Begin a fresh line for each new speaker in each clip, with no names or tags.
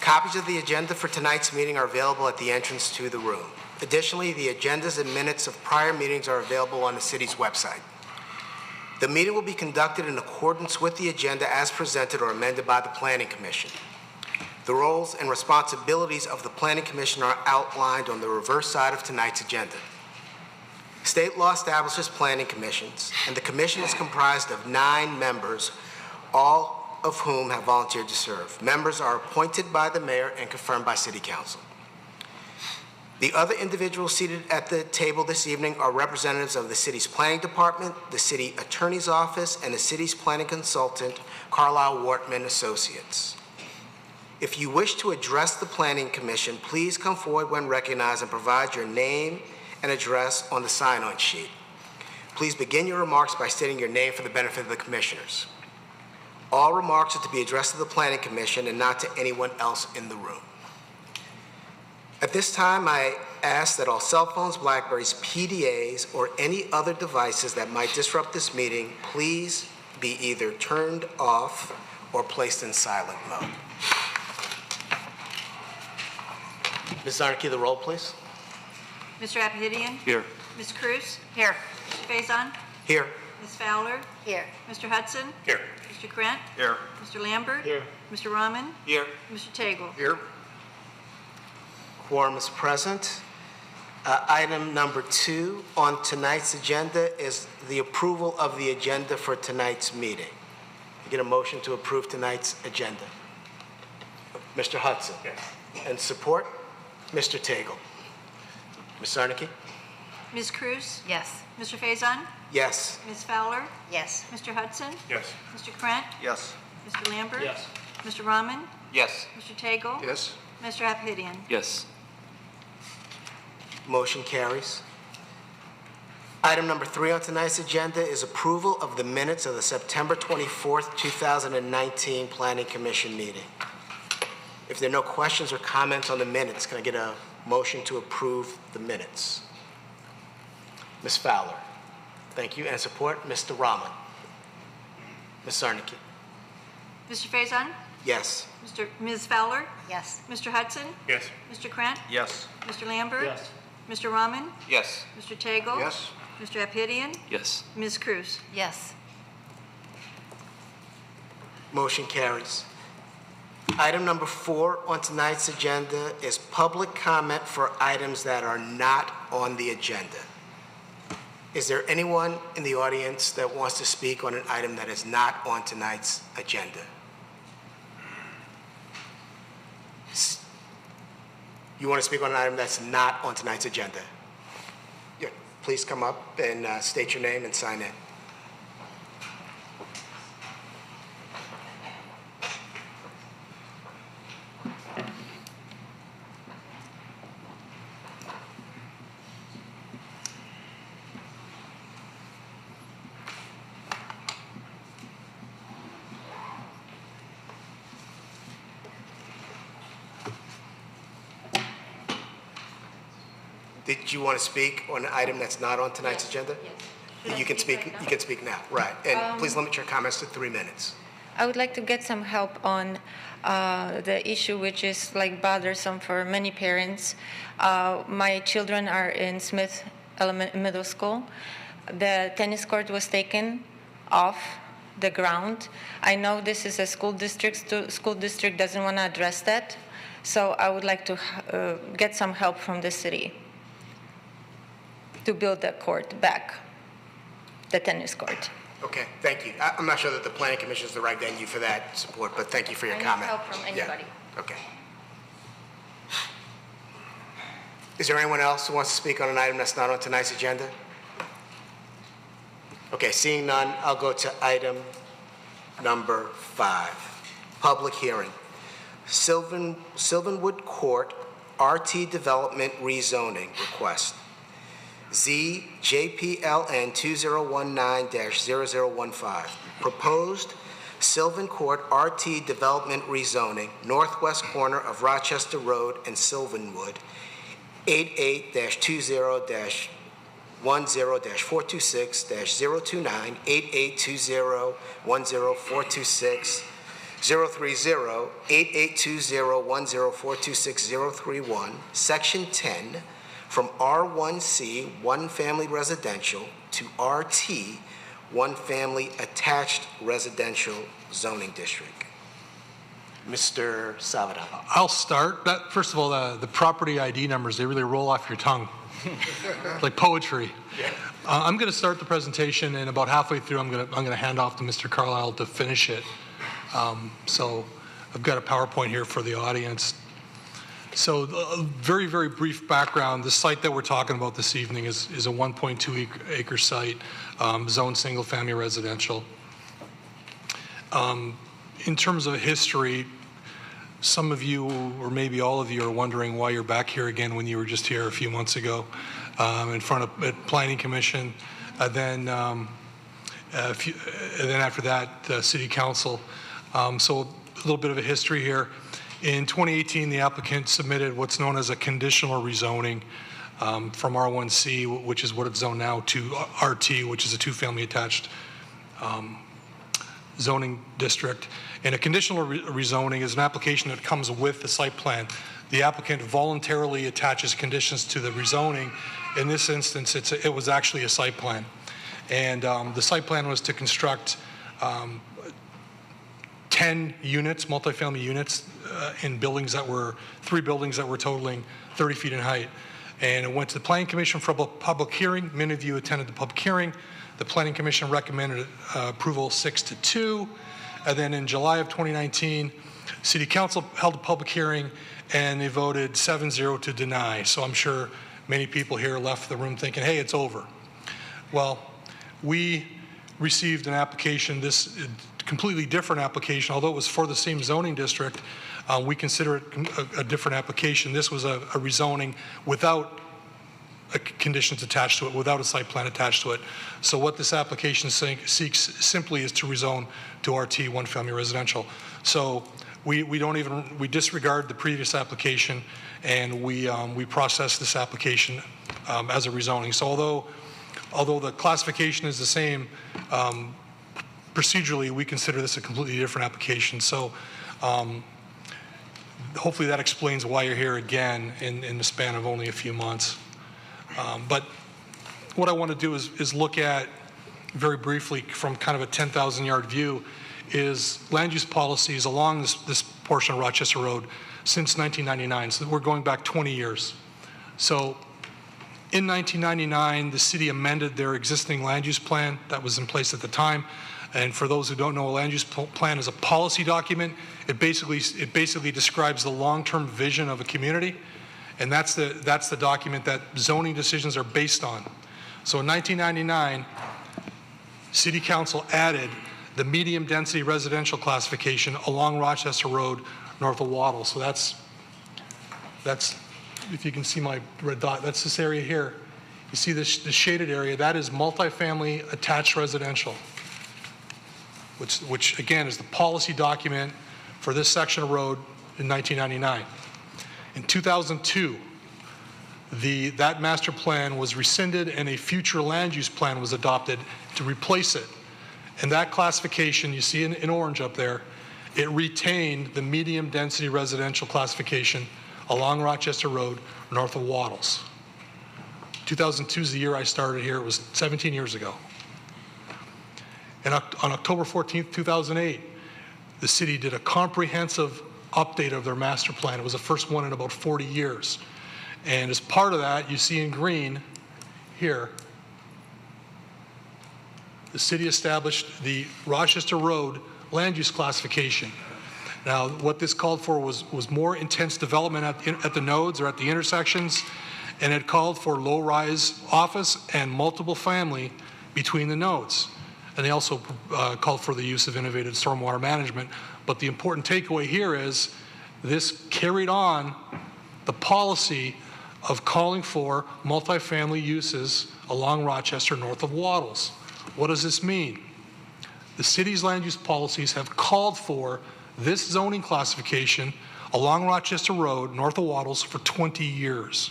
Copies of the agenda for tonight's meeting are available at the entrance to the room. Additionally, the agendas and minutes of prior meetings are available on the city's website. The meeting will be conducted in accordance with the agenda as presented or amended by the Planning Commission. The roles and responsibilities of the Planning Commission are outlined on the reverse side of tonight's agenda. State law establishes planning commissions, and the commission is comprised of 9 members, all of whom have volunteered to serve. Members are appointed by the mayor and confirmed by City Council. The other individuals seated at the table this evening are representatives of the city's planning department, the city attorney's office, and the city's planning consultant, Carlisle Wortman Associates. If you wish to address the Planning Commission, please come forward when recognized and provide your name and address on the sign-on sheet. Please begin your remarks by stating your name for the benefit of the commissioners. All remarks are to be addressed to the Planning Commission and not to anyone else in the room. At this time, I ask that all cell phones, Blackberries, PDAs, or any other devices that might disrupt this meeting please be either turned off or placed in silent mode. Ms. Zarnicki, the roll, please.
Mr. Aphidian?
Here.
Ms. Cruz?
Here.
Mr. Faison?
Here.
Ms. Fowler?
Here.
Mr. Hudson?
Here.
Mr. Krent?
Here.
Mr. Lambert?
Here.
Mr. Rahman?
Here.
Mr. Tagle?
Here.
Quorum is present. Item number 2 on tonight's agenda is the approval of the agenda for tonight's meeting. You get a motion to approve tonight's agenda. Mr. Hudson.
Yes.
And support, Mr. Tagle. Ms. Zarnicki?
Ms. Cruz?
Yes.
Mr. Faison?
Yes.
Ms. Fowler?
Yes.
Mr. Hudson?
Yes.
Mr. Krent?
Yes.
Mr. Lambert?
Yes.
Mr. Rahman?
Yes.
Mr. Tagle?
Yes.
Mr. Aphidian?
Yes.
Motion carries. Item number 3 on tonight's agenda is approval of the minutes of the September 24th, 2019 Planning Commission meeting. If there are no questions or comments on the minutes, can I get a motion to approve the minutes? Ms. Fowler. Thank you. And support, Mr. Rahman. Ms. Zarnicki.
Mr. Faison?
Yes.
Ms. Fowler?
Yes.
Mr. Hudson?
Yes.
Mr. Krent?
Yes.
Mr. Lambert?
Yes.
Mr. Rahman?
Yes.
Mr. Tagle?
Yes.
Mr. Aphidian?
Yes.
Ms. Cruz?
Yes.
Motion carries. Item number 4 on tonight's agenda is public comment for items that are not on the agenda. Is there anyone in the audience that wants to speak on an item that is not on tonight's agenda? You want to speak on an item that's not on tonight's agenda? Yeah, please come up and state your name and sign in. Did you want to speak on an item that's not on tonight's agenda?
Yes.
You can speak. You can speak now. Right. And please limit your comments to 3 minutes.
I would like to get some help on the issue which is like bothersome for many parents. My children are in Smith Middle School. The tennis court was taken off the ground. I know this is a school district. School district doesn't want to address that. So I would like to get some help from the city to build the court back, the tennis court.
Okay, thank you. I'm not sure that the Planning Commission is the right venue for that support, but thank you for your comment.
I need help from anybody.
Yeah. Okay. Is there anyone else who wants to speak on an item that's not on tonight's agenda? Okay, seeing none, I'll go to item number 5, public hearing. Sylvanwood Court RT Development Rezoning Request. ZJPLN 2019-0015. Proposed Sylvan Court RT Development Rezoning, northwest corner of Rochester Road and Sylvanwood, 88-20-10-426-029, 88-20-10426, 030-8820-10426031, Section 10, from R1C, one family residential, to RT, one family attached residential zoning district. Mr. Savada.
I'll start. First of all, the property ID numbers, they really roll off your tongue. Like poetry. I'm going to start the presentation, and about halfway through, I'm going to hand off to Mr. Carlisle to finish it. So I've got a PowerPoint here for the audience. So a very, very brief background. The site that we're talking about this evening is a 1.2 acre site, zoned single family residential. In terms of history, some of you, or maybe all of you, are wondering why you're back here again when you were just here a few months ago in front of Planning Commission, and then after that, City Council. So a little bit of a history here. In 2018, the applicant submitted what's known as a conditional rezoning from R1C, which is what it's zoned now, to RT, which is a two-family attached zoning district. And a conditional rezoning is an application that comes with the site plan. The applicant voluntarily attaches conditions to the rezoning. In this instance, it was actually a site plan. And the site plan was to construct 10 units, multifamily units, in buildings that were, 3 buildings that were totaling 30 feet in height. And it went to the Planning Commission for a public hearing. Many of you attended the public hearing. The Planning Commission recommended approval 6-2. And then in July of 2019, City Council held a public hearing and they voted 7-0 to deny. So I'm sure many people here left the room thinking, hey, it's over. Well, we received an application, this completely different application, although it was for the same zoning district. We consider it a different application. This was a rezoning without conditions attached to it, without a site plan attached to it. So what this application seeks simply is to rezone to RT, one family residential. So we disregard the previous application, and we process this application as a rezoning. So although the classification is the same, procedurally we consider this a completely different application. So hopefully that explains why you're here again in the span of only a few months. But what I want to do is look at, very briefly, from kind of a 10,000-yard view, is land use policies along this portion of Rochester Road since 1999. So we're going back 20 years. So in 1999, the city amended their existing land use plan that was in place at the time. And for those who don't know, a land use plan is a policy document. It basically describes the long-term vision of a community. And that's the document that zoning decisions are based on. So in 1999, City Council added the medium density residential classification along Rochester Road north of Wattle. So that's, if you can see my red dot, that's this area here. You see the shaded area, that is multifamily attached residential, which again is the policy document for this section of road in 1999. In 2002, that master plan was rescinded and a future land use plan was adopted to replace it. And that classification, you see in orange up there, it retained the medium density residential classification along Rochester Road north of Wattles. 2002 is the year I started here. It was 17 years ago. And on October 14th, 2008, the city did a comprehensive update of their master plan. It was the first one in about 40 years. And as part of that, you see in green here, the city established the Rochester Road land use classification. Now, what this called for was more intense development at the nodes or at the intersections, and it called for low-rise office and multiple family between the nodes. And they also called for the use of innovative stormwater management. But the important takeaway here is this carried on the policy of calling for multifamily uses along Rochester north of Wattles. What does this mean? The city's land use policies have called for this zoning classification along Rochester Road north of Wattles for 20 years.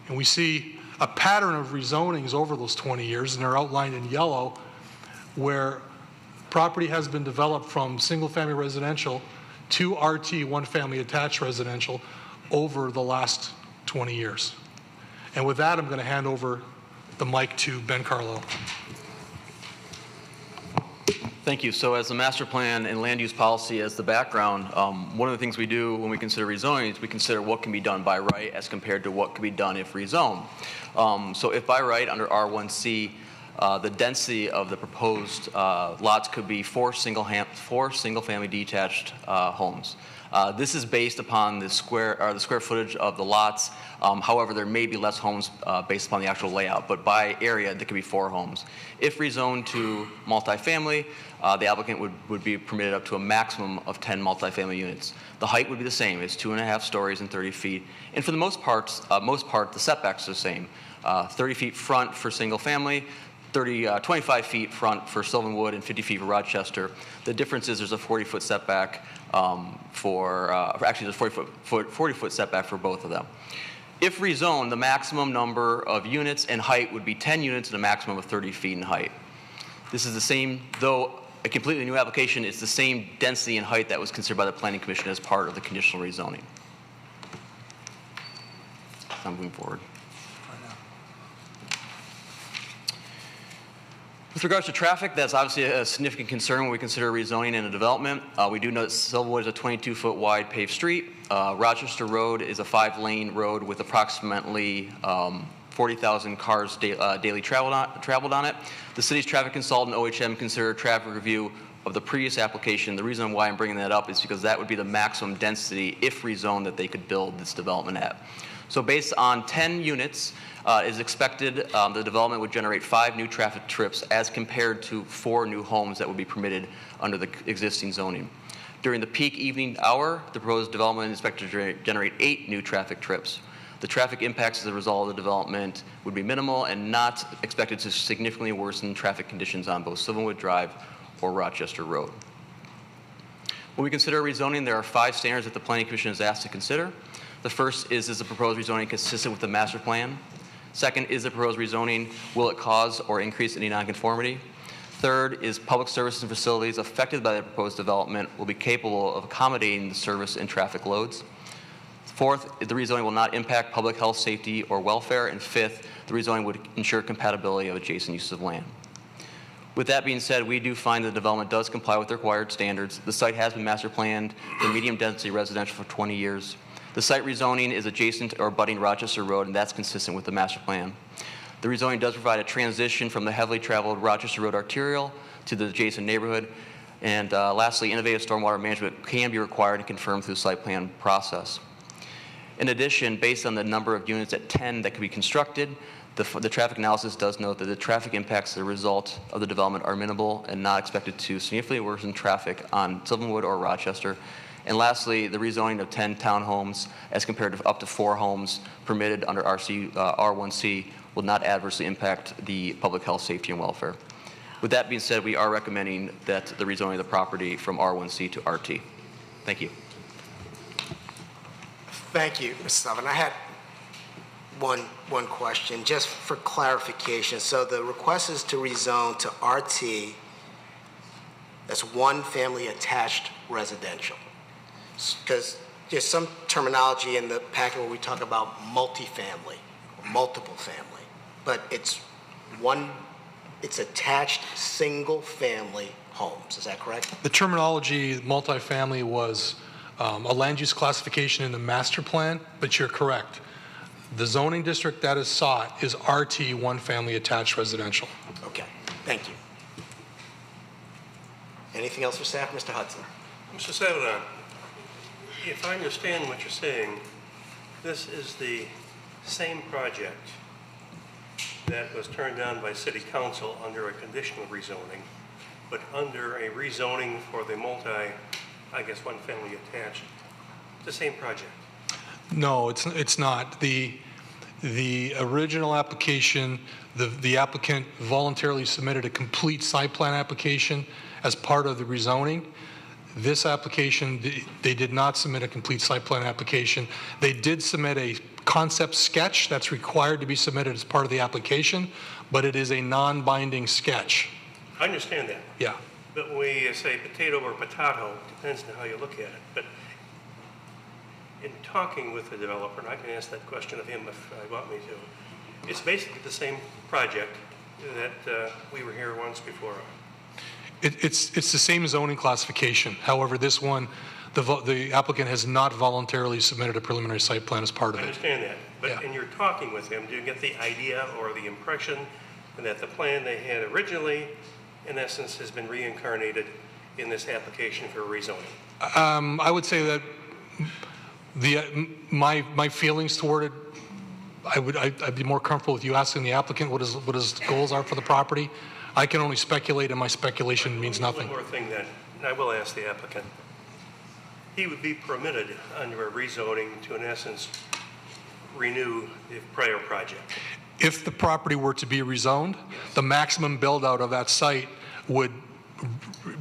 And we see a pattern of rezonings over those 20 years, and they're outlined in yellow, where property has been developed from single-family residential to RT, one-family attached residential, over the last 20 years. And with that, I'm going to hand over the mic to Ben Carlo.
Thank you. So as the master plan and land use policy as the background, one of the things we do when we consider rezoning is we consider what can be done by right as compared to what can be done if rezoned. So if by right under R1C, the density of the proposed lots could be four single-family detached homes. This is based upon the square footage of the lots. However, there may be less homes based upon the actual layout, but by area, there could be 4 homes. If rezoned to multifamily, the applicant would be permitted up to a maximum of 10 multifamily units. The height would be the same. It's 2.5 stories and 30 feet. And for the most part, the setbacks are the same. 30 feet front for single family, 25 feet front for Sylvanwood, and 50 feet for Rochester. The difference is there's a 40-foot setback actually there's a 40-foot setback for both of them. If rezoned, the maximum number of units and height would be 10 units and a maximum of 30 feet in height. This is the same, though a completely new application, it's the same density and height that was considered by the Planning Commission as part of the conditional rezoning. I'm moving forward. With regards to traffic, that's obviously a significant concern when we consider rezoning and a development. We do know that Sylvanwood is a 22-foot wide paved street. Rochester Road is a 5-lane road with approximately 40,000 cars daily traveled on it. The city's traffic consultant, OHM, considered traffic review of the previous application. The reason why I'm bringing that up is because that would be the maximum density, if rezoned, that they could build this development at. So based on 10 units, is expected the development would generate 5 new traffic trips as compared to 4 new homes that would be permitted under the existing zoning. During the peak evening hour, the proposed development is expected to generate 8 new traffic trips. The traffic impacts as a result of the development would be minimal and not expected to significantly worsen traffic conditions on both Sylvanwood Drive or Rochester Road. When we consider rezoning, there are 5 standards that the Planning Commission is asked to consider. The first is the proposed rezoning consistent with the master plan? Second, is the proposed rezoning, will it cause or increase any nonconformity? Third, is public services and facilities affected by the proposed development will be capable of accommodating the service and traffic loads? Fourth, the rezoning will not impact public health, safety, or welfare. And fifth, the rezoning would ensure compatibility of adjacent uses of land. With that being said, we do find the development does comply with the required standards. The site has been master planned for medium density residential for 20 years. The site rezoning is adjacent or abutting Rochester Road, and that's consistent with the master plan. The rezoning does provide a transition from the heavily traveled Rochester Road arterial to the adjacent neighborhood. And lastly, innovative stormwater management can be required and confirmed through the site plan process. In addition, based on the number of units at 10 that can be constructed, the traffic analysis does note that the traffic impacts as a result of the development are minimal and not expected to significantly worsen traffic on Sylvanwood or Rochester. And lastly, the rezoning of 10 townhomes as compared to up to 4 homes permitted under R1C will not adversely impact the public health, safety, and welfare. With that being said, we are recommending that the rezoning of the property from R1C to RT. Thank you.
Thank you, Mr. Sullivan. I had one question, just for clarification. So the request is to rezone to RT, that's one family attached residential. Because there's some terminology in the packet where we talk about multifamily, or multiple family, but it's attached single family homes, is that correct?
The terminology multifamily was a land use classification in the master plan, but you're correct. The zoning district that is sought is RT, one family attached residential.
Okay, thank you. Anything else for staff? Mr. Hudson.
Mr. Salvador, if I understand what you're saying, this is the same project that was turned down by City Council under a conditional rezoning, but under a rezoning for the one family attached. It's the same project.
No, it's not. The original application, the applicant voluntarily submitted a complete site plan application as part of the rezoning. This application, they did not submit a complete site plan application. They did submit a concept sketch that's required to be submitted as part of the application, but it is a non-binding sketch.
I understand that.
Yeah.
But when we say potato or potato, depends on how you look at it. But in talking with the developer, and I can ask that question of him if I want me to, it's basically the same project that we were here once before.
It's the same zoning classification. However, this one, the applicant has not voluntarily submitted a preliminary site plan as part of
I
it.
understand that, but
Yeah.
in your talking with him, do you get the idea or the impression that the plan they had originally, in essence, has been reincarnated in this application for rezoning?
I would say that my feelings toward it, I'd be more comfortable with you asking the applicant what his goals are for the property. I can only speculate, and my speculation means nothing.
One more thing then, and I will ask the applicant. He would be permitted under a rezoning to, in essence, renew the prior project.
If the property were to be rezoned, the maximum build-out of that site would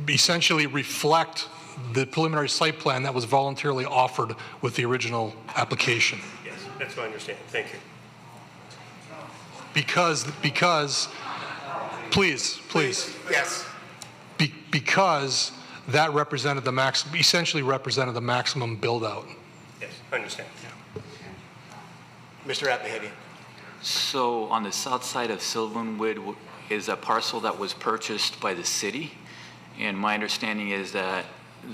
essentially reflect the preliminary site plan that was voluntarily offered with the original application.
Yes, that's what I understand. Thank you.
Because, please.
Yes.
Because that represented the essentially represented the maximum build-out.
Yes, I understand.
Mr. Apahedian.
So on the south side of Sylvanwood is a parcel that was purchased by the city. And my understanding is that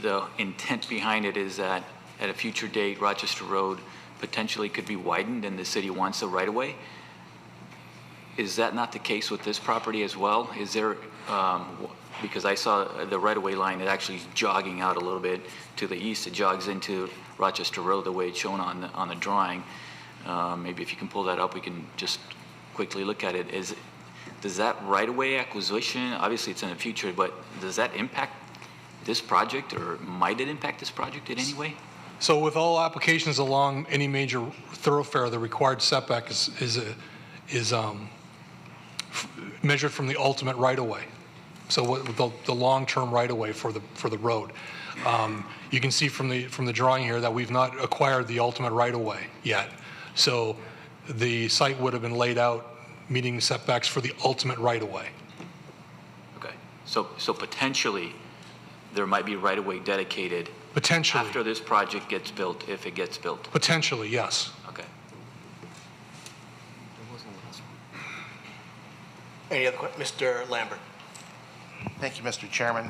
the intent behind it is that at a future date, Rochester Road potentially could be widened and the city wants the right-of-way. Is that not the case with this property as well? Is there, because I saw the right-of-way line, it actually is jogging out a little bit to the east. It jogs into Rochester Road the way it's shown on the drawing. Maybe if you can pull that up, we can just quickly look at it. Does that right-of-way acquisition, obviously it's in the future, but does that impact this project, or might it impact this project in any way?
So with all applications along any major thoroughfare, the required setback is measured from the ultimate right-of-way. So what the long-term right-of-way for the road. You can see from the drawing here that we've not acquired the ultimate right-of-way yet. So the site would have been laid out meeting setbacks for the ultimate right-of-way.
Okay, so potentially there might be right-of-way dedicated
Potentially.
after this project gets built, if it gets built.
Potentially, yes.
Okay.
Any other questions? Mr. Lambert.
Thank you, Mr. Chairman.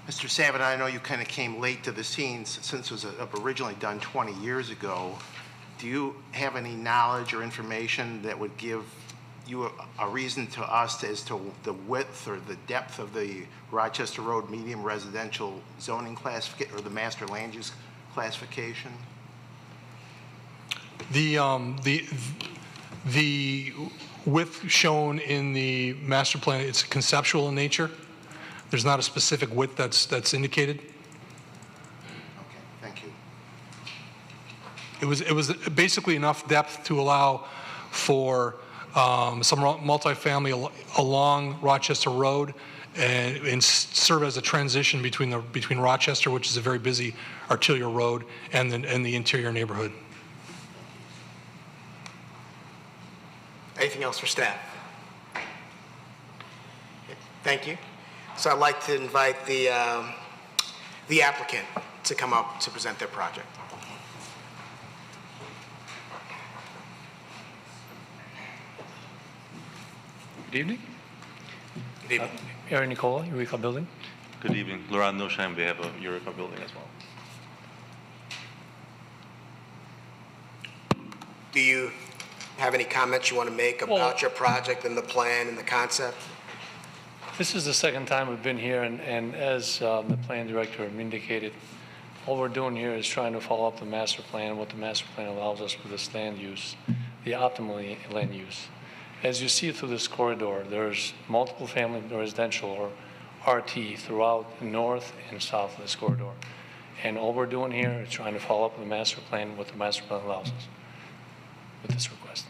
Mr. Savin, I know you kind of came late to the scene since it was originally done 20 years ago. Do you have any knowledge or information that would give you a reason to us as to the width or the depth of the Rochester Road medium residential zoning classification or the master land use classification?
The width shown in the master plan, it's conceptual in nature. There's not a specific width that's indicated.
Okay, thank you.
It was basically enough depth to allow for some multifamily along Rochester Road and serve as a transition between Rochester, which is a very busy arterial road, and the interior neighborhood.
Anything else for staff? Thank you. So I'd like to invite the applicant to come up to present their project.
Good evening.
Good evening.
Aaron Nicola, Eureka Building.
Good evening. Laurent Nosheim on behalf of Eureka Building as well.
Do you have any comments you want to make about your project and the plan and the concept?
This is the second time we've been here, and as the plan director indicated, all we're doing here is trying to follow up the master plan, what the master plan allows us for this land use, the optimal land use. As you see through this corridor, there's multiple family residential or RT throughout the north and south of this corridor. And all we're doing here is trying to follow up the master plan, what the master plan allows us with this request.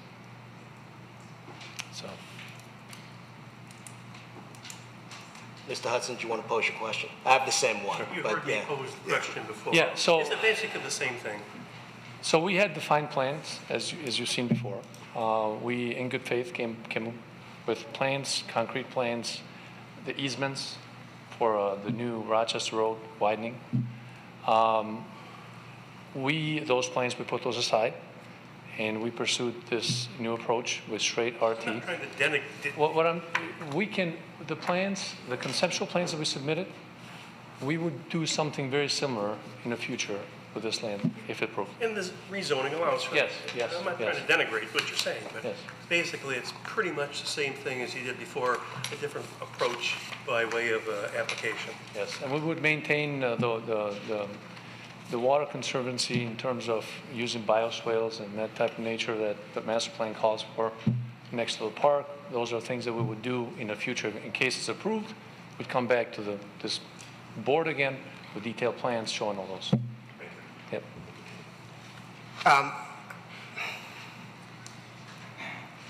So,
Mr. Hudson, do you want to pose your question? I have the same one.
You
but
heard me
yeah.
pose the question before.
Yeah, so-
Is it basically the same thing?
so we had defined plans, as you've seen before. We, in good faith, came with plans, concrete plans, the easements for the new Rochester Road widening. Those plans, we put those aside, and we pursued this new approach with straight RT.
I'm not trying to
The plans, the conceptual plans that we submitted, we would do something very similar in the future with this land, if it approved.
And this rezoning allows for
Yes,
it.
yes,
I'm not
yes.
trying to denigrate what you're saying, but
Yes.
basically it's pretty much the same thing as you did before, a different approach by way of application.
Yes, and we would maintain the water conservancy in terms of using bioswales and that type of nature that the master plan calls for next to the park. Those are things that we would do in the future. In case it's approved, we'd come back to this board again with detailed plans showing all those. Yep.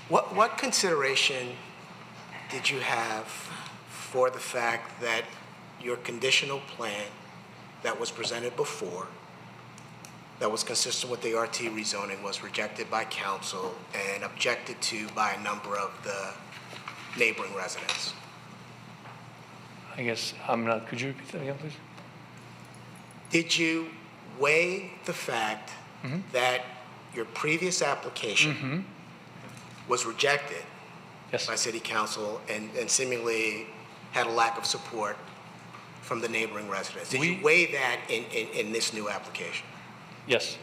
What consideration did you have for the fact that your conditional plan that was presented before, that was consistent with the RT rezoning, was rejected by council and objected to by a number of the neighboring residents?
I guess I'm not, could you repeat that again, please?
Did you weigh the fact that your previous application was rejected
Yes.
by city council and seemingly had a lack of support from the neighboring residents? Did you weigh that in this new application?
Yes.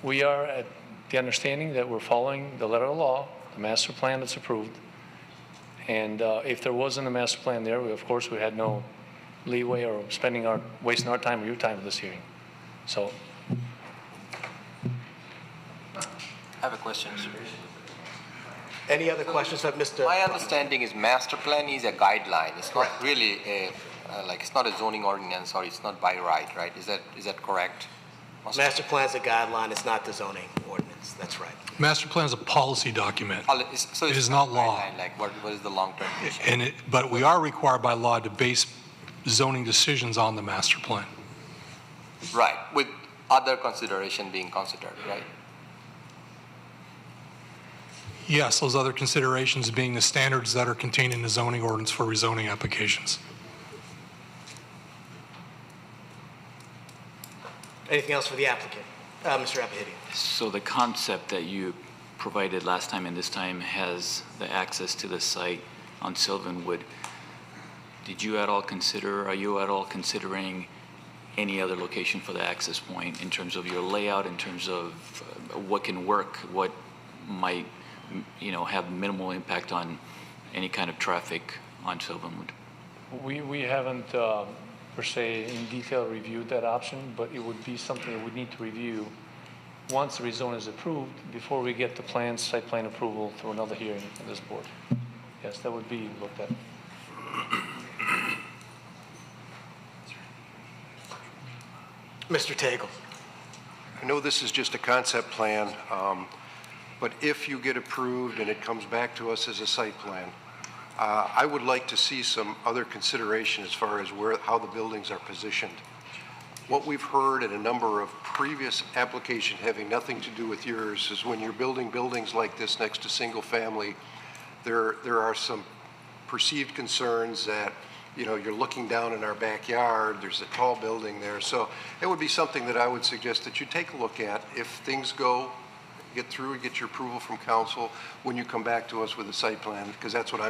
We are at the understanding that we're following the letter of the law, the master plan that's approved. And if there wasn't a master plan there, of course, we had no leeway or wasting our time or your time with this hearing. So.
I have a question, sir.
Any other questions of Mr.?
My understanding is master plan is a guideline. It's not really it's not a zoning ordinance or it's not by right? Is that correct?
Master plan is a guideline, it's not the zoning ordinance, that's right.
Master plan is a policy document.
So
It
it's
is not law.
guideline, like what is the long-term vision?
But we are required by law to base zoning decisions on the master plan.
Right, with other consideration being considered, right?
Yes, those other considerations being the standards that are contained in the zoning ordinance for rezoning applications.
Anything else for the applicant? Mr. Apahidi.
So the concept that you provided last time and this time has the access to the site on Sylvanwood. Are you at all considering any other location for the access point in terms of your layout, in terms of what can work, what might have minimal impact on any kind of traffic on Sylvanwood?
We haven't per se in detail reviewed that option, but it would be something that we need to review once the rezone is approved before we get the site plan approval through another hearing in this board. Yes, that would be looked at.
Mr. Tagle.
I know this is just a concept plan, but if you get approved and it comes back to us as a site plan, I would like to see some other consideration as far as how the buildings are positioned. What we've heard in a number of previous applications having nothing to do with yours is when you're building buildings like this next to single family, there are some perceived concerns that you're looking down in our backyard, there's a tall building there. So it would be something that I would suggest that you take a look at if things get through and get your approval from council when you come back to us with a site plan, because that's what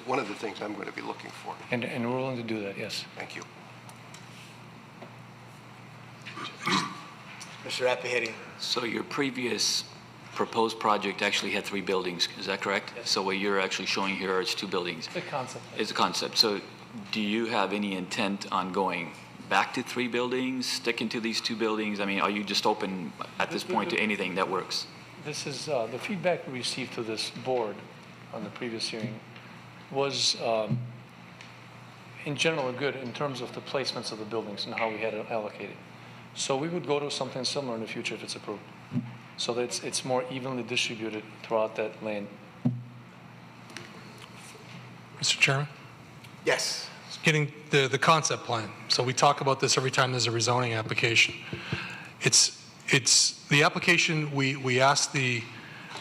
one of the things I'm going to be looking for.
And we're willing to do that, yes.
Thank you.
Mr. Apahidi.
So your previous proposed project actually had 3 buildings, is that correct?
Yes.
So what you're actually showing here is 2 buildings.
The concept.
It's a concept. So do you have any intent on going back to 3 buildings, sticking to these 2 buildings? I mean, are you just open at this point to anything that works?
This is the feedback we received to this board on the previous hearing was in general good in terms of the placements of the buildings and how we had it allocated. So we would go to something similar in the future if it's approved, so that it's more evenly distributed throughout that land.
Mr. Chairman?
Yes.
Getting the concept plan. So we talk about this every time there's a rezoning application. It's the application, we asked the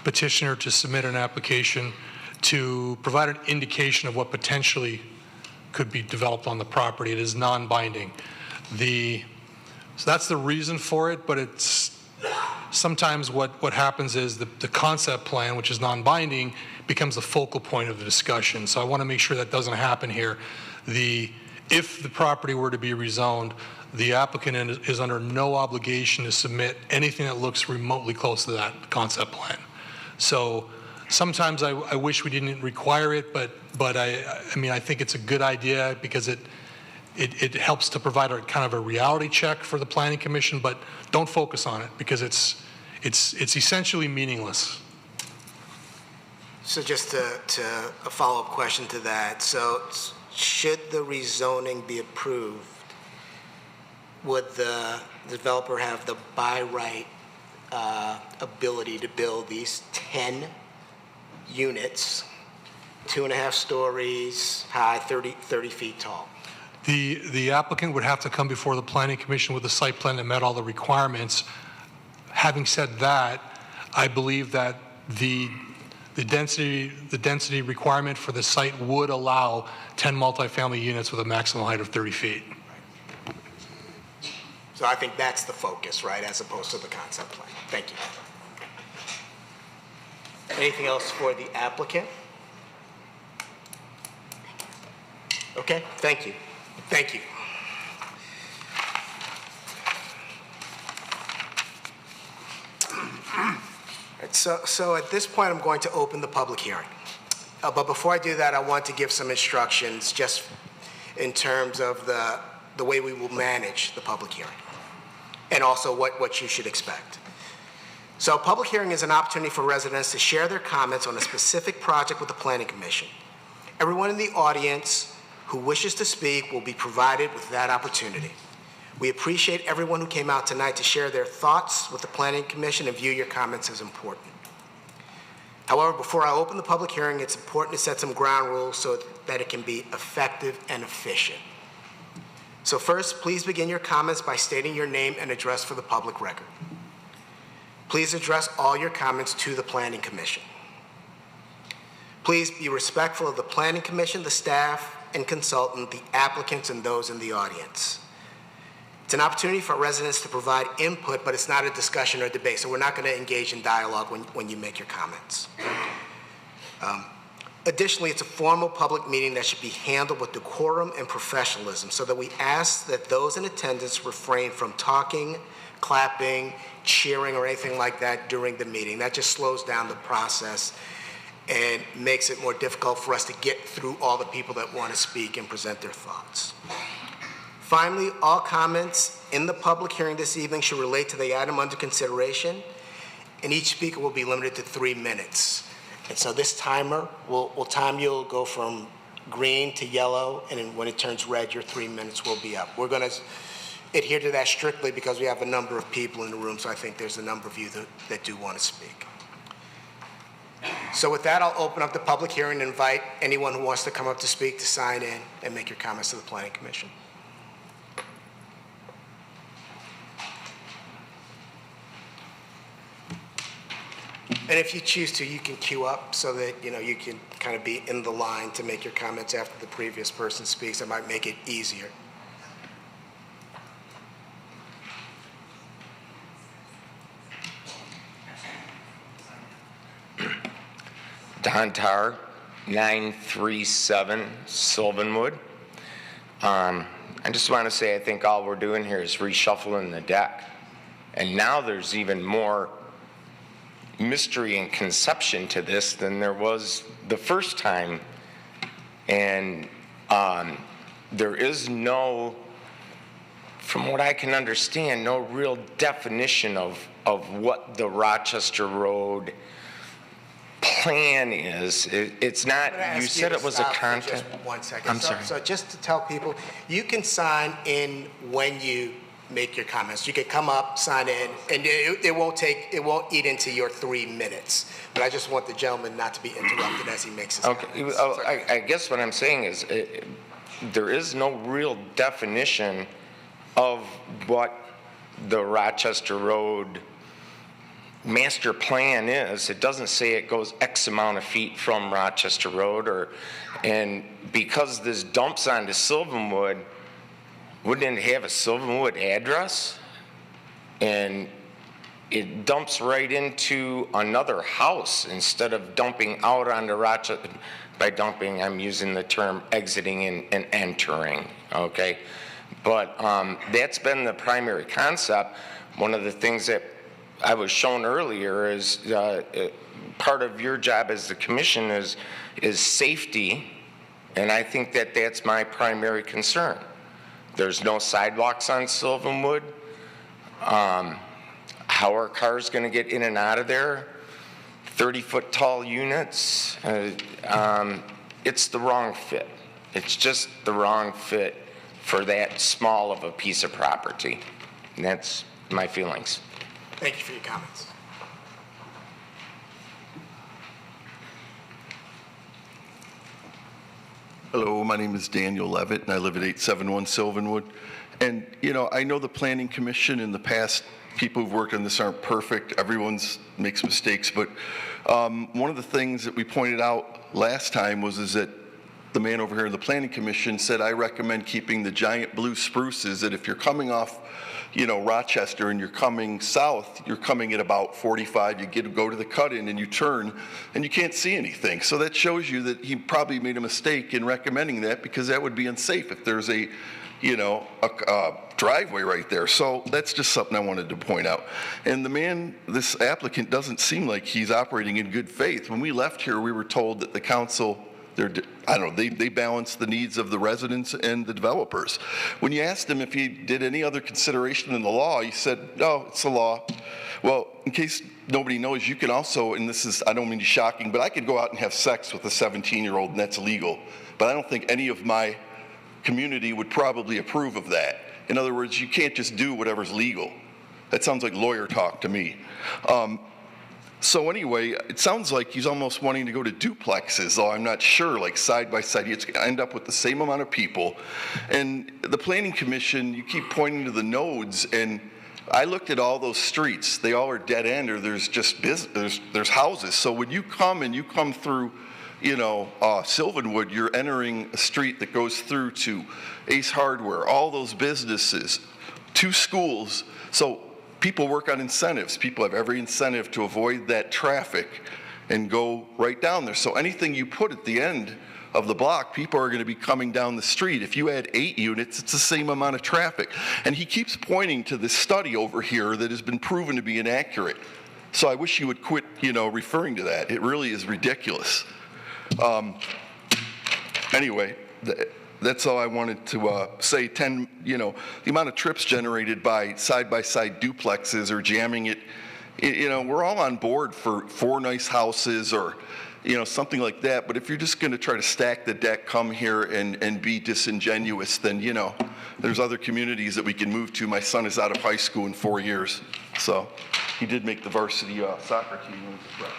petitioner to submit an application to provide an indication of what potentially could be developed on the property. It is non-binding. So that's the reason for it, but it's sometimes what happens is the concept plan, which is non-binding, becomes the focal point of the discussion. So I want to make sure that doesn't happen here. If the property were to be rezoned, the applicant is under no obligation to submit anything that looks remotely close to that concept plan. So sometimes I wish we didn't require it, but I mean, I think it's a good idea because it helps to provide a kind of a reality check for the Planning Commission, but don't focus on it because it's essentially meaningless.
So just a follow-up question to that. So should the rezoning be approved, would the developer have the by right ability to build these 10 units, 2.5 stories high, 30 feet tall?
The applicant would have to come before the Planning Commission with a site plan that met all the requirements. Having said that, I believe that the density requirement for the site would allow 10 multifamily units with a maximum height of 30 feet.
So I think that's the focus, right, as opposed to the concept plan. Thank you. Anything else for the applicant? Okay, thank you. Thank you. So at this point, I'm going to open the public hearing. But before I do that, I want to give some instructions just in terms of the way we will manage the public hearing and also what you should expect. So public hearing is an opportunity for residents to share their comments on a specific project with the Planning Commission. Everyone in the audience who wishes to speak will be provided with that opportunity. We appreciate everyone who came out tonight to share their thoughts with the Planning Commission and view your comments as important. However, before I open the public hearing, it's important to set some ground rules so that it can be effective and efficient. So first, please begin your comments by stating your name and address for the public record. Please address all your comments to the Planning Commission. Please be respectful of the Planning Commission, the staff and consultant, the applicants, and those in the audience. It's an opportunity for residents to provide input, but it's not a discussion or debate, so we're not going to engage in dialogue when you make your comments. Additionally, it's a formal public meeting that should be handled with decorum and professionalism, so that we ask that those in attendance refrain from talking, clapping, cheering, or anything like that during the meeting. That just slows down the process and makes it more difficult for us to get through all the people that want to speak and present their thoughts. Finally, all comments in the public hearing this evening should relate to the item under consideration, and each speaker will be limited to 3 minutes. And so this timer will time you. It'll go from green to yellow, and then when it turns red, your 3 minutes will be up. We're going to adhere to that strictly because we have a number of people in the room, so I think there's a number of you that do want to speak. So with that, I'll open up the public hearing and invite anyone who wants to come up to speak to sign in and make your comments to the Planning Commission. And if you choose to, you can queue up so that you can kind of be in the line to make your comments after the previous person speaks. It might make it easier.
Don Tarr, 937 Sylvanwood. I just want to say I think all we're doing here is reshuffling the deck. And now there's even more mystery and conception to this than there was the first time. And there is no, from what I can understand, no real definition of what the Rochester Road plan is. It's not, you said it was a content.
Just 1 second.
I'm sorry.
So just to tell people, you can sign in when you make your comments. You can come up, sign in, and it won't eat into your 3 minutes. But I just want the gentleman not to be interrupted as he makes his comments.
I guess what I'm saying is there is no real definition of what the Rochester Road master plan is. It doesn't say it goes X amount of feet from Rochester Road, and because this dumps onto Sylvanwood, wouldn't it have a Sylvanwood address? And it dumps right into another house instead of dumping out onto Rochester. By dumping, I'm using the term exiting and entering, okay? But that's been the primary concept. One of the things that I was shown earlier is part of your job as the commission is safety, and I think that that's my primary concern. There's no sidewalks on Sylvanwood. How are cars going to get in and out of there? 30-foot tall units. It's the wrong fit. It's just the wrong fit for that small of a piece of property. And that's my feelings.
Thank you for your comments.
Hello, my name is Daniel Levitt, and I live at 871 Sylvanwood. And, you know, I know the Planning Commission in the past, people who've worked on this aren't perfect. Everyone's makes mistakes. But one of the things that we pointed out last time is that the man over here in the Planning Commission said, I recommend keeping the giant blue spruces, that if you're coming off, you know, Rochester and you're coming south, you're coming at about 45, you go to the cut-in and you turn and you can't see anything. So that shows you that he probably made a mistake in recommending that, because that would be unsafe if there's a, you know, a driveway right there. So that's just something I wanted to point out. And the man, this applicant, doesn't seem like he's operating in good faith. When we left here, we were told that the council, they balance the needs of the residents and the developers. When you asked him if he did any other consideration in the law, he said, no, it's the law. Well, in case nobody knows, you can also, and this is, I don't mean to be shocking, but I could go out and have sex with a 17-year-old and that's illegal. But I don't think any of my community would probably approve of that. In other words, you can't just do whatever's legal. That sounds like lawyer talk to me. So anyway, it sounds like he's almost wanting to go to duplexes, though I'm not sure, like side by side. It's going to end up with the same amount of people. And the Planning Commission, you keep pointing to the nodes, and I looked at all those streets. They all are dead end, or there's just there's houses. So when you come through, you know, Sylvanwood, you're entering a street that goes through to Ace Hardware, all those businesses, 2 schools. So people work on incentives. People have every incentive to avoid that traffic and go right down there. So anything you put at the end of the block, people are going to be coming down the street. If you add 8 units, it's the same amount of traffic. And he keeps pointing to this study over here that has been proven to be inaccurate. So I wish you would quit, you know, referring to that. It really is ridiculous. Anyway, that's all I wanted to say. You know, the amount of trips generated by side-by-side duplexes or jamming it, you know, we're all on board for 4 nice houses or, you know, something like that. But if you're just going to try to stack the deck, come here and be disingenuous, then, you know, there's other communities that we can move to. My son is out of high school in 4 years. So he did make the varsity soccer team when he was a freshman.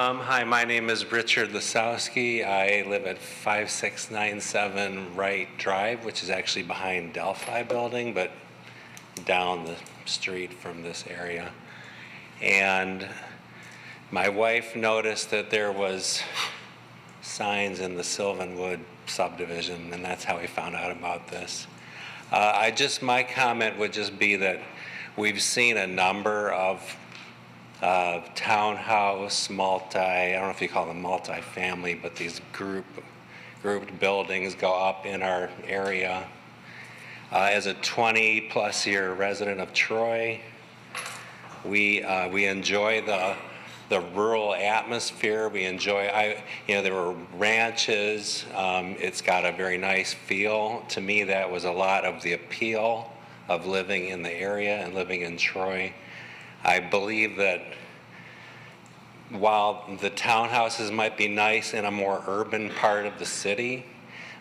Hi, my name is Richard Lasowski. I live at 5697 Wright Drive, which is actually behind Delphi Building, but down the street from this area. And my wife noticed that there was signs in the Sylvanwood subdivision, and that's how we found out about this. My comment would just be that we've seen a number of townhouse, I don't know if you call them multi-family, but these grouped buildings go up in our area. As a 20-plus year resident of Troy, we enjoy the rural atmosphere. We enjoy, there were ranches. It's got a very nice feel. To me, that was a lot of the appeal of living in the area and living in Troy. I believe that while the townhouses might be nice in a more urban part of the city,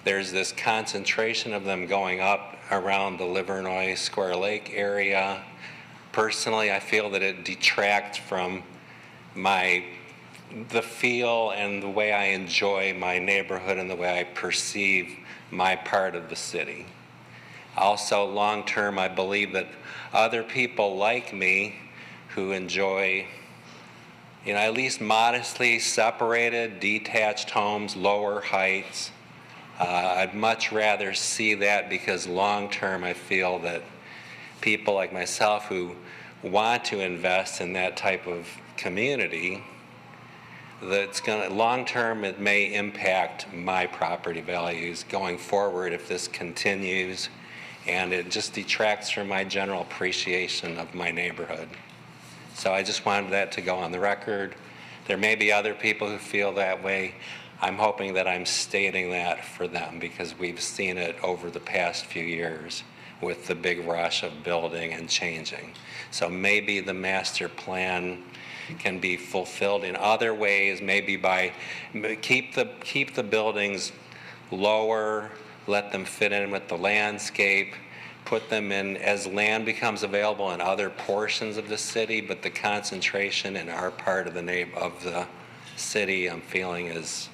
there's this concentration of them going up around the Livernois Square Lake area. Personally, I feel that it detracts from my the feel and the way I enjoy my neighborhood and the way I perceive my part of the city. Also, long-term, I believe that other people like me who enjoy, at least modestly separated, detached homes, lower heights, I'd much rather see that, because long-term, I feel that people like myself who want to invest in that type of community, that's going to, long-term, it may impact my property values going forward if this continues, and it just detracts from my general appreciation of my neighborhood. So I just wanted that to go on the record. There may be other people who feel that way. I'm hoping that I'm stating that for them, because we've seen it over the past few years with the big rush of building and changing. So maybe the master plan can be fulfilled in other ways, maybe by keep the buildings lower, let them fit in with the landscape, put them in as land becomes available in other portions of the city, but the concentration in our part of the city, I'm feeling, is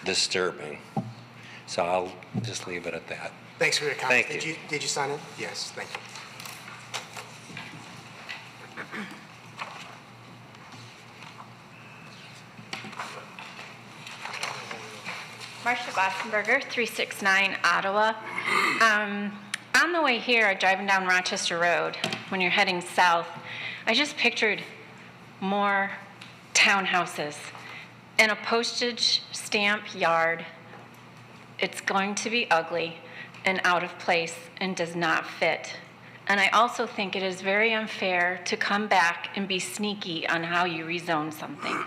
disturbing. So I'll just leave it at that.
Thanks for your comments.
Thank you.
Did you sign in? Yes, thank you.
Marcia Bossenberger, 369 Ottawa. On the way here, driving down Rochester Road, when you're heading south, I just pictured more townhouses in a postage stamp yard. It's going to be ugly and out of place and does not fit. And I also think it is very unfair to come back and be sneaky on how you rezone something.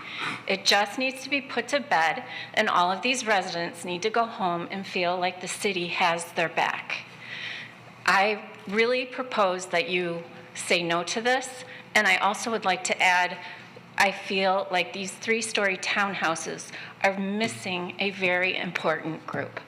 It just needs to be put to bed, and all of these residents need to go home and feel like the city has their back. I really propose that you say no to this, and I also would like to add, I feel like these 3-story townhouses are missing a very important group.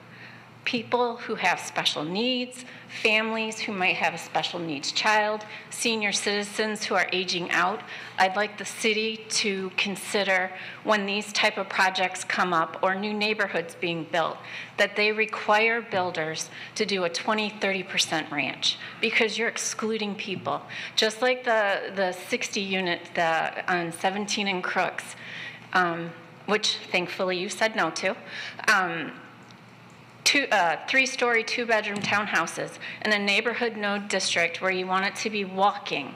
People who have special needs, families who might have a special needs child, senior citizens who are aging out. I'd like the city to consider, when these type of projects come up or new neighborhoods being built, that they require builders to do a 20-30% ranch, because you're excluding people. Just like the 60 unit on 17 and Crooks, which thankfully you said no to. 3-story, 2-bedroom townhouses in a neighborhood node district where you want it to be walking.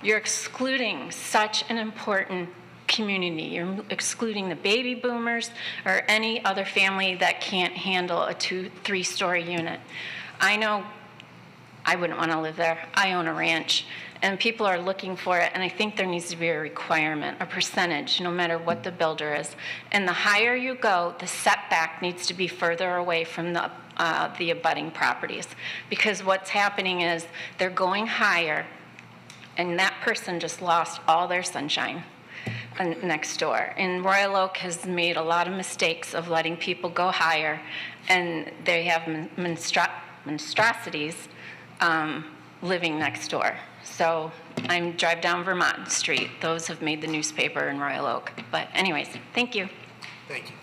You're excluding such an important community. You're excluding the baby boomers or any other family that can't handle a 2-3-story unit. I know I wouldn't want to live there. I own a ranch, and people are looking for it, and I think there needs to be a requirement, a percentage, no matter what the builder is. And the higher you go, the setback needs to be further away from the abutting properties, because what's happening is they're going higher, and that person just lost all their sunshine next door. And Royal Oak has made a lot of mistakes of letting people go higher, and they have monstrosities living next door. So I drive down Vermont Street. Those have made the newspaper in Royal Oak. But anyways, thank you.
Thank you.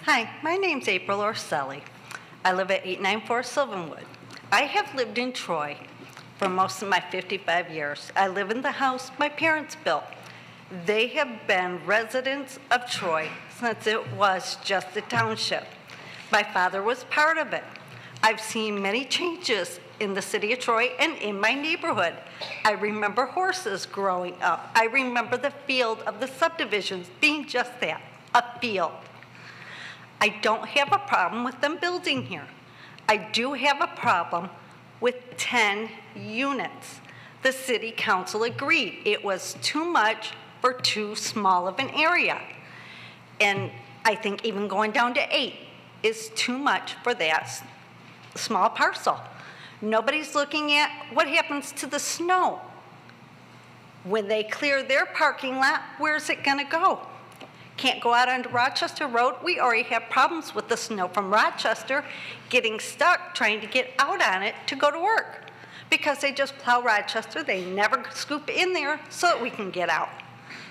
Hi, my name's April Orselli. I live at 894 Sylvanwood. I have lived in Troy for most of my 55 years. I live in the house my parents built. They have been residents of Troy since it was just a township. My father was part of it. I've seen many changes in the city of Troy and in my neighborhood. I remember horses growing up. I remember the field of the subdivisions being just that, a field. I don't have a problem with them building here. I do have a problem with 10 units. The city council agreed it was too much for too small of an area. And I think even going down to 8 is too much for that small parcel. Nobody's looking at what happens to the snow. When they clear their parking lot, where's it gonna go? Can't go out onto Rochester Road. We already have problems with the snow from Rochester getting stuck trying to get out on it to go to work because they just plow Rochester. They never scoop in there so that we can get out.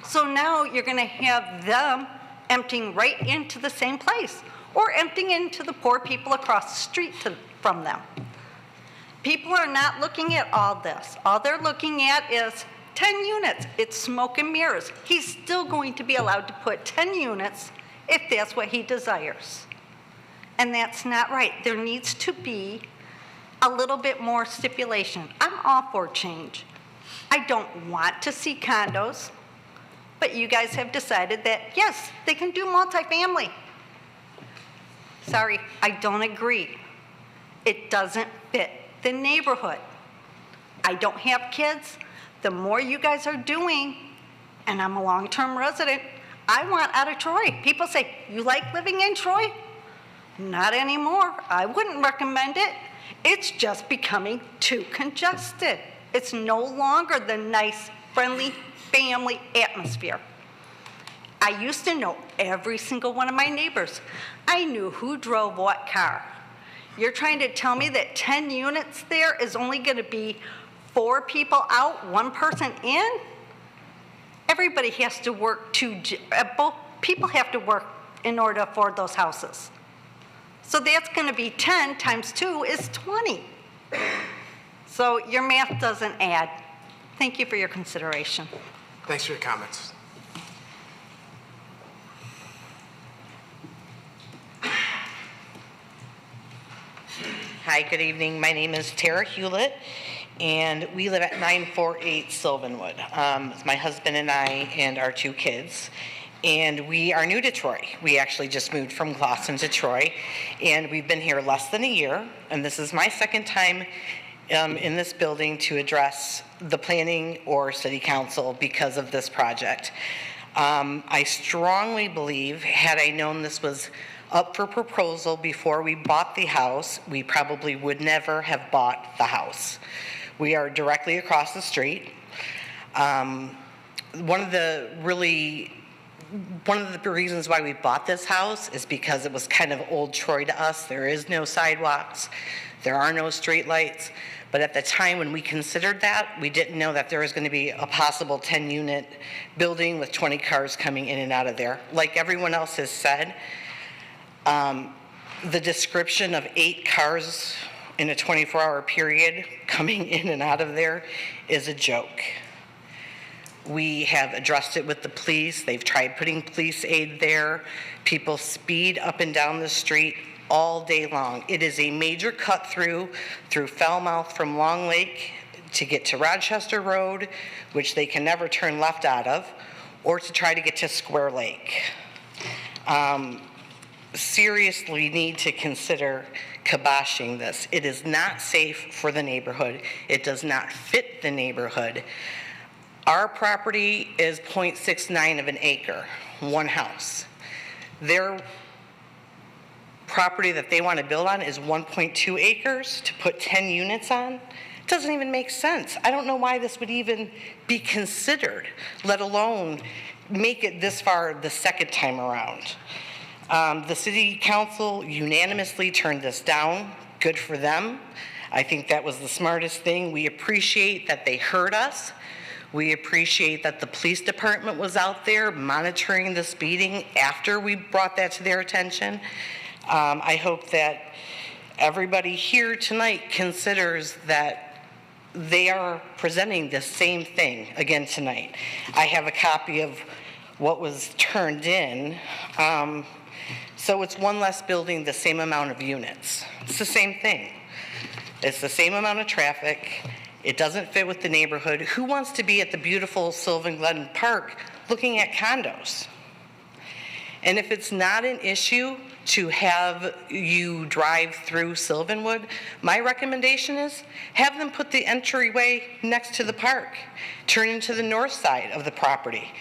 So now you're going to have them emptying right into the same place or emptying into the poor people across the street from them. People are not looking at all this. All they're looking at is 10 units. It's smoke and mirrors. He's still going to be allowed to put 10 units if that's what he desires. And that's not right. There needs to be a little bit more stipulation. I'm all for change. I don't want to see condos, but you guys have decided that, yes, they can do multifamily. Sorry, I don't agree. It doesn't fit the neighborhood. I don't have kids. The more you guys are doing, and I'm a long-term resident, I want out of Troy. People say, you like living in Troy? Not anymore. I wouldn't recommend it. It's just becoming too congested. It's no longer the nice, friendly family atmosphere. I used to know every single one of my neighbors. I knew who drove what car. You're trying to tell me that 10 units there is only going to be 4 people out, 1 person in? Everybody has to work both people have to work in order to afford those houses. So that's going to be 10 times 2 is 20. So your math doesn't add. Thank you for your consideration.
Thanks for your comments.
Hi, good evening. My name is Tara Hewlett, and we live at 948 Sylvanwood. It's my husband and I and our 2 kids, and we are new to Troy. We actually just moved from Glosson to Troy, and we've been here less than a year, and this is my second time in this building to address the planning or city council because of this project. I strongly believe, had I known this was up for proposal before we bought the house, we probably would never have bought the house. We are directly across the street. One of the reasons why we bought this house is because it was kind of old Troy to us. There is no sidewalks, there are no street lights, but at the time when we considered that, we didn't know that there was going to be a possible 10-unit building with 20 cars coming in and out of there. Like everyone else has said, the description of 8 cars in a 24-hour period coming in and out of there is a joke. We have addressed it with the police. They've tried putting police aid there. People speed up and down the street all day long. It is a major cut through Falmouth from Long Lake to get to Rochester Road, which they can never turn left out of, or to try to get to Square Lake. Seriously need to consider kiboshing this. It is not safe for the neighborhood. It does not fit the neighborhood. Our property is 0.69 of an acre, 1 house. Their property that they want to build on is 1.2 acres to put 10 units on. It doesn't even make sense. I don't know why this would even be considered, let alone make it this far the second time around. The city council unanimously turned this down. Good for them. I think that was the smartest thing. We appreciate that they heard us. We appreciate that the police department was out there monitoring the speeding after we brought that to their attention. I hope that everybody here tonight considers that they are presenting the same thing again tonight. I have a copy of what was turned in. So it's one less building, the same amount of units. It's the same thing. It's the same amount of traffic. It doesn't fit with the neighborhood. Who wants to be at the beautiful Sylvan Glen Park looking at condos? And if it's not an issue to have you drive through Sylvanwood, my recommendation is have them put the entryway next to the park, turn into the north side of the property.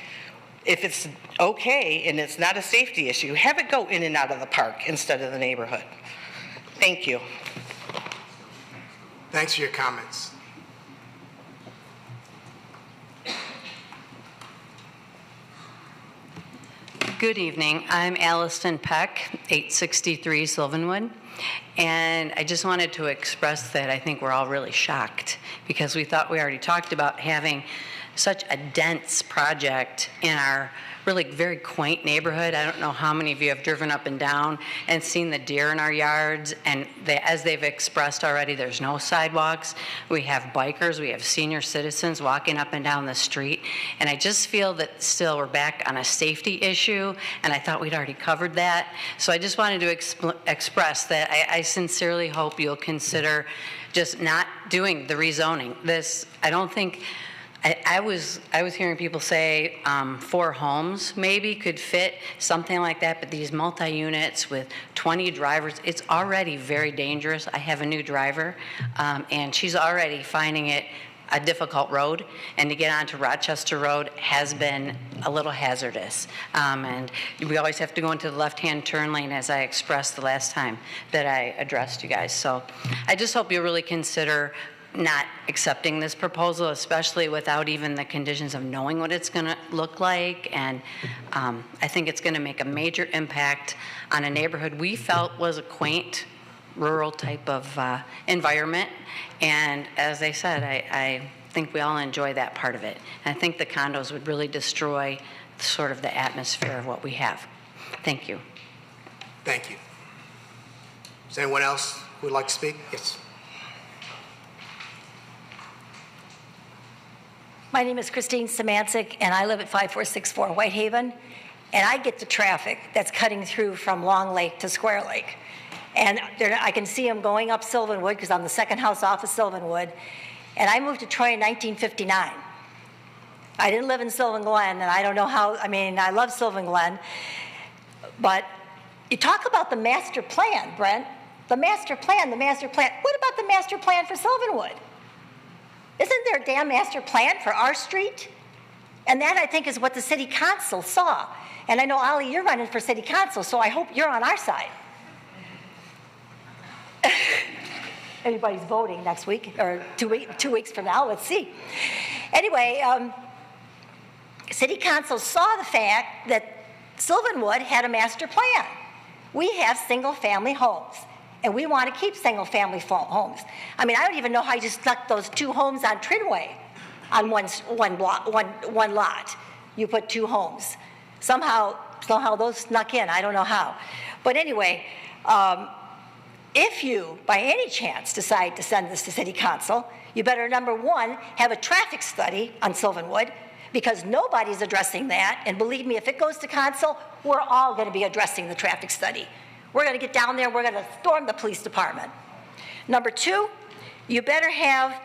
If it's okay and it's not a safety issue, have it go in and out of the park instead of the neighborhood. Thank you.
Thanks for your comments.
Good evening. I'm Alliston Peck, 863 Sylvanwood. And I just wanted to express that I think we're all really shocked because we thought we already talked about having such a dense project in our really very quaint neighborhood. I don't know how many of you have driven up and down and seen the deer in our yards, and as they've expressed already, there's no sidewalks. We have bikers, we have senior citizens walking up and down the street, and I just feel that still we're back on a safety issue, and I thought we'd already covered that. So I just wanted to express that I sincerely hope you'll consider just not doing the rezoning. This, I don't think, I was hearing people say 4 homes maybe could fit, something like that, but these multi-units with 20 drivers, it's already very dangerous. I have a new driver, and she's already finding it a difficult road, and to get onto Rochester Road has been a little hazardous. And we always have to go into the left-hand turn lane, as I expressed the last time that I addressed you guys. So I just hope you really consider not accepting this proposal, especially without even the conditions of knowing what it's going to look like. And I think it's going to make a major impact on a neighborhood we felt was a quaint, rural type of environment. And as I said, I think we all enjoy that part of it. And I think the condos would really destroy sort of the atmosphere of what we have. Thank you.
Thank you. Is there anyone else who would like to speak? Yes.
My name is Christine Samancic, and I live at 5464 Whitehaven, and I get the traffic that's cutting through from Long Lake to Square Lake. And I can see them going up Sylvanwood because I'm the second house off of Sylvanwood, and I moved to Troy in 1959. I didn't live in Sylvan Glen, and I don't know how, I mean, I love Sylvan Glen, but you talk about the master plan, Brent. The master plan, the master plan. What about the master plan for Sylvanwood? Isn't there a damn master plan for our street? And that, I think, is what the city council saw. And I know, Ollie, you're running for city council, so I hope you're on our side. Everybody's voting next week, or 2 weeks from now, let's see. Anyway, city council saw the fact that Sylvanwood had a master plan. We have single-family homes. And we want to keep single-family homes. I mean, I don't even know how you just stuck those 2 homes on Trinway on one lot. You put 2 homes. Somehow those snuck in. I don't know how. But anyway, if you, by any chance, decide to send this to City Council, you better, number 1, have a traffic study on Sylvanwood, because nobody's addressing that. And believe me, if it goes to Council, we're all going to be addressing the traffic study. We're going to get down there, we're going to storm the police department. Number 2, you better have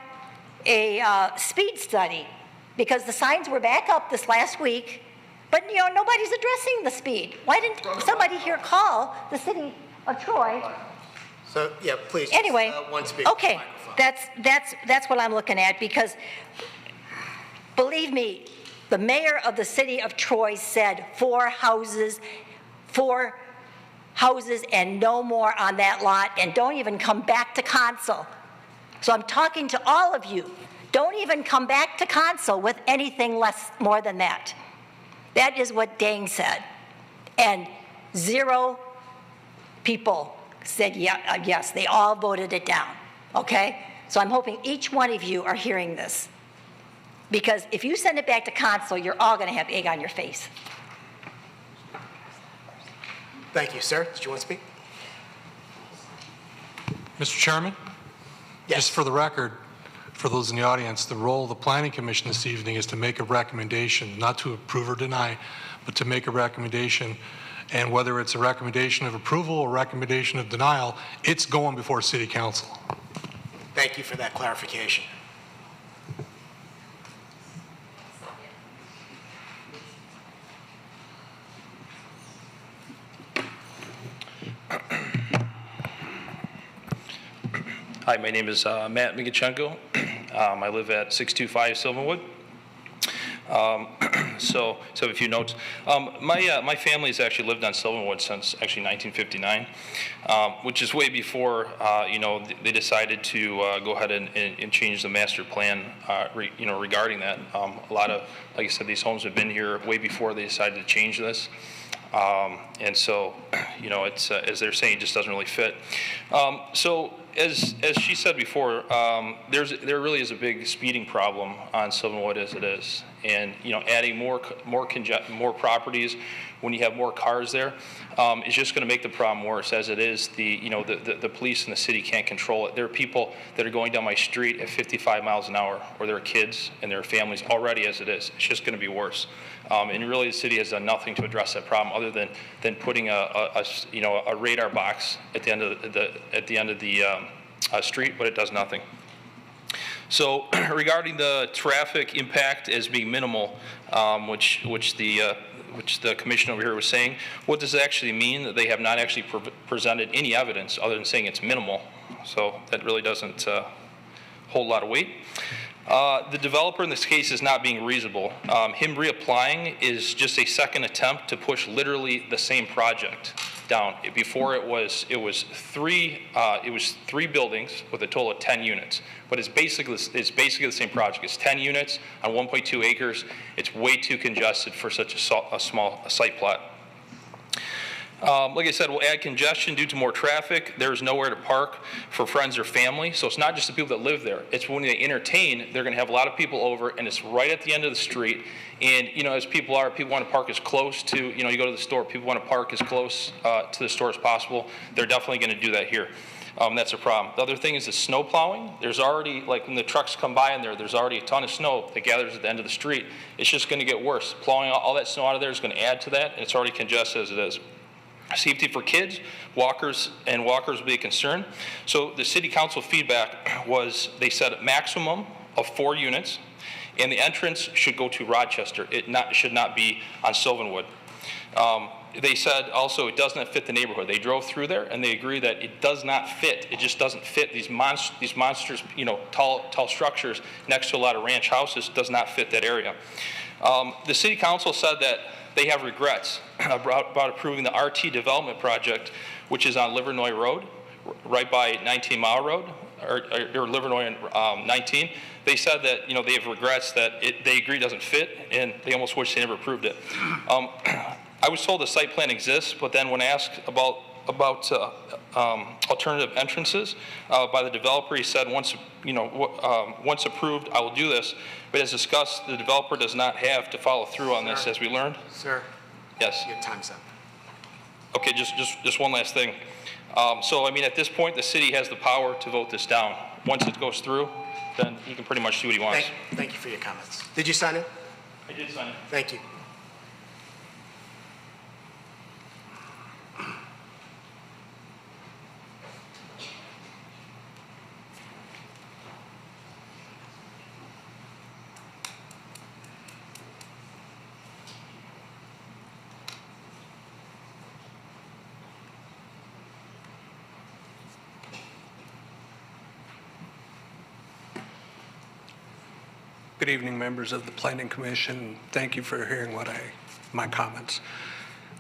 a speed study, because the signs were back up this last week, but nobody's addressing the speed. Why didn't somebody here call the city of Troy?
So, yeah, please.
Anyway,
one speaker.
Okay, that's what I'm looking at, because believe me, the mayor of the city of Troy said 4 houses and no more on that lot, and don't even come back to Council. So I'm talking to all of you. Don't even come back to Council with anything more than that. That is what Dang said. And 0 people said yes. They all voted it down, okay? So I'm hoping each one of you are hearing this. Because if you send it back to Council, you're all going to have egg on your face.
Thank you, sir. Did you want to speak?
Mr. Chairman?
Yes.
Just for the record, for those in the audience, the role of the Planning Commission this evening is to make a recommendation, not to approve or deny, but to make a recommendation. And whether it's a recommendation of approval or recommendation of denial, it's going before City Council.
Thank you for that clarification.
Hi, my name is Matt Migachenko. I live at 625 Sylvanwood. So I have a few notes. My family has actually lived on Sylvanwood since actually 1959. which is way before, they decided to go ahead and change the master plan, regarding that. A lot of, like I said, these homes have been here way before they decided to change this. And so, it's, as they're saying, it just doesn't really fit. So as she said before, there really is a big speeding problem on Sylvanwood as it is. And, adding more properties when you have more cars there is just going to make the problem worse. As it is, the police and the city can't control it. There are people that are going down my street at 55 miles an hour, or there are kids and their families already as it is. It's just going to be worse. And really, the city has done nothing to address that problem other than putting a radar box at the end of the street, but it does nothing. So regarding the traffic impact as being minimal, which the commission over here was saying, what does it actually mean? That they have not actually presented any evidence other than saying it's minimal. So that really doesn't hold a lot of weight. The developer in this case is not being reasonable. Him reapplying is just a second attempt to push literally the same project down. Before it was three buildings with a total of 10 units, but it's basically the same project. It's 10 units on 1.2 acres. It's way too congested for such a small site plot. Like I said, we'll add congestion due to more traffic. There's nowhere to park for friends or family. So it's not just the people that live there. It's when they entertain, they're going to have a lot of people over, and it's right at the end of the street. And, as people want to park as close to, you go to the store, people want to park as close to the store as possible. They're definitely going to do that here. That's a problem. The other thing is the snow plowing. There's already, like when the trucks come by in there's already a ton of snow that gathers at the end of the street. It's just going to get worse. Plowing all that snow out of there is going to add to that, and it's already congested as it is. Safety for kids, walkers will be a concern. So the city council feedback was, they said a maximum of 4 units, and the entrance should go to Rochester. It should not be on Sylvanwood. They said also it does not fit the neighborhood. They drove through there and they agree that it does not fit. It just doesn't fit. These monsters, tall structures next to a lot of ranch houses does not fit that area. The city council said that they have regrets about approving the RT development project, which is on Livernois Road, right by 19 Mile Road, or Livernois and 19. They said that they have regrets that they agree doesn't fit, and they almost wish they never approved it. I was told the site plan exists, but then when asked about alternative entrances by the developer, he said once approved, I will do this. But as discussed, the developer does not have to follow through on this, as we learned.
Sir.
Yes.
Your time's up.
Okay, just one last thing. So I mean, at this point, the city has the power to vote this down. Once it goes through, then he can pretty much do what he wants.
Thank you for your comments. Did you sign it?
I did sign it.
Thank you.
Good evening, members of the Planning Commission. Thank you for hearing my comments.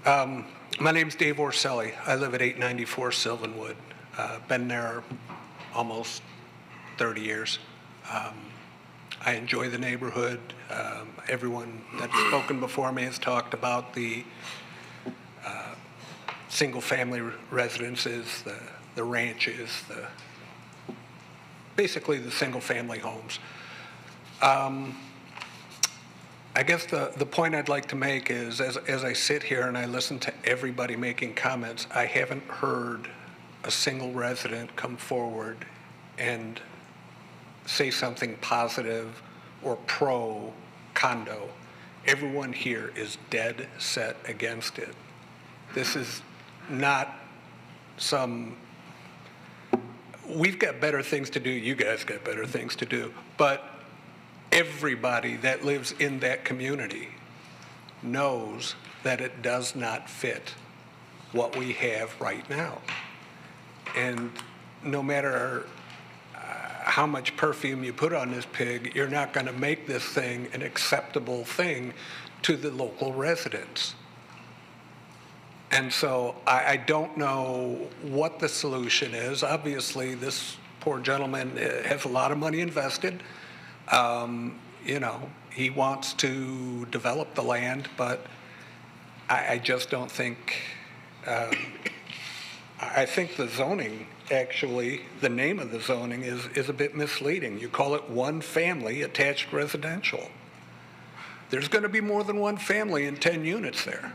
My name's Dave Orselli. I live at 894 Sylvanwood. Been there almost 30 years. I enjoy the neighborhood. Everyone that's spoken before me has talked about the single-family residences, the ranches, basically the single-family homes. I guess the point I'd like to make is, as I sit here and I listen to everybody making comments, I haven't heard a single resident come forward and say something positive or pro-condo. Everyone here is dead set against it. This is not we've got better things to do, you guys got better things to do, but everybody that lives in that community knows that it does not fit what we have right now. And no matter how much perfume you put on this pig, you're not going to make this thing an acceptable thing to the local residents. And so I don't know what the solution is. Obviously, this poor gentleman has a lot of money invested. You know, he wants to develop the land, but I just don't think, I think the zoning, actually, the name of the zoning is a bit misleading. You call it one family attached residential. There's going to be more than one family in 10 units there.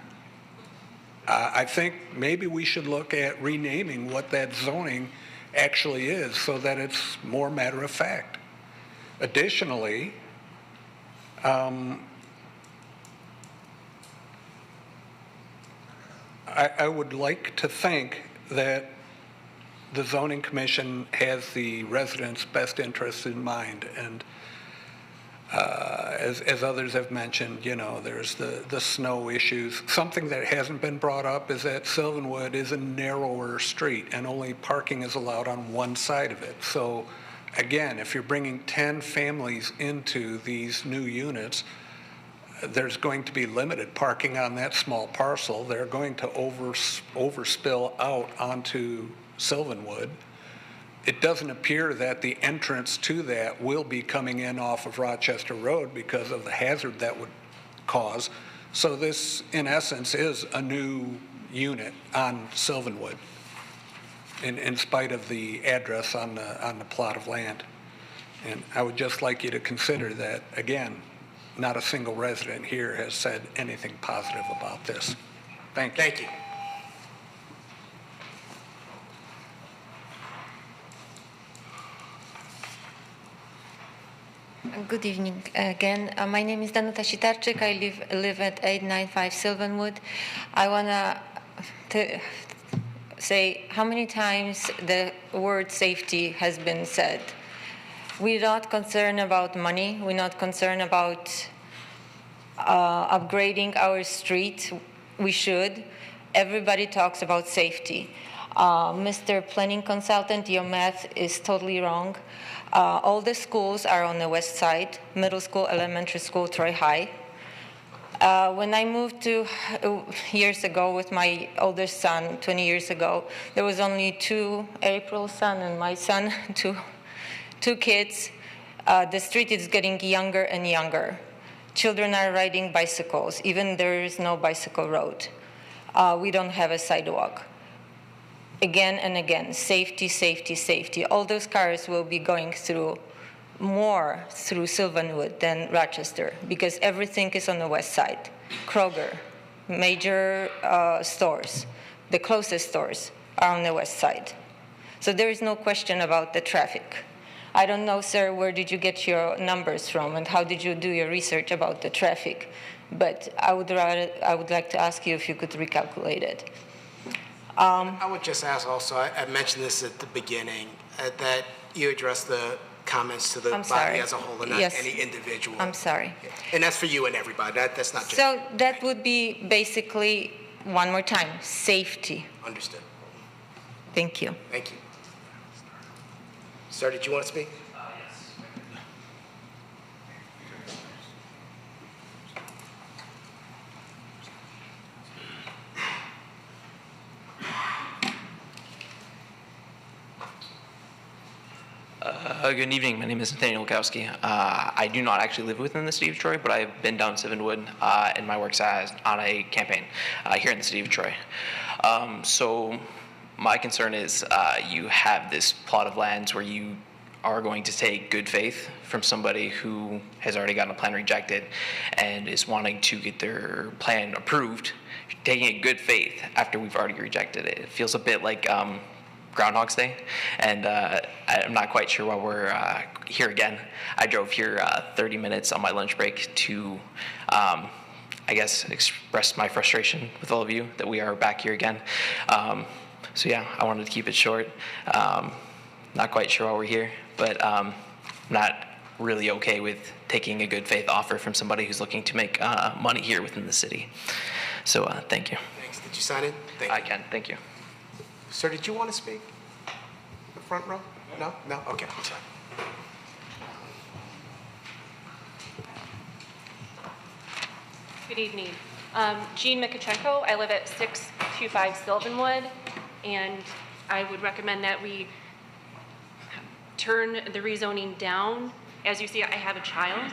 I think maybe we should look at renaming what that zoning actually is so that it's more matter of fact. Additionally, I would like to think that the zoning commission has the residents' best interests in mind, and as others have mentioned, you know, there's the snow issues. Something that hasn't been brought up is that Sylvanwood is a narrower street and only parking is allowed on one side of it. So again, if you're bringing 10 families into these new units, there's going to be limited parking on that small parcel. They're going to overspill out onto Sylvanwood. It doesn't appear that the entrance to that will be coming in off of Rochester Road because of the hazard that would cause. So this, in essence, is a new unit on Sylvanwood, in spite of the address on the plot of land. And I would just like you to consider that, again, not a single resident here has said anything positive about this. Thank you.
Thank you.
Good evening again. My name is Danuta Sitarczyk. I live at 895 Sylvanwood. I want to say how many times the word safety has been said. We're not concerned about money. We're not concerned about upgrading our street. We should. Everybody talks about safety. Mr. Planning Consultant, your math is totally wrong. All the schools are on the west side, middle school, elementary school, Troy High. When I moved to years ago with my oldest son, 20 years ago, there was only April's son and my son, two kids. The street is getting younger and younger. Children are riding bicycles, even there is no bicycle road. We don't have a sidewalk. Again and again, safety, safety, safety. All those cars will be going more through Sylvanwood than Rochester because everything is on the west side. Kroger, major stores, the closest stores are on the west side. So there is no question about the traffic. I don't know, sir, where did you get your numbers from and how did you do your research about the traffic? But I would like to ask you if you could recalculate it.
I would just ask also, I mentioned this at the beginning, that you address the comments to the body as a whole and not any individual.
I'm sorry.
Yeah. And that's for you and everybody. That's not just
So that would be basically, one more time, safety.
Understood.
Thank you.
Thank you. Sir, did you want to speak?
Yes.
Good evening. My name is Nathaniel Wachowski. I do not actually live within the city of Troy, but I've been down Sylvanwood in my work on a campaign here in the city of Troy. So my concern is you have this plot of lands where you are going to take good faith from somebody who has already gotten a plan rejected and is wanting to get their plan approved, taking it good faith after we've already rejected it. It feels a bit like Groundhog's Day, and I'm not quite sure why we're here again. I drove here 30 minutes on my lunch break to, I guess, express my frustration with all of you that we are back here again. So yeah, I wanted to keep it short. Not quite sure why we're here, but not really okay with taking a good faith offer from somebody who's looking to make money here within the city. So thank you.
Thanks. Did you sign in? Thank you.
I can. Thank you.
Sir, did you want to speak? The front row? No? No? Okay. That's fine.
Good evening. Jean Mikachenko. I live at 6
125 Sylvanwood, and I would recommend that we turn the rezoning down. As you see, I have a child.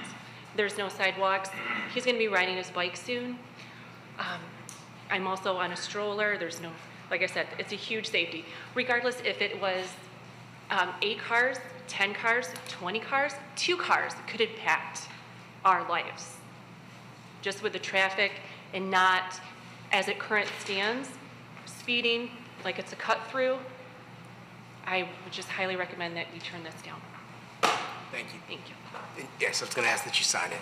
There's no sidewalks. He's going to be riding his bike soon. I'm also on a stroller. There's no, like I said, it's a huge safety. Regardless if it was 8 cars, 10 cars, 20 cars, 2 cars could impact our lives. Just with the traffic and not, as it currently stands, speeding like it's a cut through. I would just highly recommend that we turn this down.
Thank you.
Thank you.
Yes, I was going to ask that you sign it.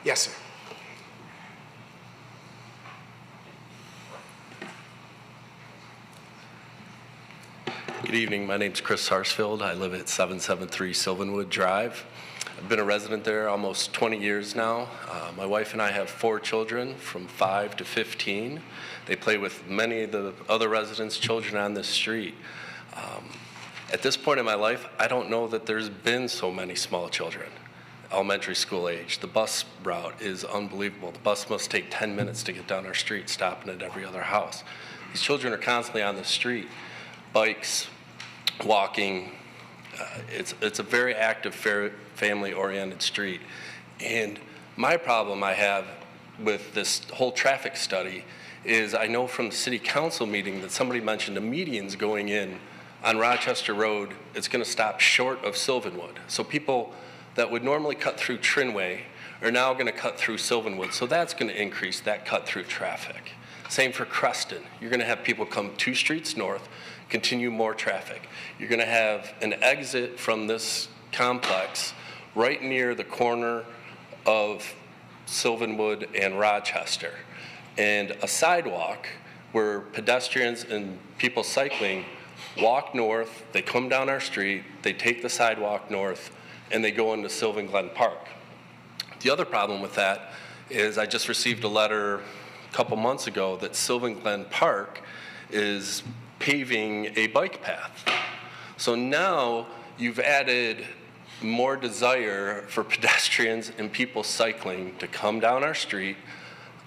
Yes, sir.
Good evening. My name's Chris Sarsfield. I live at 773 Sylvanwood Drive. I've been a resident there almost 20 years now. My wife and I have 4 children from 5 to 15. They play with many of the other residents' children on this street. At this point in my life, I don't know that there's been so many small children, elementary school age. The bus route is unbelievable. The bus must take 10 minutes to get down our street, stopping at every other house. These children are constantly on the street, bikes, walking. It's a very active, family-oriented street. And my problem I have with this whole traffic study is I know from the city council meeting that somebody mentioned the medians going in on Rochester Road, it's going to stop short of Sylvanwood. So people that would normally cut through Trinway are now going to cut through Sylvanwood. So that's going to increase that cut-through traffic. Same for Creston. You're going to have people come 2 streets north, continue more traffic. You're going to have an exit from this complex right near the corner of Sylvanwood and Rochester, and a sidewalk where pedestrians and people cycling walk north, they come down our street, they take the sidewalk north, and they go into Sylvan Glen Park. The other problem with that is I just received a letter a couple months ago that Sylvan Glen Park is paving a bike path. So now you've added more desire for pedestrians and people cycling to come down our street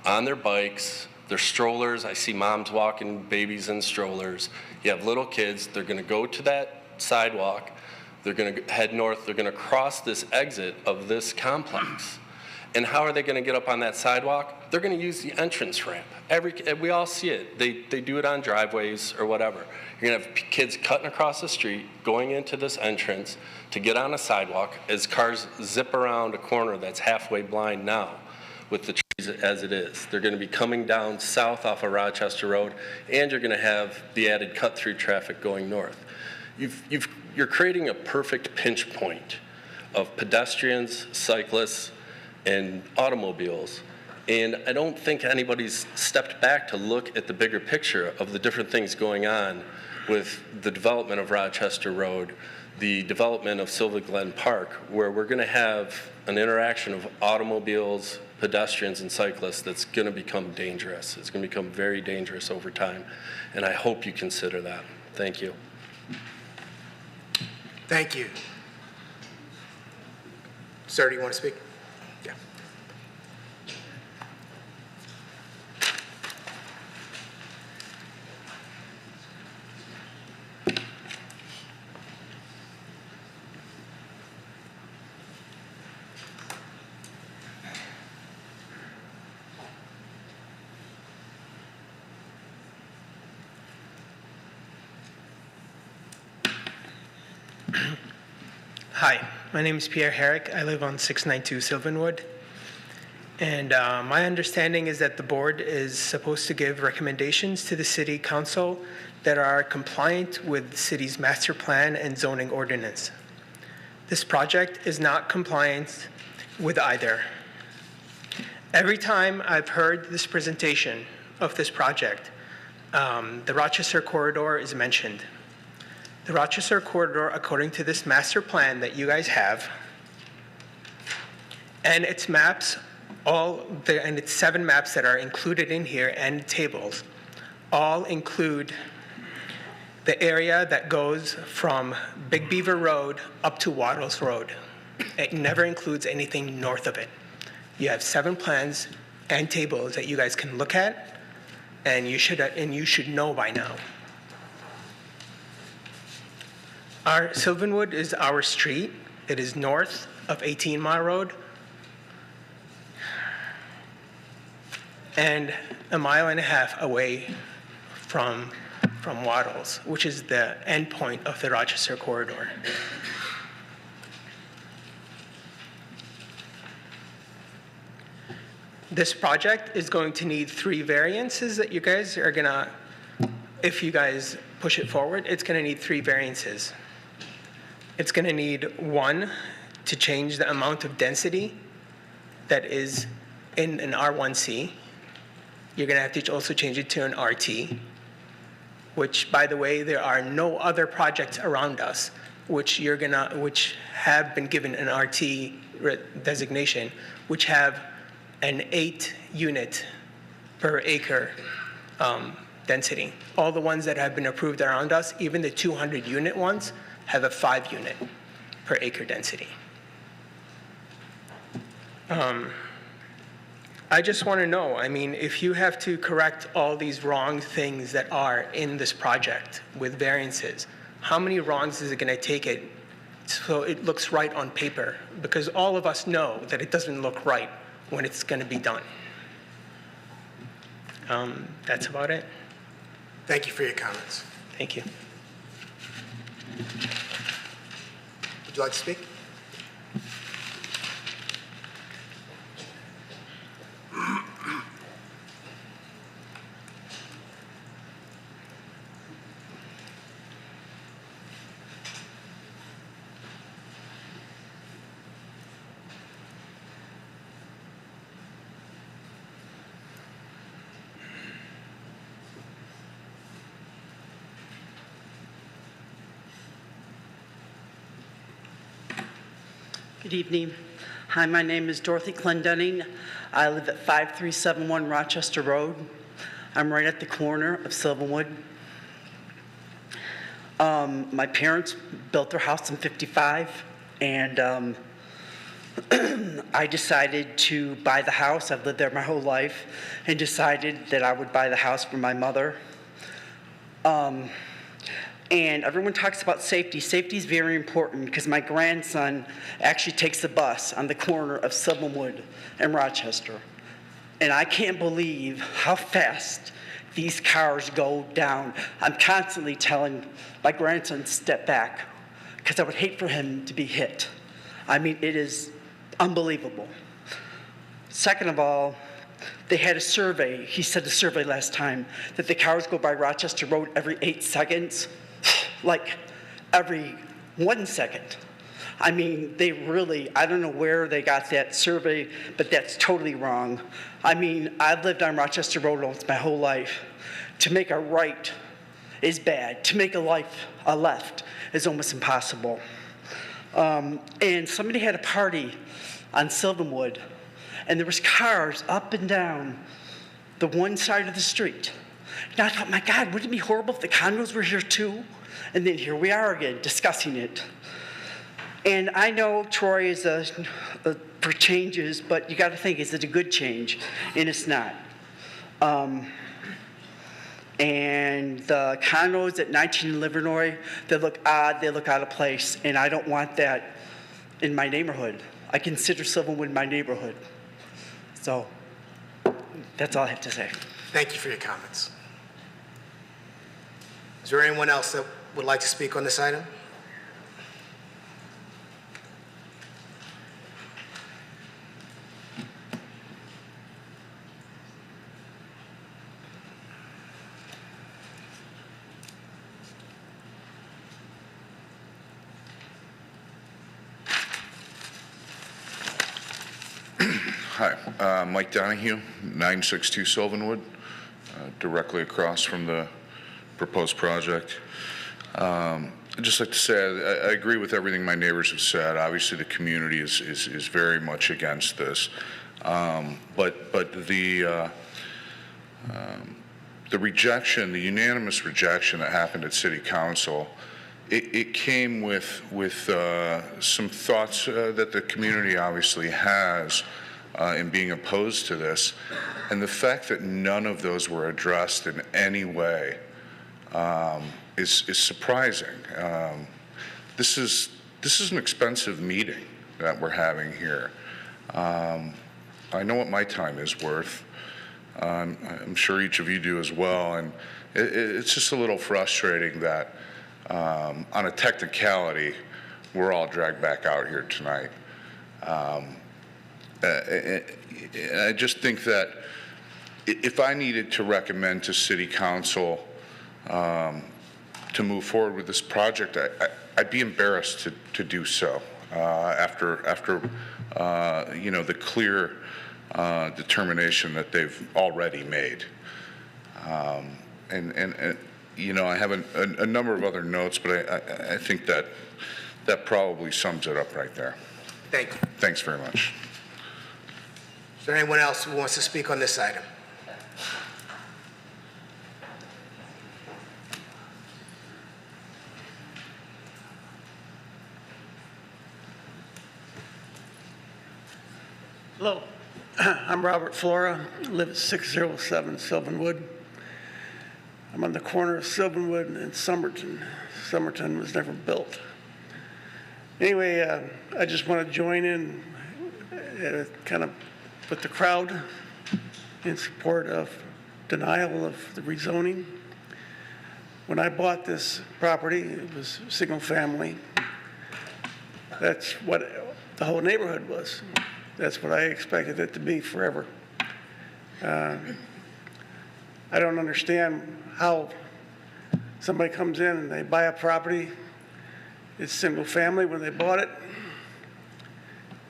on their bikes, their strollers. I see moms walking babies in strollers. You have little kids. They're going to go to that sidewalk. They're going to head north. They're going to cross this exit of this complex. And how are they going to get up on that sidewalk? They're going to use the entrance ramp. We all see it. They do it on driveways or whatever. You're going to have kids cutting across the street, going into this entrance to get on a sidewalk as cars zip around a corner that's halfway blind now with the trees as it is. They're going to be coming down south off of Rochester Road, and you're going to have the added cut-through traffic going north. You're creating a perfect pinch point of pedestrians, cyclists, and automobiles. And I don't think anybody's stepped back to look at the bigger picture of the different things going on with the development of Rochester Road, the development of Sylvan Glen Park, where we're going to have an interaction of automobiles, pedestrians, and cyclists that's going to become dangerous. It's going to become very dangerous over time. And I hope you consider that. Thank you.
Thank you. Sir, do you want to speak? Yeah.
Hi, my name is Pierre Herrick. I live on 692 Sylvanwood. And my understanding is that the board is supposed to give recommendations to the city council that are compliant with the city's master plan and zoning ordinance. This project is not compliant with either. Every time I've heard this presentation of this project, the Rochester corridor is mentioned. The Rochester corridor, according to this master plan that you guys have, and its maps, and its 7 maps that are included in here and tables, all include the area that goes from Big Beaver Road up to Waddles Road. It never includes anything north of it. You have 7 plans and tables that you guys can look at and you should know by now. Our Sylvanwood is our street. It is north of 18 Mile Road and a mile and a half away from Waddles, which is the end point of the Rochester corridor. This project is going to need 3 variances that you guys are gonna, if you guys push it forward, it's gonna need 3 variances. It's gonna need 1 to change the amount of density that is in an R1C. You're gonna have to also change it to an RT, which, by the way, there are no other projects around us which have been given an RT designation, which have an 8 unit per acre density. All the ones that have been approved around us, even the 200 unit ones, have a 5 unit per acre density. I just want to know, I mean, if you have to correct all these wrong things that are in this project with variances, how many wrongs is it going to take it so it looks right on paper? Because all of us know that it doesn't look right when it's going to be done. That's about it.
Thank you for your comments.
Thank you.
Would you like to speak?
Good evening. Hi, my name is Dorothy Clendenning. I live at 5371 Rochester Road. I'm right at the corner of Sylvanwood. My parents built their house in '55, and I decided to buy the house. I've lived there my whole life, and decided that I would buy the house for my mother. And everyone talks about safety. Safety is very important because my grandson actually takes the bus on the corner of Sylvanwood and Rochester. And I can't believe how fast these cars go down. I'm constantly telling my grandson to step back because I would hate for him to be hit. I mean, it is unbelievable. Second of all, they had a survey. He said the survey last time that the cars go by Rochester Road every 8 seconds. Like every 1 second. I mean, they really, I don't know where they got that survey, but that's totally wrong. I mean, I've lived on Rochester Road almost my whole life. To make a right is bad. To make a left is almost impossible. And somebody had a party on Sylvanwood, and there was cars up and down the one side of the street. And I thought, my God, wouldn't it be horrible if the condos were here too? And then here we are again, discussing it. And I know Troy is for changes, but you got to think, is it a good change? And it's not. And the condos at 19 Livernois, they look odd, they look out of place, and I don't want that in my neighborhood. I consider Sylvanwood my neighborhood. So that's all I have to say.
Thank you for your comments. Is there anyone else that would like to speak on this item?
Hi, Mike Donahue, 962 Sylvanwood, directly across from the proposed project. I'd just like to say I agree with everything my neighbors have said. Obviously, the community is very much against this, but the rejection, the unanimous rejection that happened at City Council, it came with some thoughts that the community obviously has in being opposed to this. And the fact that none of those were addressed in any way is surprising. This is an expensive meeting that we're having here. I know what my time is worth. I'm sure each of you do as well, and it's just a little frustrating that on a technicality, we're all dragged back out here tonight. I just think that if I needed to recommend to City Council to move forward with this project, I'd be embarrassed to do so after you know, the clear determination that they've already made. And you know, I have a number of other notes, but I think that probably sums it up right there.
Thank you.
Thanks very much.
Is there anyone else who wants to speak on this item?
Hello, I'm Robert Flora, live at 607 Sylvanwood. I'm on the corner of Sylvanwood and Somerton. Somerton was never built. Anyway, I just want to join in kind of with the crowd in support of denial of the rezoning. When I bought this property, it was single family. That's what the whole neighborhood was. That's what I expected it to be forever. I don't understand how somebody comes in and they buy a property, it's single family when they bought it.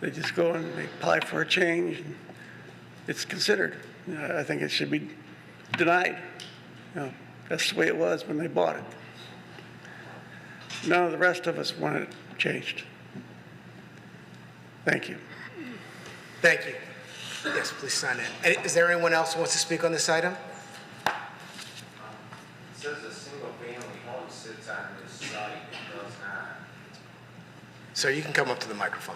They just go and they apply for a change. And it's considered. I think it should be denied. You know, that's the way it was when they bought it. None of the rest of us want it changed. Thank you.
Thank you. Yes, please sign in. Is there anyone else who wants to speak on this item?
It says a single-family home sits on this site. It does not.
Sir, you can come up to the microphone.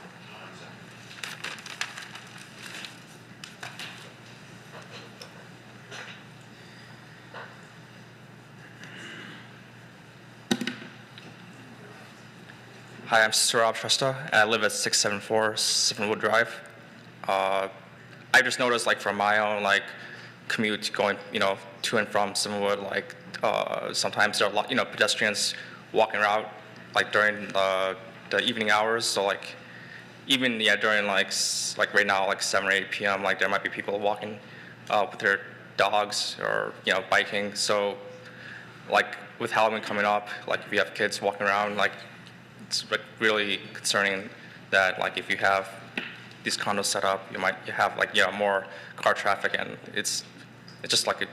Hi, I'm Sir Rochester, and I live at 674 Sylvanwood Drive. I just noticed, like, from my own, like, commute going, you know, to and from Sylvanwood, like, sometimes there are a lot, you know, pedestrians walking around, like, during the evening hours. So, like, even, yeah, during, like right now, like, 7 or 8 p.m., like, there might be people walking with their dogs or, you know, biking. So, like, with Halloween coming up, like, if you have kids walking around, like, it's like really concerning that, like, if you have these condos set up, you have, like, yeah, more car traffic, and it's just like a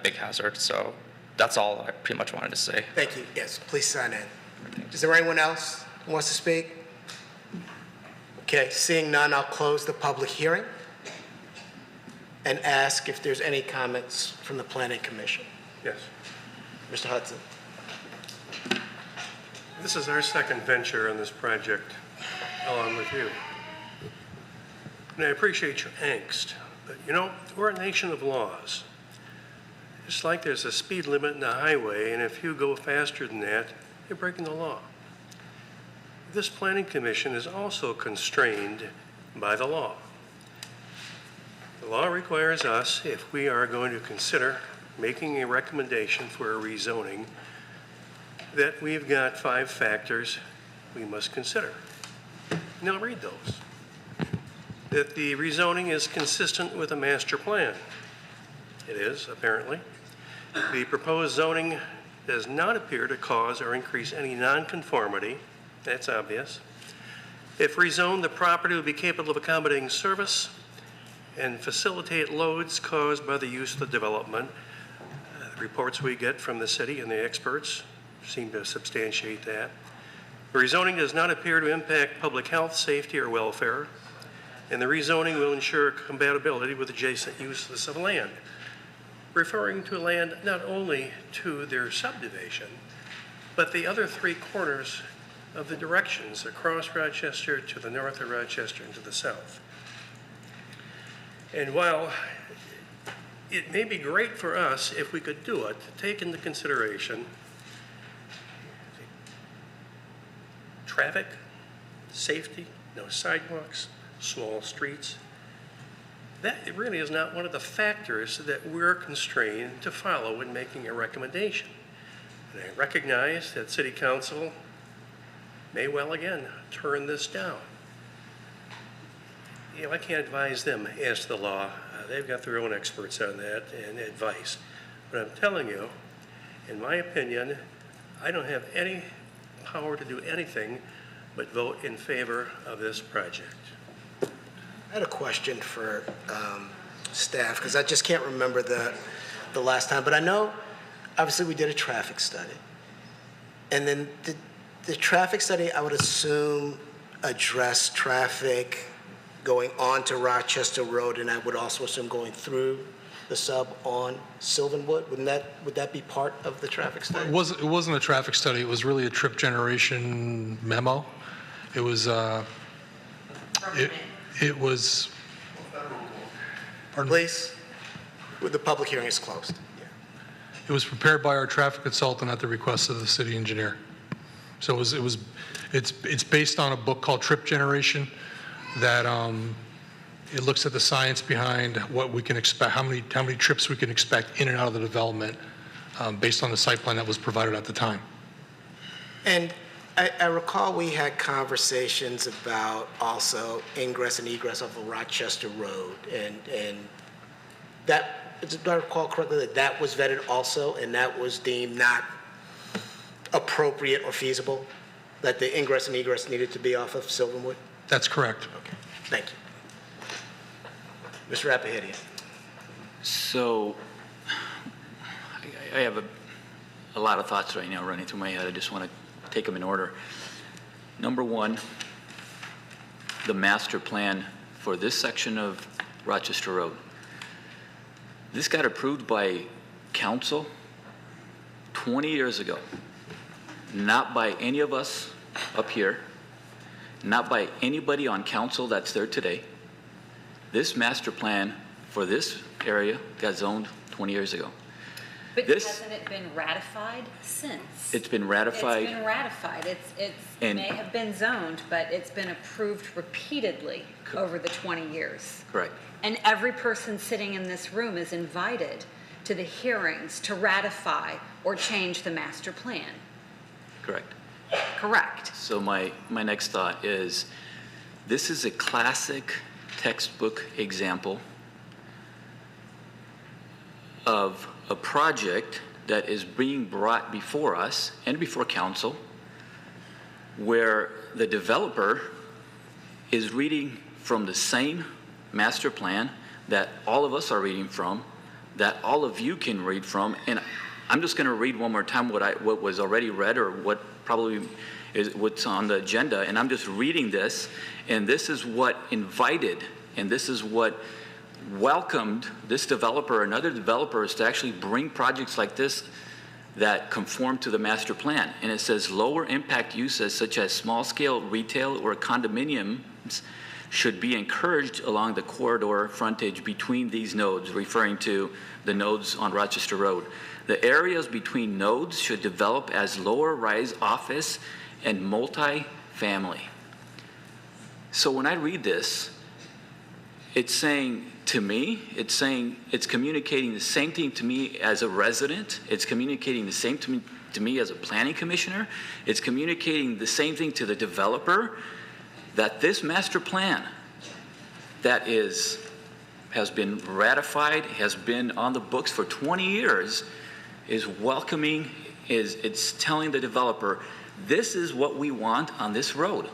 big hazard. So that's all I pretty much wanted to say.
Thank you. Yes, please sign in. Is there anyone else who wants to speak? Okay, seeing none, I'll close the public hearing and ask if there's any comments from the Planning Commission.
Yes.
Mr. Hudson.
This is our second venture on this project, along with you. And I appreciate your angst, but you know, we're a nation of laws. Just like there's a speed limit in the highway, and if you go faster than that, you're breaking the law. This Planning Commission is also constrained by the law. The law requires us, if we are going to consider making a recommendation for a rezoning, that we've got 5 factors we must consider. And I'll read those. That the rezoning is consistent with a master plan. It is, apparently. The proposed zoning does not appear to cause or increase any nonconformity. That's obvious. If rezoned, the property will be capable of accommodating service and facilitate loads caused by the use of the development. The reports we get from the city and the experts seem to substantiate that. The rezoning does not appear to impact public health, safety, or welfare, and the rezoning will ensure compatibility with adjacent uses of land, referring to land not only to their subdivision, but the other 3 corners of the directions across Rochester, to the north of Rochester, and to the south. And while it may be great for us if we could do it, take into consideration traffic, safety, no sidewalks, small streets. That really is not one of the factors that we're constrained to follow in making a recommendation. And I recognize that City Council may well again turn this down. You know, I can't advise them as to the law. They've got their own experts on that and advice. But I'm telling you, in my opinion, I don't have any power to do anything but vote in favor of this project.
I had a question for staff, because I just can't remember the last time, but I know, obviously, we did a traffic study. And then the traffic study, I would assume, addressed traffic going on to Rochester Road, and I would also assume going through the sub on Sylvanwood. Would that be part of the traffic study?
It wasn't a traffic study. It was really a trip generation memo. It was, it was.
Please, the public hearing is closed.
It was prepared by our traffic consultant at the request of the city engineer. So it's based on a book called Trip Generation that it looks at the science behind what we can expect, how many trips we can expect in and out of the development based on the site plan that was provided at the time.
And I recall we had conversations about also ingress and egress off of Rochester Road, and that, do I recall correctly, that was vetted also, and that was deemed not appropriate or feasible, that the ingress and egress needed to be off of Sylvanwood?
That's correct.
Okay, thank you. Mr. Appahidian.
So, I have a lot of thoughts right now running through my head. I just want to take them in order. Number one, the master plan for this section of Rochester Road. This got approved by council 20 years ago, not by any of us up here, not by anybody on council that's there today. This master plan for this area got zoned 20 years ago.
But hasn't it been ratified since?
It's been ratified.
It's been ratified. It may have been zoned, but it's been approved repeatedly over the 20 years.
Correct.
And every person sitting in this room is invited to the hearings to ratify or change the master plan.
Correct.
Correct.
So my next thought is, this is a classic textbook example of a project that is being brought before us and before council, where the developer is reading from the same master plan that all of us are reading from, that all of you can read from. And I'm just going to read one more time what was already read, or what probably is what's on the agenda. And I'm just reading this, and this is what invited, and this is what welcomed this developer and other developers to actually bring projects like this that conform to the master plan. And it says lower impact uses such as small scale retail or condominiums should be encouraged along the corridor frontage between these nodes, referring to the nodes on Rochester Road. The areas between nodes should develop as lower rise office and multi-family. So when I read this, it's saying to me, it's communicating the same thing to me as a resident. It's communicating the same to me as a planning commissioner. It's communicating the same thing to the developer, that this master plan that has been ratified, has been on the books for 20 years, is welcoming, it's telling the developer, this is what we want on this road.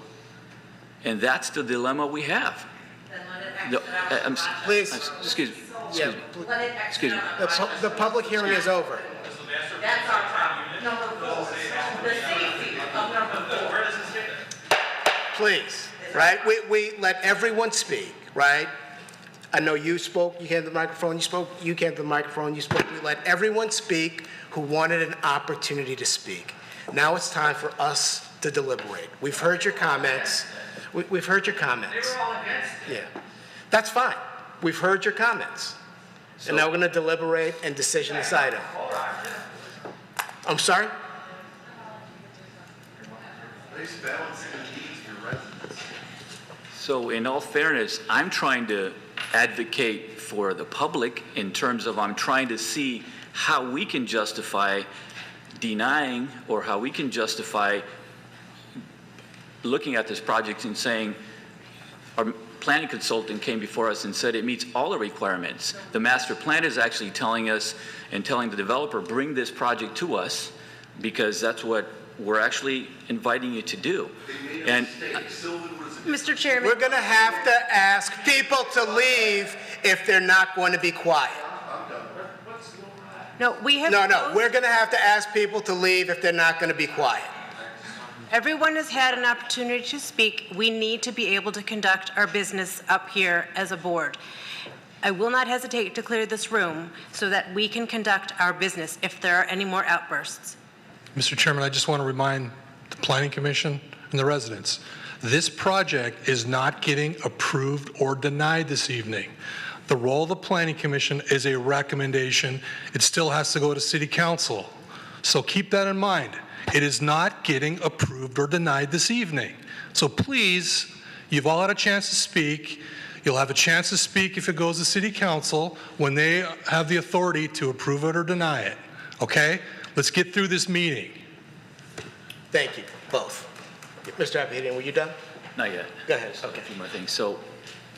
And that's the dilemma we have.
Please.
Excuse me. Excuse me.
The public hearing is over.
That's our problem. Number 4. The safety of number 4.
Please, right? We let everyone speak, right? I know you spoke, you came to the microphone, you spoke, you came to the microphone, you spoke. We let everyone speak who wanted an opportunity to speak. Now it's time for us to deliberate. We've heard your comments. We've heard your comments.
They were all against it.
Yeah, that's fine. We've heard your comments. And now we're going to deliberate and decision this item. I'm sorry?
So in all fairness, I'm trying to advocate for the public in terms of I'm trying to see how we can justify denying or how we can justify looking at this project and saying our planning consultant came before us and said it meets all the requirements. The master plan is actually telling us and telling the developer, bring this project to us because that's what we're actually inviting you to do. And
Mr. Chairman.
We're going to have to ask people to leave if they're not going to be quiet.
No, we have.
No, we're going to have to ask people to leave if they're not going to be quiet.
Everyone has had an opportunity to speak. We need to be able to conduct our business up here as a board. I will not hesitate to clear this room so that we can conduct our business if there are any more outbursts.
Mr. Chairman, I just want to remind the Planning Commission and the residents, this project is not getting approved or denied this evening. The role of the Planning Commission is a recommendation. It still has to go to City Council. So keep that in mind. It is not getting approved or denied this evening. So please, you've all had a chance to speak. You'll have a chance to speak if it goes to City Council when they have the authority to approve it or deny it. Okay? Let's get through this meeting.
Thank you, both. Mr. Abedian, were you done?
not yet.
Go ahead.
Okay. A few more things. So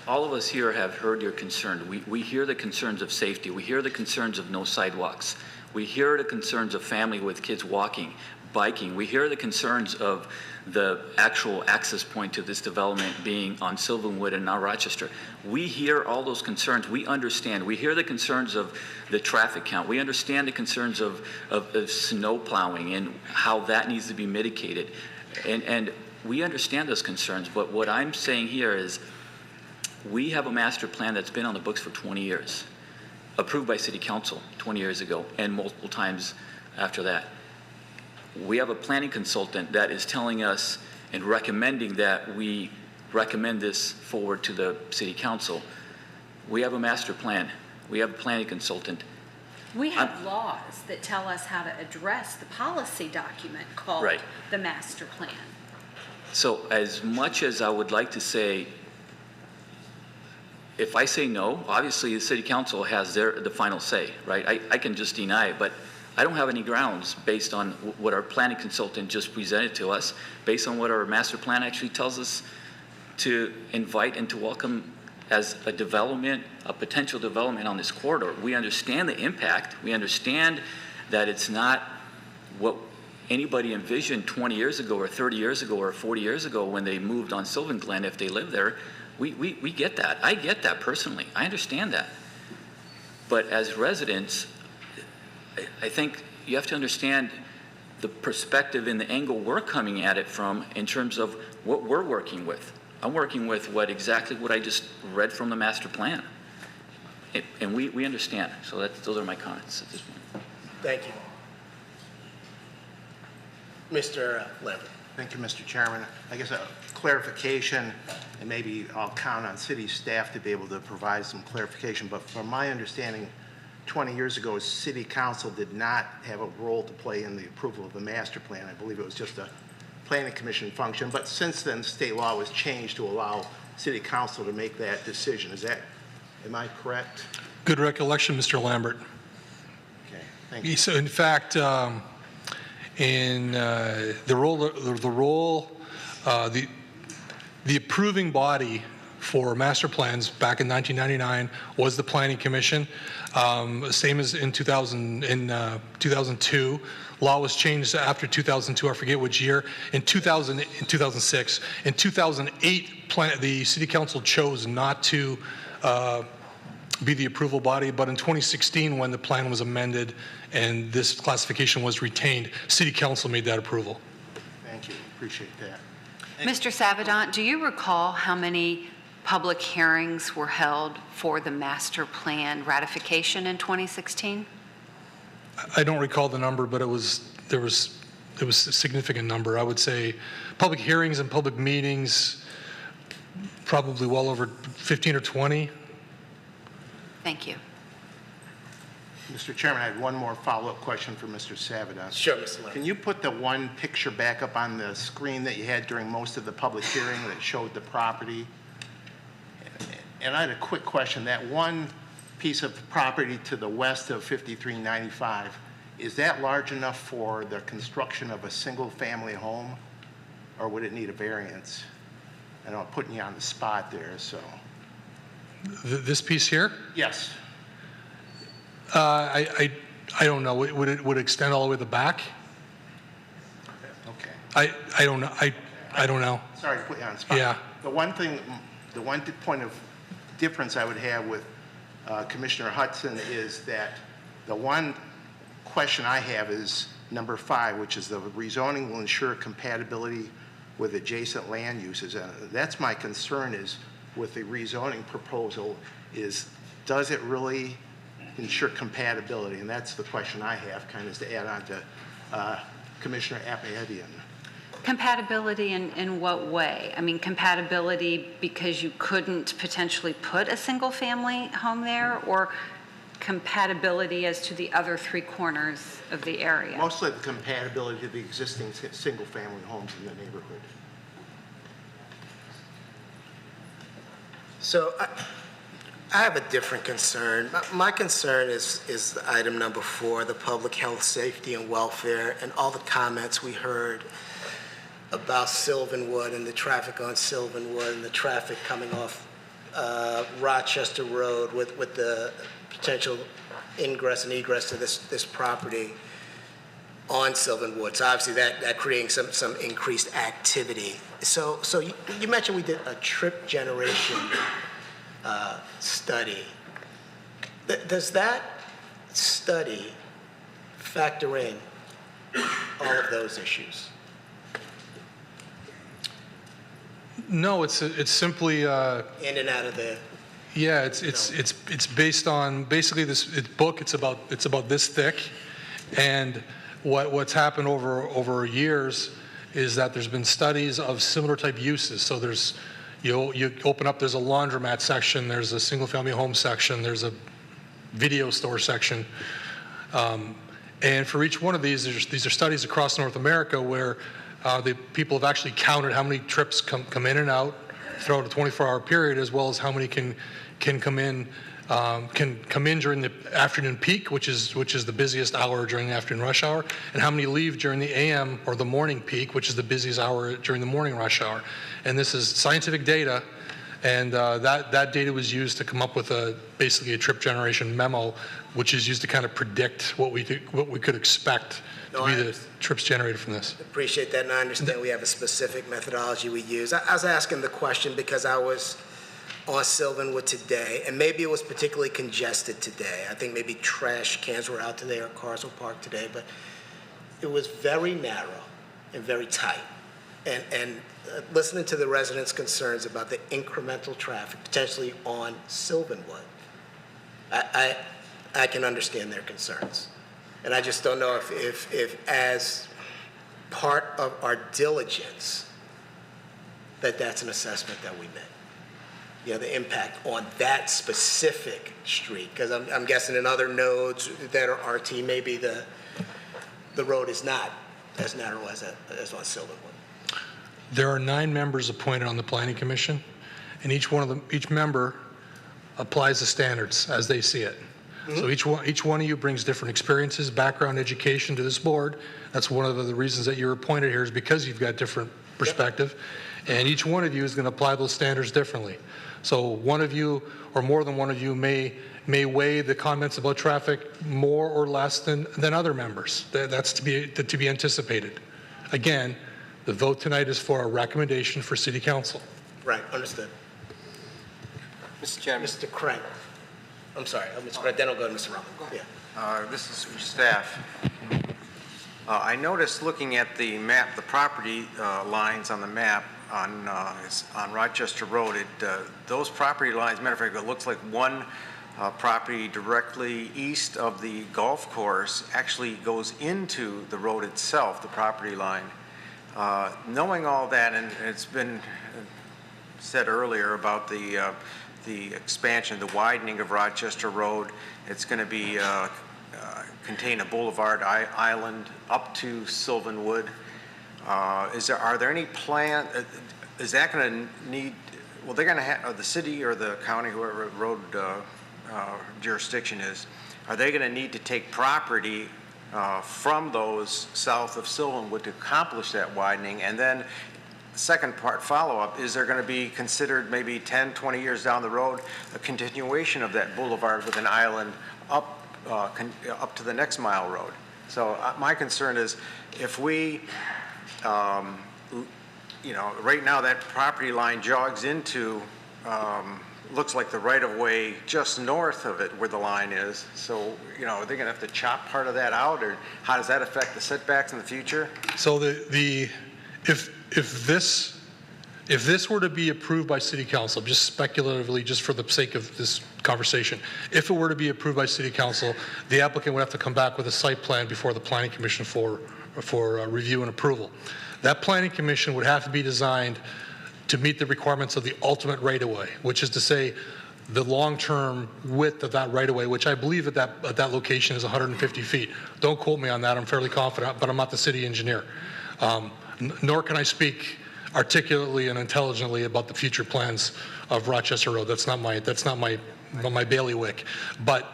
all of us here have heard your concern. We hear the concerns of safety. We hear the concerns of no sidewalks. We hear the concerns of family with kids walking, biking. We hear the concerns of the actual access point to this development being on Sylvanwood and now Rochester. We hear all those concerns. We understand. We hear the concerns of the traffic count. We understand the concerns of snow plowing and how that needs to be mitigated. And we understand those concerns, but what I'm saying here is we have a master plan that's been on the books for 20 years, approved by City Council 20 years ago and multiple times after that. We have a planning consultant that is telling us and recommending that we recommend this forward to the City Council. We have a master plan. We have a planning consultant.
We have laws that tell us how to address the policy document called
Right.
the master plan.
So as much as I would like to say, if I say no, obviously the City Council has the final say, right? I can just deny it, but I don't have any grounds based on what our planning consultant just presented to us, based on what our master plan actually tells us to invite and to welcome as a development, a potential development on this corridor. We understand the impact. We understand that it's not what anybody envisioned 20 years ago or 30 years ago or 40 years ago when they moved on Sylvan Glen if they lived there. We get that. I get that personally. I understand that. But as residents, I think you have to understand the perspective and the angle we're coming at it from in terms of what we're working with. I'm working with exactly what I just read from the master plan. And we understand. So those are my comments at this point.
Thank you. Mr. Lambert.
Thank you, Mr. Chairman. I guess a clarification, and maybe I'll count on city staff to be able to provide some clarification, but from my understanding, 20 years ago, City Council did not have a role to play in the approval of the master plan. I believe it was just a planning commission function, but since then, state law was changed to allow City Council to make that decision. Am I correct?
Good recollection, Mr. Lambert.
Okay, thank you.
So in fact, in the approving body for master plans back in 1999 was the Planning Commission. Same as in 2002. Law was changed after 2002. I forget which year. In 2006. In 2008, the City Council chose not to be the approval body, but in 2016, when the plan was amended and this classification was retained, City Council made that approval.
Thank you. Appreciate that.
Mr. Savadant, do you recall how many public hearings were held for the master plan ratification in 2016?
I don't recall the number, but it was a significant number. I would say public hearings and public meetings, probably well over 15 or 20.
Thank you.
Mr. Chairman, I had one more follow-up question for Mr. Savidan.
Sure, Mr. Leonard.
Can you put the one picture back up on the screen that you had during most of the public hearing that showed the property? And I had a quick question. That one piece of property to the west of 5395, is that large enough for the construction of a single-family home, or would it need a variance? I know I'm putting you on the spot there, so.
This piece here?
Yes.
I don't know. Would it extend all the way to the back?
Okay.
I don't know. I don't know.
Sorry to put you on the spot.
Yeah.
The one point of difference I would have with Commissioner Hudson is that the one question I have is number 5, which is the rezoning will ensure compatibility with adjacent land uses. And that's my concern is with the rezoning proposal is, does it really ensure compatibility? And that's the question I have, kind of as to add on to Commissioner Apayedian.
Compatibility in what way? I mean, compatibility because you couldn't potentially put a single-family home there, or compatibility as to the other 3 corners of the area?
Mostly the compatibility to the existing single-family homes in the neighborhood.
So I have a different concern. My concern is item number 4, the public health, safety, and welfare, and all the comments we heard about Sylvanwood and the traffic on Sylvanwood and the traffic coming off Rochester Road with the potential ingress and egress to this property on Sylvanwood. So obviously that creating some increased activity. So you mentioned we did a trip generation study. Does that study factor in all of those issues?
No, it's simply
in and out of the.
Yeah, it's based on basically this book. It's about this thick, and what's happened over years is that there's been studies of similar type uses. So there's you open up, there's a laundromat section, there's a single family home section, there's a video store section, and for each one of these are studies across North America where the people have actually counted how many trips come in and out throughout a 24-hour period, as well as how many can come in during the afternoon peak, which is the busiest hour during the afternoon rush hour, and how many leave during the AM or the morning peak, which is the busiest hour during the morning rush hour. And this is scientific data, and that data was used to come up with basically a trip generation memo, which is used to kind of predict what we could expect to be the trips generated from this.
Appreciate that, and I understand we have a specific methodology we use. I was asking the question because I was on Sylvanwood today, and maybe it was particularly congested today. I think maybe trash cans were out today or cars were parked today, but it was very narrow and very tight. And listening to the residents' concerns about the incremental traffic potentially on Sylvanwood, I can understand their concerns. And I just don't know if as part of our diligence, that's an assessment that we make. You know, the impact on that specific street, because I'm guessing in other nodes that are RT, maybe the road is not as narrow as on Sylvanwood.
There are 9 members appointed on the Planning Commission, and each member applies the standards as they see it. Mm-hmm. So each one of you brings different experiences, background, education to this board. That's one of the reasons that you're appointed here, is because you've got different perspective, and each one of you is going to apply those standards differently. So one of you, or more than one of you, may weigh the comments about traffic more or less than other members. That's to be anticipated. Again, the vote tonight is for a recommendation for City Council.
Right, understood.
Mr. Chairman.
Mr. Crank. I'm sorry, Mr. Crank, then I'll go to Mr. Rumble. Yeah.
This is for staff. I noticed looking at the map, the property lines on the map on Rochester Road, those property lines, matter of fact, it looks like one property directly east of the golf course actually goes into the road itself, the property line. Knowing all that, and it's been said earlier about the the expansion, the widening of Rochester Road. It's going to be contain a boulevard island up to Sylvanwood. Are there any plan? Is that going to need? Well, they're going to have the city or the county, whoever road jurisdiction is. Are they going to need to take property from those south of Sylvanwood to accomplish that widening? And then second part follow-up, is there going to be considered maybe 10, 20 years down the road a continuation of that boulevard with an island up to the next mile road? So my concern is if we, right now that property line jogs into looks like the right-of-way just north of it where the line is. So, are they going to have to chop part of that out, or how does that affect the setbacks in the future?
So if this were to be approved by City Council, just speculatively, just for the sake of this conversation, if it were to be approved by City Council, the applicant would have to come back with a site plan before the Planning Commission for review and approval. That Planning Commission would have to be designed to meet the requirements of the ultimate right-of-way, which is to say the long-term width of that right-of-way, which I believe at that location is 150 feet. Don't quote me on that. I'm fairly confident, but I'm not the city engineer. Nor can I speak articulately and intelligently about the future plans of Rochester Road. That's not my bailiwick. But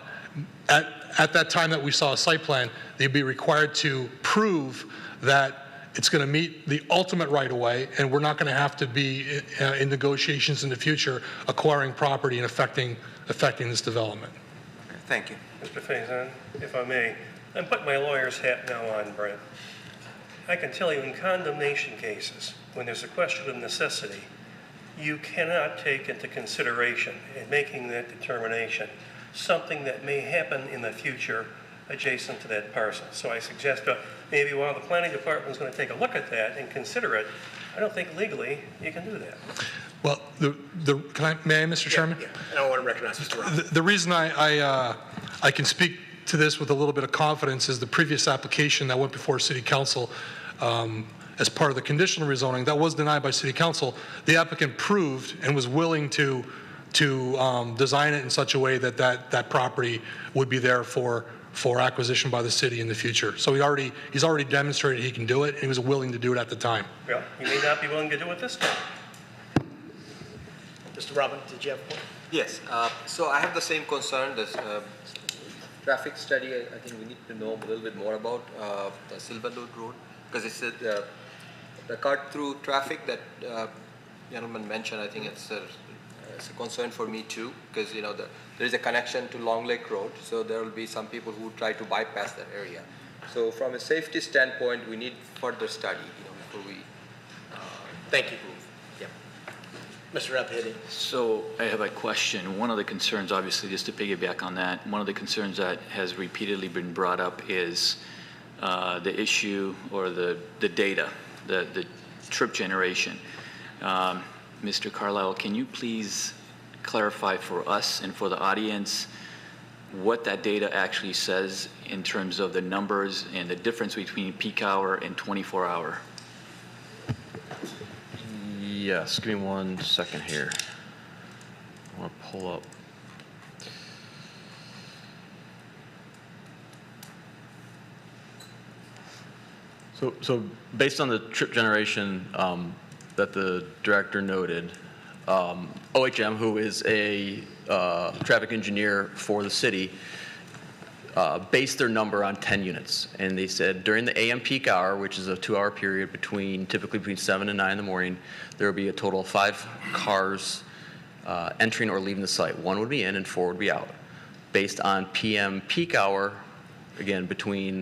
at that time that we saw a site plan, they'd be required to prove that it's going to meet the ultimate right-of-way, and we're not going to have to be in negotiations in the future acquiring property and affecting this development.
Thank you.
Mr. Faison, if I may, I'm putting my lawyer's hat now on, Brent. I can tell you in condemnation cases, when there's a question of necessity, you cannot take into consideration in making that determination something that may happen in the future adjacent to that parcel. So I suggest maybe while the planning department is going to take a look at that and consider it, I don't think legally you can do that.
Well, may I, Mr. Chairman?
Yeah. I don't want to recognize Mr. Robbins.
The reason I can speak to this with a little bit of confidence is the previous application that went before City Council as part of the conditional rezoning that was denied by City Council. The applicant proved and was willing to design it in such a way that that property would be there for acquisition by the city in the future. So he's already demonstrated he can do it, and he was willing to do it at the time.
Well, he may not be willing to do it this time.
Mr. Robbins, did you have a point?
Yes. So I have the same concern. This traffic study, I think we need to know a little bit more about the Sylvanwood Road, because it's the cut-through traffic that gentleman mentioned. I think it's a concern for me too, because there is a connection to Long Lake Road, so there will be some people who try to bypass that area. So from a safety standpoint, we need further study, before we.
Thank you. Yeah. Mr. Rapidi.
So I have a question. One of the concerns, obviously, just to piggyback on that, one of the concerns that has repeatedly been brought up is the issue or the data, the trip generation. Mr. Carlisle, can you please clarify for us and for the audience what that data actually says in terms of the numbers and the difference between peak hour and 24-hour?
Yes, give me 1 second here. I want to pull up. So based on the trip generation that the director noted, OHM, who is a traffic engineer for the city, based their number on 10 units. And they said during the AM peak hour, which is a 2-hour period typically between 7 and 9 in the morning, there will be a total of 5 cars entering or leaving the site. 1 would be in and 4 would be out. Based on PM peak hour, again,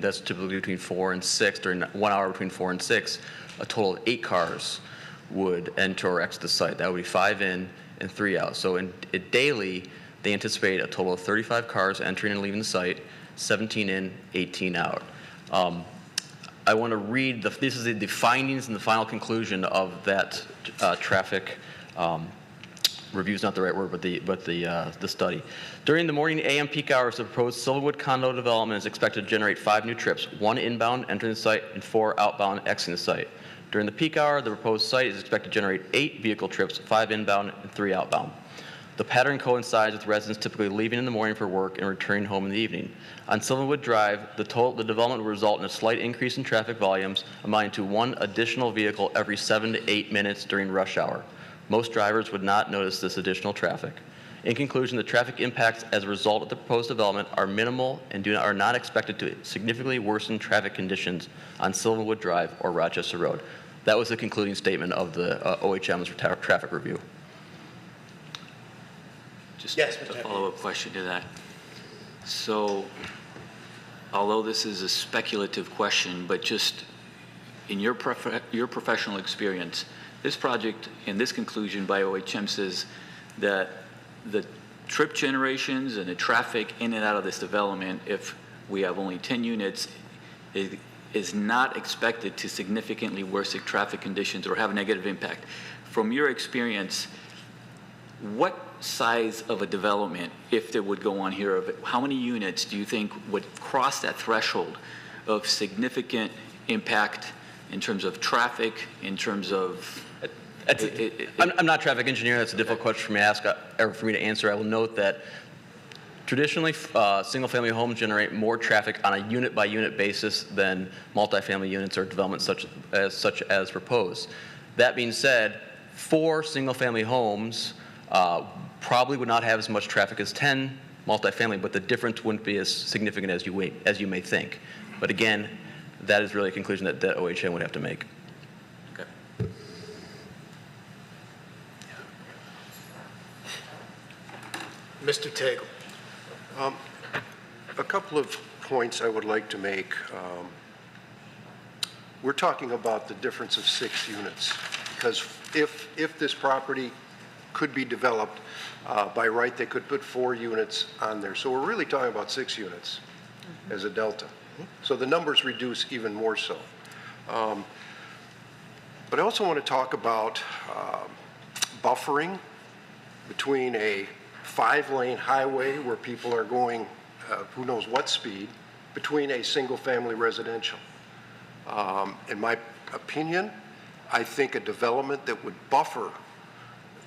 that's typically between 4 and 6, during 1 hour between 4 and 6, a total of 8 cars would enter or exit the site. That would be 5 in and 3 out. So daily, they anticipate a total of 35 cars entering and leaving the site, 17 in, 18 out. I want to read, this is the findings and the final conclusion of that traffic review is not the right word, but the study. During the morning AM peak hours, the proposed Sylvanwood condo development is expected to generate 5 new trips, 1 inbound entering the site and 4 outbound exiting the site. During the peak hour, the proposed site is expected to generate 8 vehicle trips, 5 inbound and 3 outbound. The pattern coincides with residents typically leaving in the morning for work and returning home in the evening. On Sylvanwood Drive, the development will result in a slight increase in traffic volumes, amounting to 1 additional vehicle every 7 to 8 minutes during rush hour. Most drivers would not notice this additional traffic. In conclusion, the traffic impacts as a result of the proposed development are minimal and are not expected to significantly worsen traffic conditions on Sylvanwood Drive or Rochester Road. That was the concluding statement of the OHM's traffic review.
Just a follow-up question to that. So, although this is a speculative question, but just in your professional experience, this project and this conclusion by OHM says that the trip generations and the traffic in and out of this development, if we have only 10 units, is not expected to significantly worsen traffic conditions or have a negative impact. From your experience, what size of a development, if there would go on here, how many units do you think would cross that threshold of significant impact in terms of traffic, in terms of...
I'm not a traffic engineer. That's a difficult question for me to ask, or for me to answer. I will note that traditionally, single-family homes generate more traffic on a unit-by-unit basis than multifamily units or developments such as proposed. That being said, 4 single-family homes probably would not have as much traffic as 10 multifamily, but the difference wouldn't be as significant as you may think. But again, that is really a conclusion that OHM would have to make.
Okay.
Mr. Tagle.
A couple of points I would like to make. We're talking about the difference of 6 units, because if this property could be developed, by right, they could put 4 units on there. So we're really talking about 6 units as a delta. So the numbers reduce even more so. But I also want to talk about buffering between a 5-lane highway where people are going who knows what speed, between a single-family residential. In my opinion, I think a development that would buffer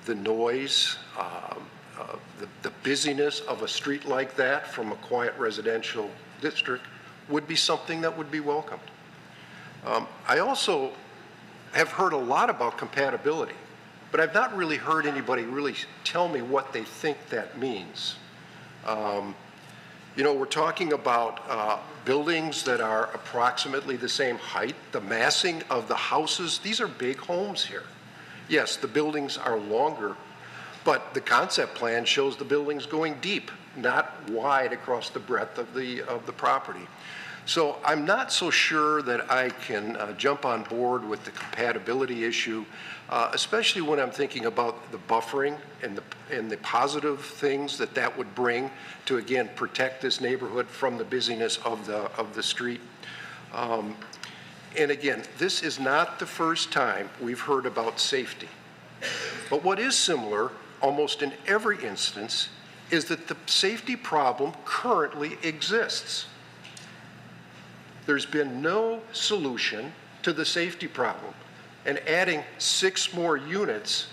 the noise, the busyness of a street like that from a quiet residential district would be something that would be welcomed. I also have heard a lot about compatibility, but I've not really heard anybody really tell me what they think that means. You know, we're talking about buildings that are approximately the same height, the massing of the houses. These are big homes here. Yes, the buildings are longer, but the concept plan shows the buildings going deep, not wide across the breadth of the property. So I'm not so sure that I can jump on board with the compatibility issue, especially when I'm thinking about the buffering and the positive things that would bring to, again, protect this neighborhood from the busyness of the street. And again, this is not the first time we've heard about safety. But what is similar, almost in every instance, is that the safety problem currently exists. There's been no solution to the safety problem. And adding 6 more units,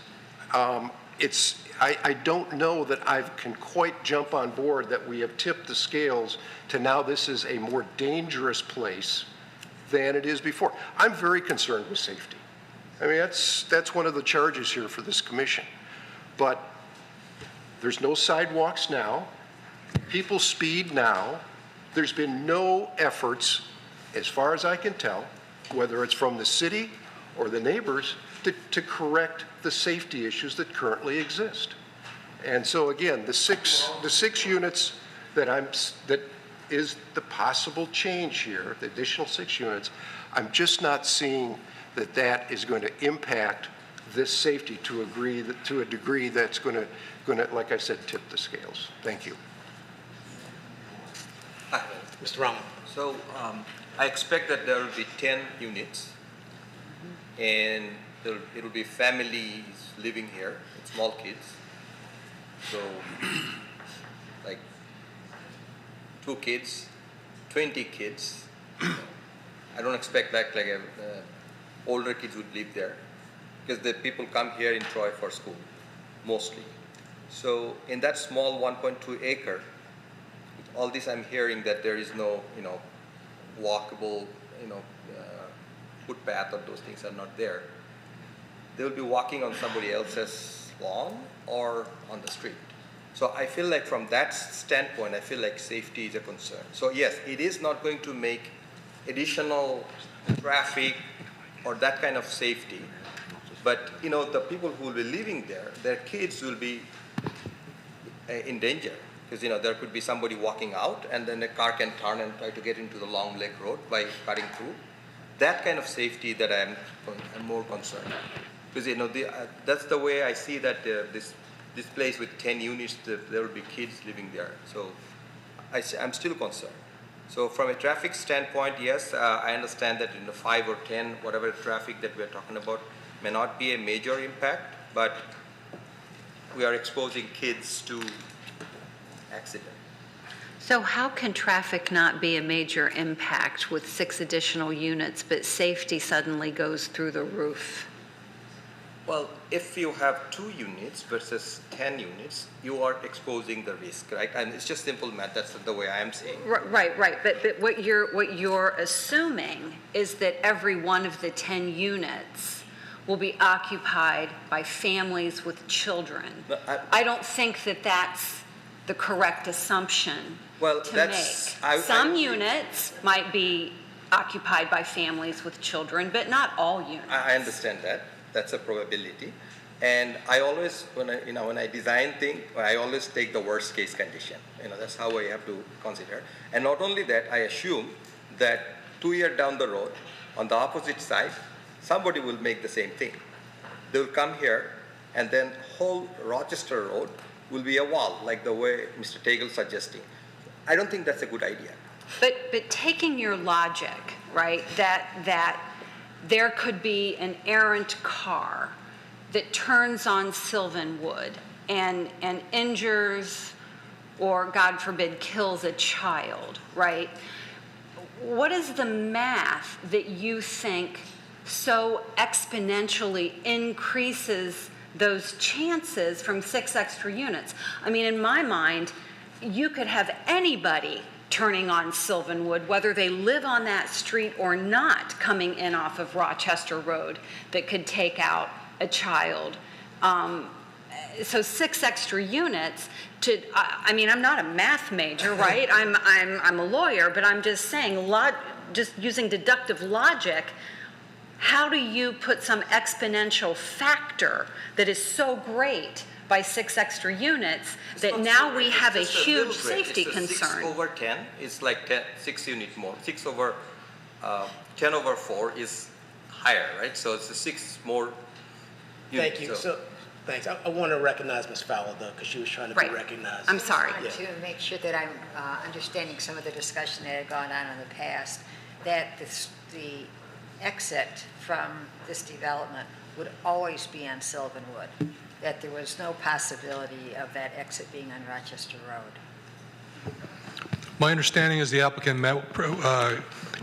I don't know that I can quite jump on board that we have tipped the scales to now this is a more dangerous place than it is before. I'm very concerned with safety. I mean, that's one of the charges here for this commission. But there's no sidewalks now. People speed now. There's been no efforts, as far as I can tell, whether it's from the city or the neighbors, to correct the safety issues that currently exist. And so again, the six units that is the possible change here, the additional 6 units, I'm just not seeing that is going to impact this safety to a degree that's going to, like I said, tip the scales. Thank you.
Hi, Mr. Rama.
So I expect that there will be 10 units, and it will be families living here with small kids. So like 2 kids, 20 kids. I don't expect like older kids would live there, because the people come here in Troy for school, mostly. So in that small 1.2 acre, all this I'm hearing that there is no, walkable, footpath or those things are not there. They will be walking on somebody else's lawn or on the street. So I feel like from that standpoint, I feel like safety is a concern. So yes, it is not going to make additional traffic or that kind of safety. But the people who will be living there, their kids will be in danger. Because there could be somebody walking out and then a car can turn and try to get into the Long Lake Road by cutting through. That kind of safety that I'm more concerned. Because that's the way I see that this place with 10 units, there will be kids living there. So I'm still concerned. So from a traffic standpoint, yes, I understand that in the 5 or 10, whatever traffic that we're talking about may not be a major impact, but we are exposing kids to accident.
So how can traffic not be a major impact with 6 additional units, but safety suddenly goes through the roof?
Well, if you have 2 units versus 10 units, you are exposing the risk, right? And it's just simple math. That's the way I am saying.
Right. But what you're assuming is that every one of the 10 units will be occupied by families with children. I don't think that that's the correct assumption to make. Some units might be occupied by families with children, but not all units.
I understand that. That's a probability. And I always, when I design things, I always take the worst case condition. That's how I have to consider. And not only that, I assume that 2 years down the road, on the opposite side, somebody will make the same thing. They will come here, and then whole Rochester Road will be a wall, like the way Mr. Tagle is suggesting. I don't think that's a good idea.
But taking your logic, right, that there could be an errant car that turns on Sylvanwood and injures or, God forbid, kills a child, right? What is the math that you think so exponentially increases those chances from 6 extra units? I mean, in my mind, you could have anybody turning on Sylvanwood, whether they live on that street or not, coming in off of Rochester Road, that could take out a child. So 6 extra units I mean, I'm not a math major, right? I'm a lawyer, but I'm just saying, just using deductive logic, how do you put some exponential factor that is so great by 6 extra units that now we have a huge safety concern?
6 over 10 is like 6 units more. 6 over 10 over 4 is higher, right? So it's a 6 more units.
Thank you. So thanks. I want to recognize Ms. Fowler, though, because she was trying to be recognized.
I'm sorry.
I want to make sure that I'm understanding some of the discussion that had gone on in the past, that the exit from this development would always be on Sylvanwood, that there was no possibility of that exit being on Rochester Road.
My understanding is the applicant met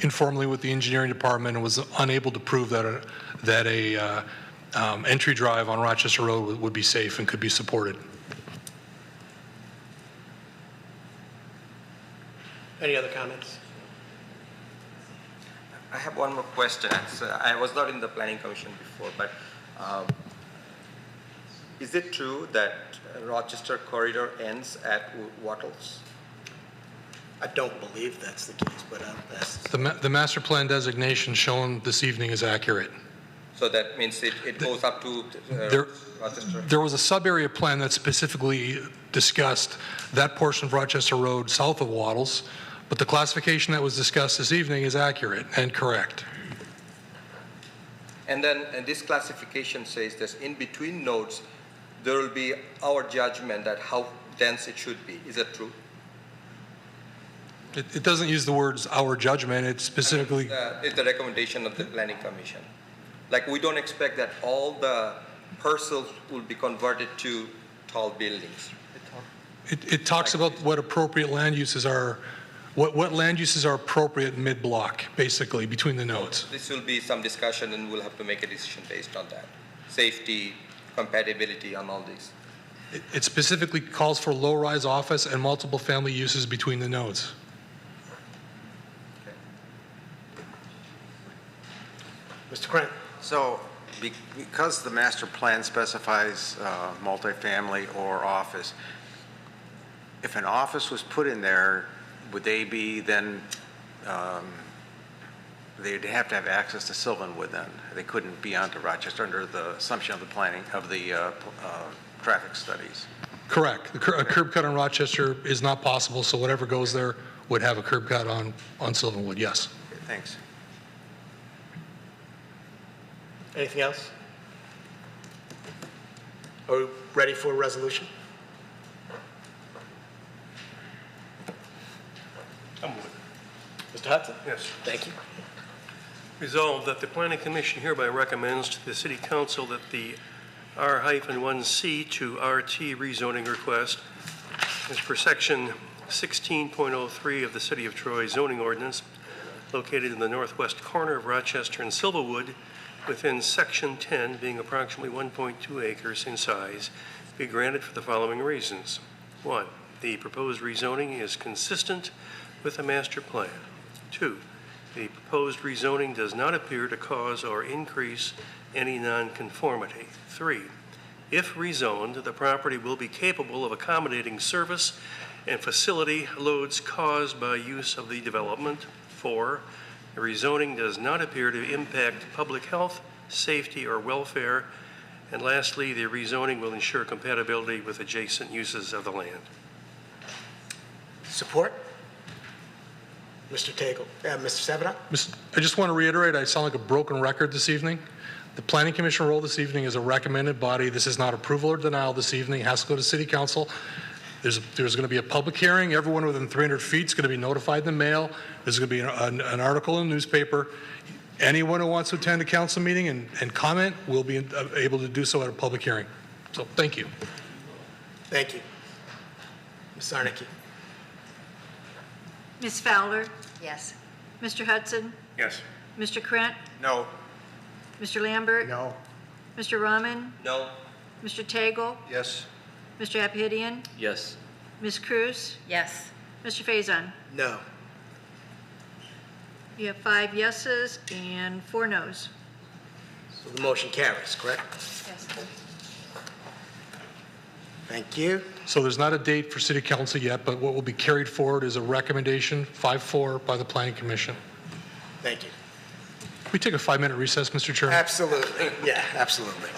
informally with the engineering department and was unable to prove that a entry drive on Rochester Road would be safe and could be supported.
Any other comments?
I have one more question. I was not in the Planning Commission before, but is it true that Rochester corridor ends at Wattles?
I don't believe that's the case, but that's...
The master plan designation shown this evening is accurate.
So that means it goes up to Rochester?
There was a sub-area plan that specifically discussed that portion of Rochester Road south of Wattles, but the classification that was discussed this evening is accurate and correct.
And then this classification says that in between nodes, there will be our judgment that how dense it should be. Is that true?
It doesn't use the words "our judgment." It's specifically...
It's the recommendation of the Planning Commission. Like, we don't expect that all the parcels will be converted to tall buildings.
It talks about what appropriate land uses are, what land uses are appropriate mid-block, basically, between the nodes.
This will be some discussion, and we'll have to make a decision based on that. Safety, compatibility, on all these.
It specifically calls for low-rise office and multiple family uses between the nodes.
Mr. Krantz?
So because the master plan specifies multifamily or office, if an office was put in there, would they be then, they'd have to have access to Sylvanwood then? They couldn't be onto Rochester under the assumption of the planning, of the traffic studies?
Correct. A curb cut on Rochester is not possible, so whatever goes there would have a curb cut on Sylvanwood, yes.
Okay, thanks.
Anything else? Are we ready for a resolution?
I'm with it.
Mr. Hudson?
Yes.
Thank you.
Resolved that the Planning Commission hereby recommends to the City Council that the R-1C to RT rezoning request as per section 16.03 of the City of Troy zoning ordinance located in the northwest corner of Rochester and Silverwood within section 10 being approximately 1.2 acres in size be granted for the following reasons. 1, the proposed rezoning is consistent with the master plan. 2, the proposed rezoning does not appear to cause or increase any nonconformity. 3, if rezoned, the property will be capable of accommodating service and facility loads caused by use of the development. 4, the rezoning does not appear to impact public health, safety, or welfare. And lastly, the rezoning will ensure compatibility with adjacent uses of the land.
Support? Mr. Tagle, Mr. Severino?
I just want to reiterate, I sound like a broken record this evening. The Planning Commission role this evening is a recommended body. This is not approval or denial this evening. It has to go to City Council. There's going to be a public hearing. Everyone within 300 feet is going to be notified in the mail. There's going to be an article in the newspaper. Anyone who wants to attend a council meeting and comment will be able to do so at a public hearing. So thank you.
Thank you. Ms. Zarnicki?
Ms. Fowler?
Yes.
Mr. Hudson?
Yes.
Mr. Krent?
No.
Mr. Lambert?
No.
Mr. Rahman?
No.
Mr. Tagle?
Yes.
Mr. Apihidian?
Yes.
Ms. Cruz?
Yes.
Mr. Faison?
No.
You have 5 yeses and 4 nos.
So the motion carries, correct?
Yes.
Thank you.
So there's not a date for City Council yet, but what will be carried forward is a recommendation, 5-4, by the Planning Commission.
Thank you.
Can we take a 5-minute recess, Mr. Chairman?
Absolutely. Yeah, absolutely.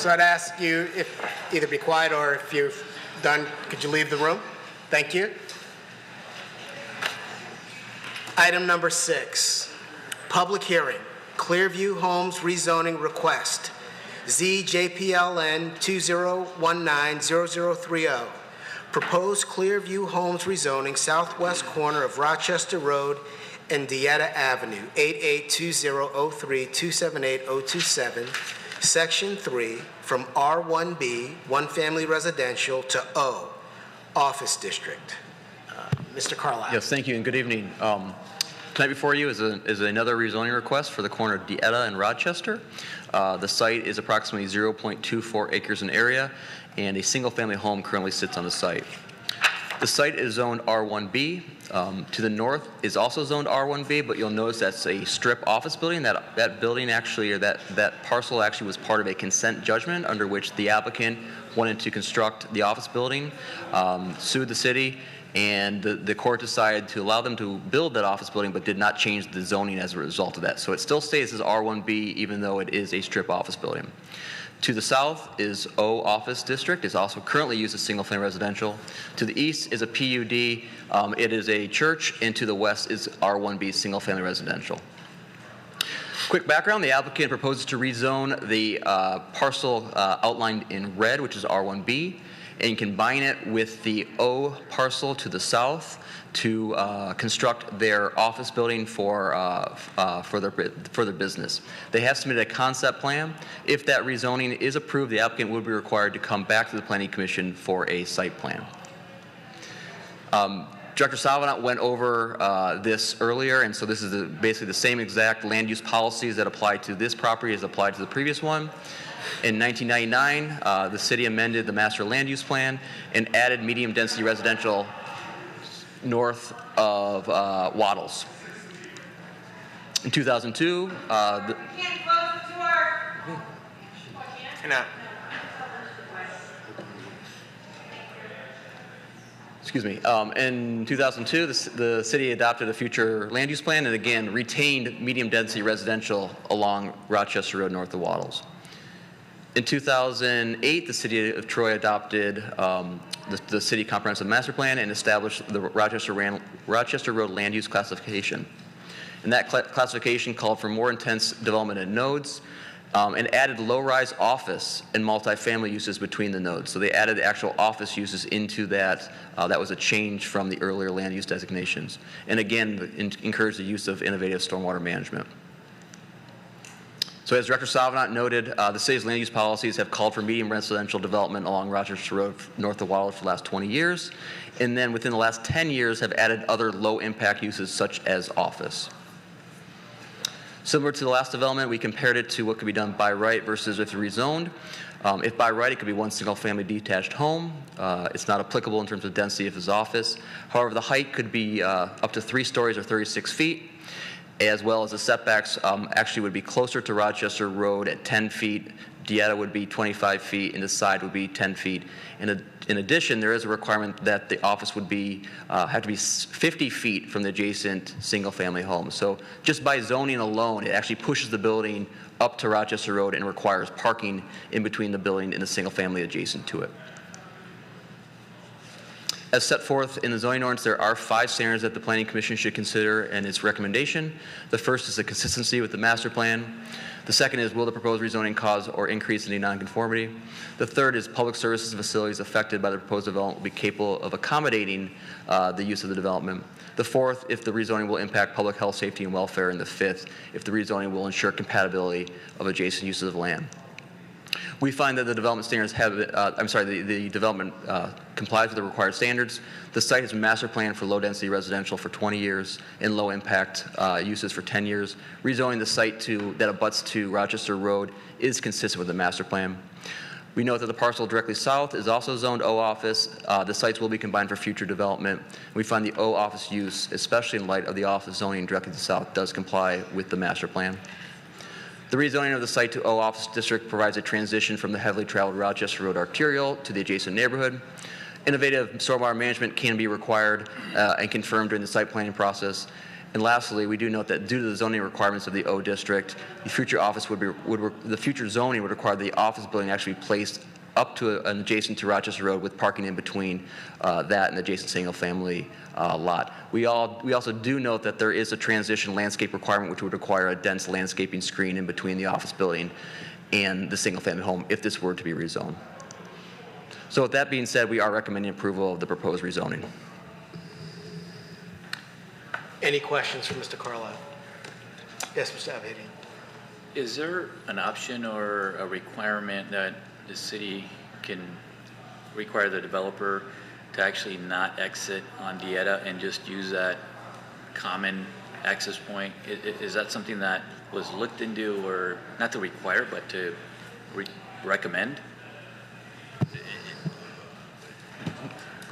So I'd ask you if either be quiet or if you're done, could you leave the room? Thank you. Item number 6, public hearing, Clearview Homes rezoning request, ZJPLN 20190030. Proposed Clearview Homes rezoning southwest corner of Rochester Road and Dieta Avenue, 882003278027, Section 3, from R1B, one family residential, to O, office district. Mr. Carlisle.
Yes, thank you and good evening. Tonight before you is another rezoning request for the corner of Dieta and Rochester. The site is approximately 0.24 acres in area, and a single-family home currently sits on the site. The site is zoned R1B. To the north is also zoned R1B, but you'll notice that's a strip office building. That building actually, or that parcel actually was part of a consent judgment under which the applicant wanted to construct the office building, sued the city, and the court decided to allow them to build that office building but did not change the zoning as a result of that. So it still stays as R1B even though it is a strip office building. To the south is O Office District. It's also currently used as single-family residential. To the east is a PUD. It is a church, and to the west is R1B single-family residential. Quick background, the applicant proposes to rezone the parcel outlined in red, which is R1B, and combine it with the O parcel to the south to construct their office building for their business. They have submitted a concept plan. If that rezoning is approved, the applicant would be required to come back to the Planning Commission for a site plan. Director Salvanat went over this earlier, and so this is basically the same exact land use policies that apply to this property as applied to the previous one. In 1999, the city amended the master land use plan and added medium density residential north of Waddles. In 2002, in 2002, the city adopted a future land use plan and again retained medium density residential along Rochester Road north of Waddles. In 2008, the city of Troy adopted the city comprehensive master plan and established the Rochester Road land use classification. And that classification called for more intense development at nodes and added low-rise office and multifamily uses between the nodes. So they added the actual office uses into that. That was a change from the earlier land use designations. And again, encouraged the use of innovative stormwater management. So as Director Salvanat noted, the city's land use policies have called for medium residential development along Rochester Road north of Waddles for the last 20 years. And then within the last 10 years have added other low impact uses such as office. Similar to the last development, we compared it to what could be done by right versus if rezoned. If by right, it could be one single family detached home. It's not applicable in terms of density of his office. However, the height could be up to 3 stories or 36 feet. As well as the setbacks actually would be closer to Rochester Road at 10 feet. Dieta would be 25 feet, and the side would be 10 feet. In addition, there is a requirement that the office would be have to be 50 feet from the adjacent single-family home. So just by zoning alone, it actually pushes the building up to Rochester Road and requires parking in between the building and the single-family adjacent to it. As set forth in the zoning ordinance, there are 5 standards that the Planning Commission should consider in its recommendation. The first is the consistency with the master plan. The second is, will the proposed rezoning cause or increase any nonconformity? The third is, public services and facilities affected by the proposed development will be capable of accommodating the use of the development. The fourth, if the rezoning will impact public health, safety, and welfare. And the fifth, if the rezoning will ensure compatibility of adjacent uses of land. We find that the development standards have, the development complies with the required standards. The site has been master planned for low density residential for 20 years and low impact uses for 10 years. Rezoning the site that abuts to Rochester Road is consistent with the master plan. We note that the parcel directly south is also zoned O office. The sites will be combined for future development. We find the O office use, especially in light of the office zoning directly to the south, does comply with the master plan. The rezoning of the site to O Office District provides a transition from the heavily traveled Rochester Road arterial to the adjacent neighborhood. Innovative stormwater management can be required and confirmed during the site planning process. And lastly, we do note that due to the zoning requirements of the O district, the future office the future zoning would require the office building actually be placed up to an adjacent to Rochester Road with parking in between that and the adjacent single-family lot. We also do note that there is a transition landscape requirement which would require a dense landscaping screen in between the office building and the single-family home if this were to be rezoned. So with that being said, we are recommending approval of the proposed rezoning.
Any questions for Mr. Carlisle? Yes, Mr. Abhidian.
Is there an option or a requirement that the city can require the developer to actually not exit on Dieta and just use that common access point? Is that something that was looked into, or not to require, but to recommend?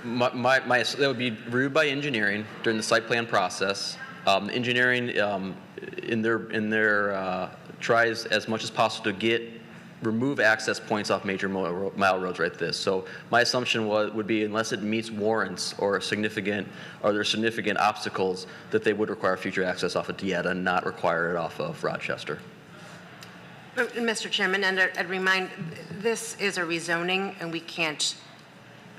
That would be reviewed by engineering during the site plan process. Engineering in their tries as much as possible to remove access points off major mile roads like this. So my assumption would be unless it meets warrants or there's significant obstacles, that they would require future access off of Dieta, not require it off of Rochester.
Mr. Chairman, and I'd remind, this is a rezoning, and we can't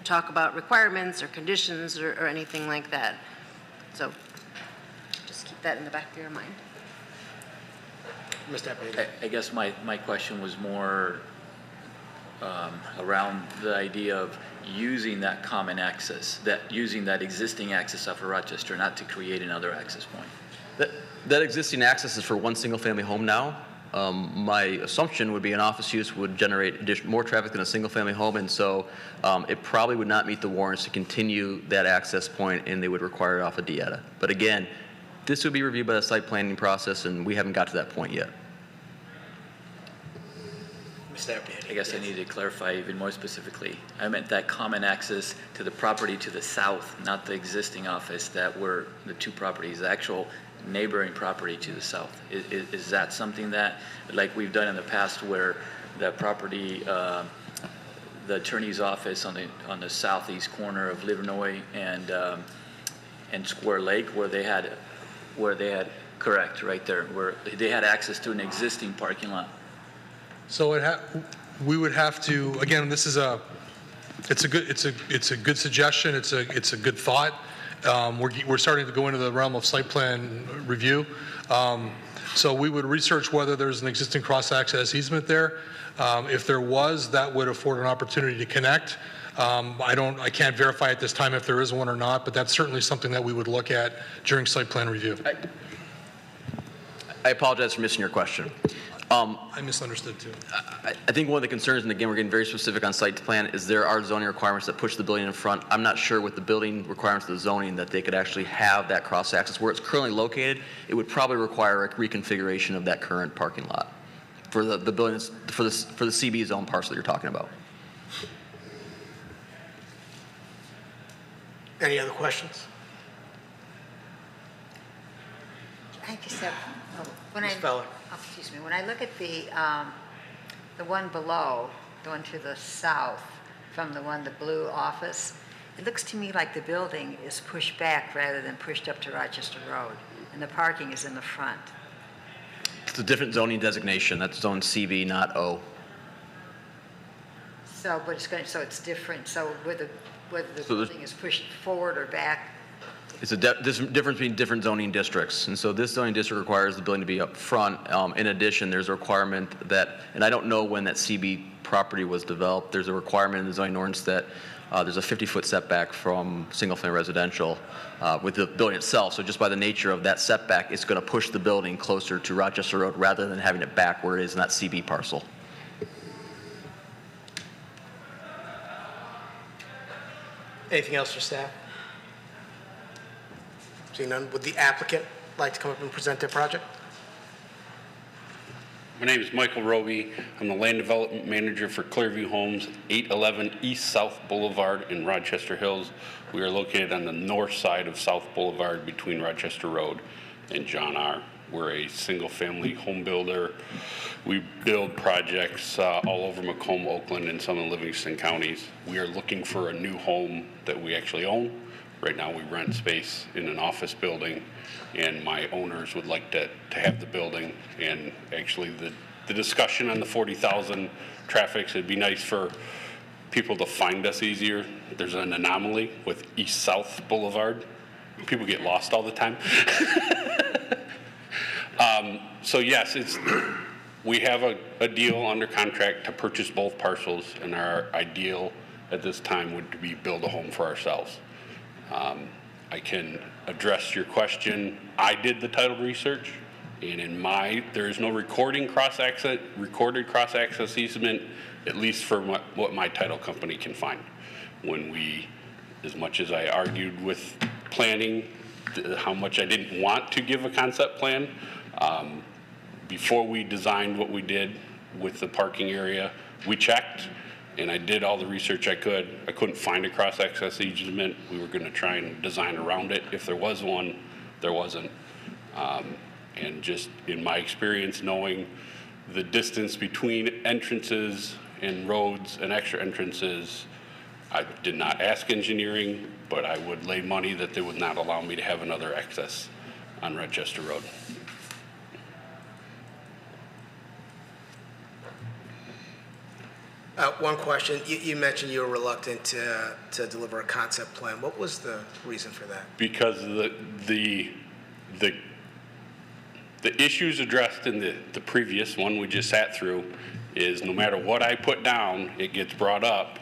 talk about requirements or conditions or anything like that. So just keep that in the back of your mind.
Mr. Abhidian.
I guess my question was more around the idea of using that common access, using that existing access off of Rochester, not to create another access point.
That existing access is for one single-family home now. My assumption would be an office use would generate more traffic than a single-family home, and so it probably would not meet the warrants to continue that access point, and they would require it off of Dieta. But again, this would be reviewed by the site planning process, and we haven't got to that point yet.
Mr. Abhidian.
I guess I need to clarify even more specifically. I meant that common access to the property to the south, not the existing office that were the two properties, the actual neighboring property to the south. Is that something that, like we've done in the past, where the property, the attorney's office on the southeast corner of Livernois and Square Lake, where they had correct right there, where they had access to an existing parking lot?
So we would have to, again, this is it's a good suggestion. It's a good thought. We're starting to go into the realm of site plan review. So we would research whether there's an existing cross-access easement there. If there was, that would afford an opportunity to connect. I can't verify at this time if there is one or not, but that's certainly something that we would look at during site plan review.
I apologize for missing your question.
I misunderstood too.
I think one of the concerns, and again, we're getting very specific on site plan, is there are zoning requirements that push the building in front. I'm not sure with the building requirements of the zoning that they could actually have that cross-access. Where it's currently located, it would probably require a reconfiguration of that current parking lot for the buildings, for the CB zone parcel that you're talking about.
Any other questions?
I just have, when
Ms. Feller.
excuse me, when I look at the one below, the one to the south from the blue office, it looks to me like the building is pushed back rather than pushed up to Rochester Road, and the parking is in the front.
It's a different zoning designation. That's zone CB, not O.
So, but it's different. So whether the building is pushed forward or back.
It's a difference between different zoning districts. And so this zoning district requires the building to be up front. In addition, there's a requirement that, and I don't know when that CB property was developed, there's a requirement in the zoning ordinance that there's a 50-foot setback from single-family residential with the building itself. So just by the nature of that setback, it's going to push the building closer to Rochester Road rather than having it back where it is in that CB parcel.
Anything else for staff? Seeing none, would the applicant like to come up and present their project?
My name is Michael Roby. I'm the Land Development Manager for Clearview Homes, 811 East South Boulevard in Rochester Hills. We are located on the north side of South Boulevard between Rochester Road and John R. We're a single-family home builder. We build projects all over Macomb, Oakland, and some of the Livingston counties. We are looking for a new home that we actually own Right now, we rent space in an office building, and my owners would like to have the building. And actually, the discussion on the 40,000 traffic, it'd be nice for people to find us easier. There's an anomaly with East-South Boulevard. People get lost all the time. So yes, we have a deal under contract to purchase both parcels, and our ideal at this time would be build a home for ourselves. I can address your question. I did the title research, and there is no recorded cross-access easement, at least for what my title company can find. As much as I argued with planning, how much I didn't want to give a concept plan, before we designed what we did with the parking area, we checked, and I did all the research I could. I couldn't find a cross-access easement. We were going to try and design around it. If there was one, there wasn't. And just in my experience, knowing the distance between entrances and roads and extra entrances, I did not ask engineering, but I would lay money that they would not allow me to have another access on Rochester Road.
One question. You mentioned you were reluctant to deliver a concept plan. What was the reason for that?
Because the issues addressed in the previous one we just sat through is no matter what I put down, it gets brought up.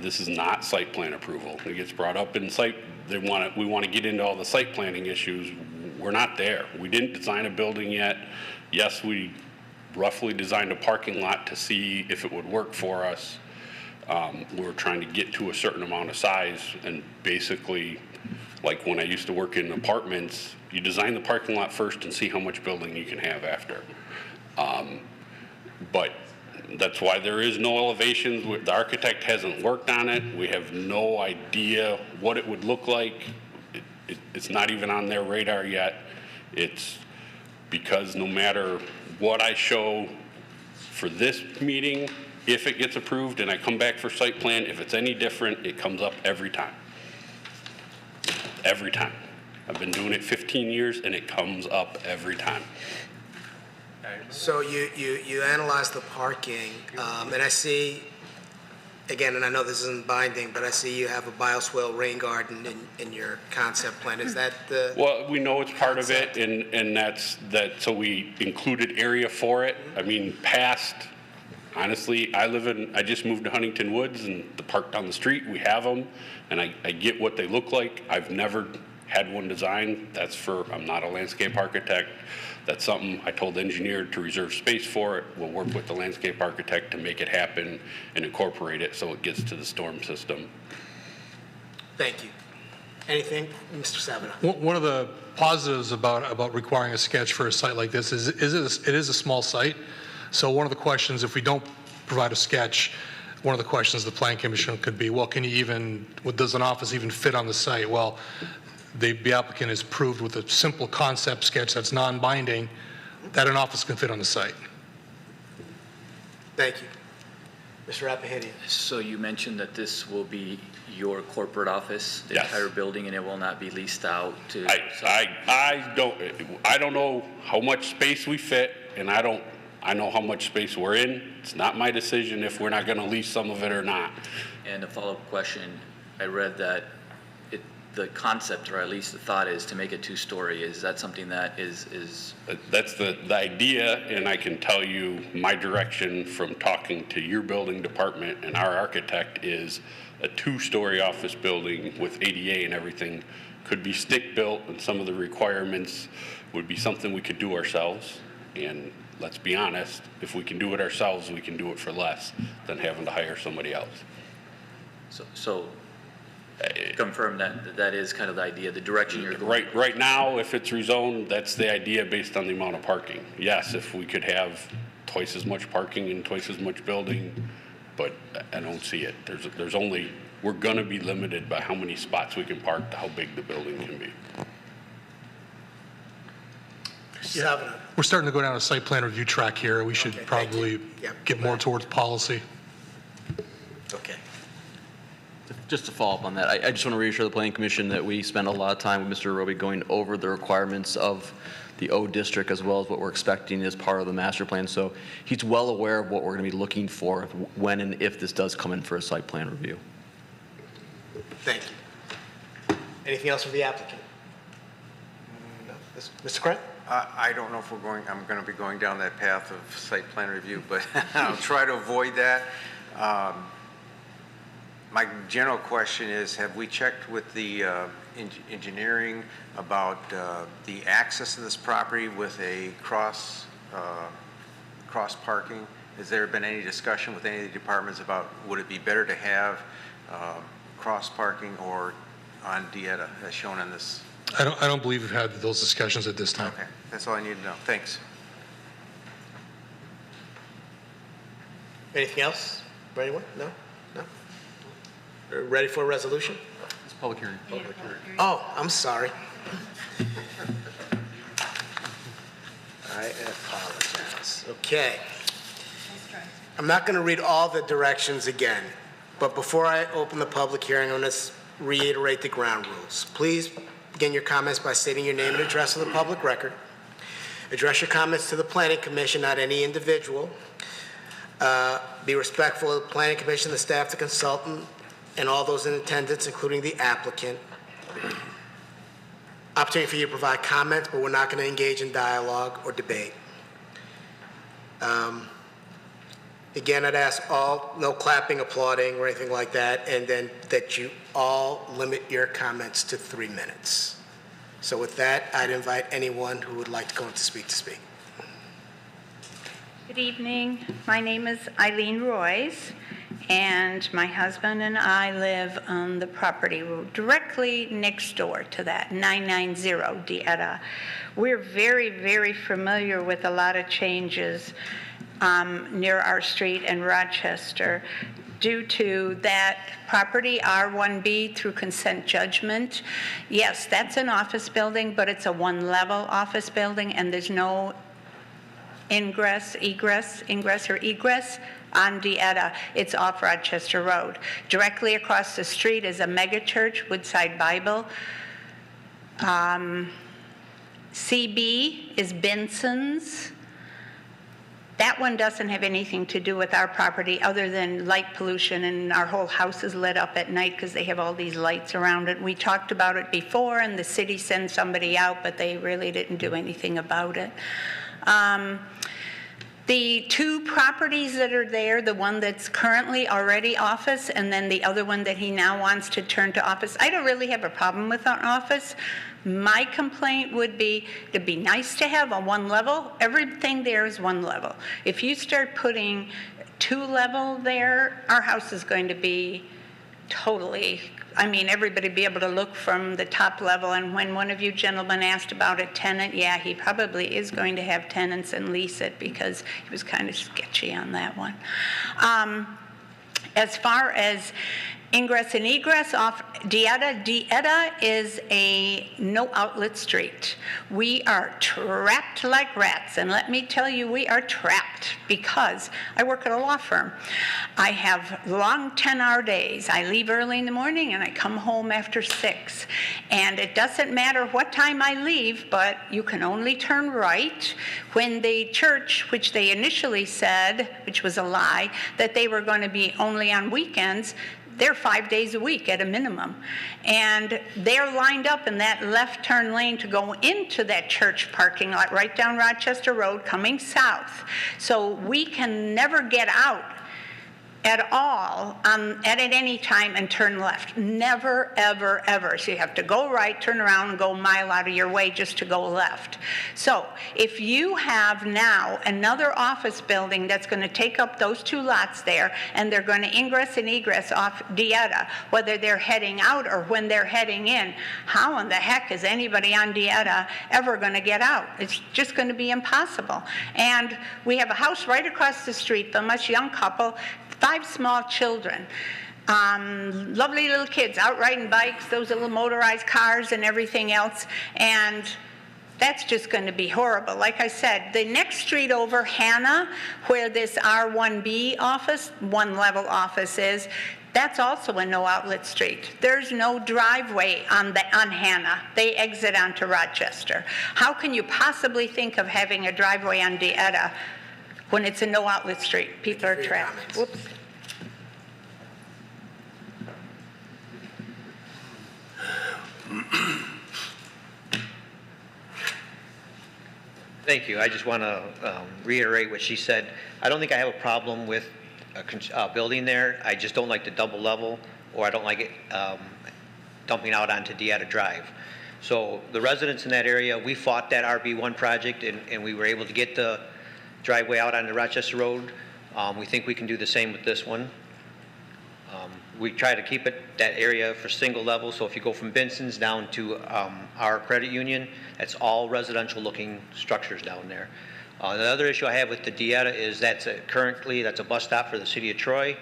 This is not site plan approval. It gets brought up in site. We want to get into all the site planning issues. We're not there. We didn't design a building yet. Yes, we roughly designed a parking lot to see if it would work for us. We were trying to get to a certain amount of size, and basically, like when I used to work in apartments, you design the parking lot first and see how much building you can have after. But that's why there is no elevations. The architect hasn't worked on it. We have no idea what it would look like. It's not even on their radar yet. It's because no matter what I show for this meeting, if it gets approved and I come back for site plan, if it's any different, it comes up every time. Every time. I've been doing it 15 years and it comes up every time.
So you analyzed the parking, and I see, again, and I know this isn't binding, but I see you have a bioswale rain garden in your concept plan. Is that the?
Well, we know it's part of it, and that's so we included area for it. I mean, honestly, I just moved to Huntington Woods, and the park down the street, we have them, and I get what they look like. I've never had one designed. I'm not a landscape architect. That's something I told the engineer to reserve space for it. We'll work with the landscape architect to make it happen and incorporate it so it gets to the storm system.
Thank you. Anything, Mr. Savina?
One of the positives about requiring a sketch for a site like this is it is a small site. So one of the questions, if we don't provide a sketch, one of the questions the Plan Commission could be, well, does an office even fit on the site? Well, the applicant is proved with a simple concept sketch that's non-binding that an office can fit on the site.
Thank you. Mr. Appahidian.
So you mentioned that this will be your corporate office, the
Yes.
entire building, and it will not be leased out to?
I don't know how much space we fit, and I know how much space we're in. It's not my decision if we're not going to lease some of it or not.
And a follow-up question, I read that the concept, or at least the thought, is to make it two-story. Is that something that is?
That's the idea, and I can tell you my direction from talking to your building department and our architect is a two-story office building with ADA and everything could be stick-built, and some of the requirements would be something we could do ourselves. And let's be honest, if we can do it ourselves, we can do it for less than having to hire somebody else.
So confirm that is kind of the idea, the direction you're going.
Right now, if it's rezoned, that's the idea based on the amount of parking. Yes, if we could have twice as much parking and twice as much building, but I don't see it. We're going to be limited by how many spots we can park to how big the building can be.
We're starting to go down a site plan review track here. We should probably get more towards policy.
Okay.
Just to follow up on that, I just want to reassure the Planning Commission that we spend a lot of time with Mr. Roby going over the requirements of the O district as well as what we're expecting as part of the master plan. So he's well aware of what we're going to be looking for when and if this does come in for a site plan review.
Thank you. Anything else from the applicant? No. Mr. Krent?
I don't know if I'm going to be going down that path of site plan review, but I'll try to avoid that. My general question is, have we checked with the engineering about the access to this property with a cross parking? Has there been any discussion with any of the departments about would it be better to have cross parking or on Dieta as shown in this?
I don't believe we've had those discussions at this time.
Okay, that's all I need to know. Thanks.
Anything else for anyone? No? No? Ready for a resolution?
It's public hearing.
Oh, I'm sorry. I apologize. Okay. I'm not going to read all the directions again, but before I open the public hearing, I'm going to reiterate the ground rules. Please begin your comments by stating your name and address of the public record. Address your comments to the Planning Commission, not any individual. Be respectful of the Planning Commission, the staff, the consultant, and all those in attendance, including the applicant. Opportunity for you to provide comments, but we're not going to engage in dialogue or debate. Again, I'd ask all, no clapping, applauding, or anything like that, and then that you all limit your comments to 3 minutes. So with that, I'd invite anyone who would like to go in to speak.
Good evening. My name is Eileen Royce, and my husband and I live on the property directly next door to that, 990 Dieta. We're very, very familiar with a lot of changes near our street in Rochester due to that property, R1B, through consent judgment. Yes, that's an office building, but it's a one-level office building, and there's no ingress or egress on Dieta. It's off Rochester Road. Directly across the street is a mega church, Woodside Bible. CB is Benson's. That one doesn't have anything to do with our property other than light pollution, and our whole house is lit up at night because they have all these lights around it. We talked about it before, and the city sent somebody out, but they really didn't do anything about it. The two properties that are there, the one that's currently already office and then the other one that he now wants to turn to office, I don't really have a problem with an office. My complaint would be, it'd be nice to have a one level. Everything there is one level. If you start putting two level there, our house is going to be totally, I mean, everybody be able to look from the top level. And when one of you gentlemen asked about a tenant, yeah, he probably is going to have tenants and lease it because he was kind of sketchy on that one. As far as ingress and egress off Dieta, Dieta is a no outlet street. We are trapped like rats, and let me tell you, we are trapped because I work at a law firm. I have long 10-hour days. I leave early in the morning and I come home after 6. And it doesn't matter what time I leave, but you can only turn right. When the church, which they initially said, which was a lie, that they were going to be only on weekends, they're 5 days a week at a minimum. And they're lined up in that left turn lane to go into that church parking lot right down Rochester Road coming south. So we can never get out at all at any time and turn left. Never, ever, ever. So you have to go right, turn around, and go a mile out of your way just to go left. So if you have now another office building that's going to take up those two lots there, and they're going to ingress and egress off Dieta, whether they're heading out or when they're heading in, how in the heck is anybody on Dieta ever going to get out? It's just going to be impossible. And we have a house right across the street, a much young couple, 5 small children, lovely little kids out riding bikes, those little motorized cars and everything else, and that's just going to be horrible. Like I said, the next street over, Hannah, where this R1B office, one level office is, That's also a no outlet street. There's no driveway on Hannah. They exit onto Rochester. How can you possibly think of having a driveway on DeEtta when it's a no outlet street? People are trapped. Whoops.
Thank you. I just want to reiterate what she said. I don't think I have a problem with a building there. I just don't like the double level, or I don't like it dumping out onto DeEtta Drive. So the residents in that area, we fought that RB1 project, and we were able to get the driveway out onto Rochester Road. We think we can do the same with this one. We try to keep that area for single level, so if you go from Benson's down to our credit union, that's all residential looking structures down there. The other issue I have with the DeEtta is currently that's a bus stop for the city of Troy.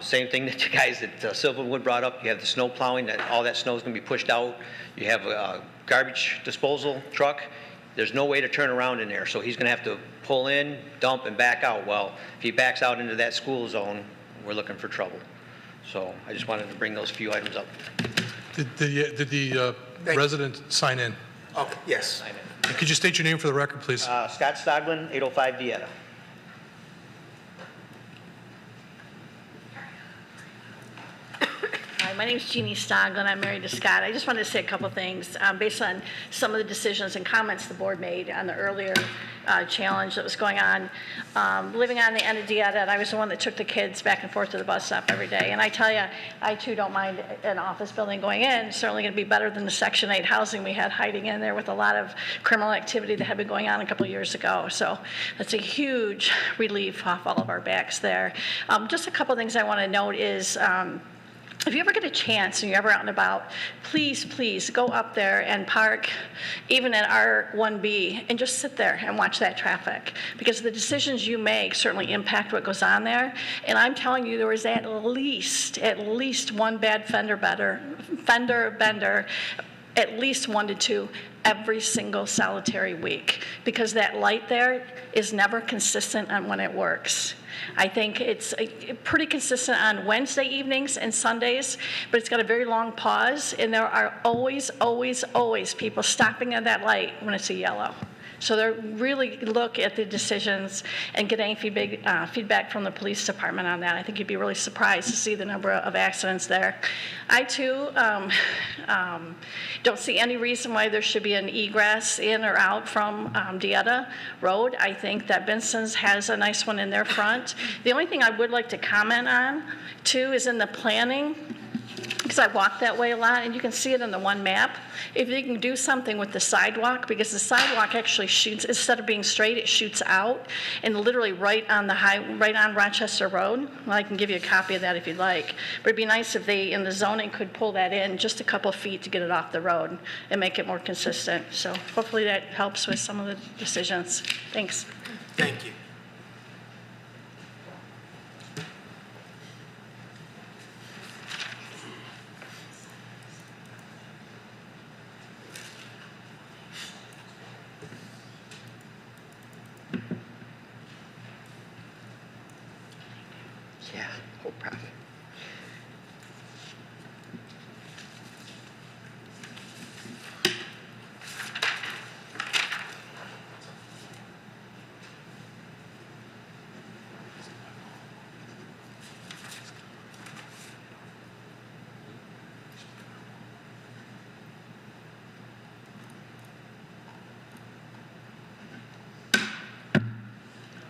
Same thing that you guys at Sylvanwood brought up. You have the snow plowing, that all that snow is going to be pushed out. You have a garbage disposal truck. There's no way to turn around in there, so he's going to have to pull in, dump, and back out. Well, if he backs out into that school zone, we're looking for trouble. So I just wanted to bring those few items up.
Did the resident sign in?
Okay, yes.
And could you state your name for the record, please?
Scott Stoglin, 805 DeEtta.
Hi, my name is Jeannie Stoglin. I'm married to Scott. I just wanted to say a couple things based on some of the decisions and comments the board made on the earlier challenge that was going on. Living on the end of DeEtta, and I was the one that took the kids back and forth to the bus stop every day. And I tell you, I too don't mind an office building going in. It's certainly going to be better than the Section 8 housing we had hiding in there with a lot of criminal activity that had been going on a couple of years ago. So that's a huge relief off all of our backs there. Just a couple of things I want to note is, if you ever get a chance and you're ever out and about, please, please go up there and park even at R1B and just sit there and watch that traffic, because the decisions you make certainly impact what goes on there. And I'm telling you, there was at least one bad fender bender, at least 1 to 2 every single solitary week, because that light there is never consistent on when it works. I think it's pretty consistent on Wednesday evenings and Sundays, but it's got a very long pause, and there are always, always, always people stopping at that light when it's a yellow. So they really look at the decisions and get any feedback from the police department on that. I think you'd be really surprised to see the number of accidents there. I too don't see any reason why there should be an egress in or out from DeEtta Road. I think that Benson's has a nice one in their front. The only thing I would like to comment on too is in the planning, because I walk that way a lot, and you can see it on the one map. If you can do something with the sidewalk, because the sidewalk actually shoots, instead of being straight, it shoots out, and literally right on Rochester Road. Well, I can give you a copy of that if you'd like. But it'd be nice if they, in the zoning, could pull that in just a couple feet to get it off the road and make it more consistent. So hopefully that helps with some of the decisions. Thanks.
Thank you.
Yeah, no problem.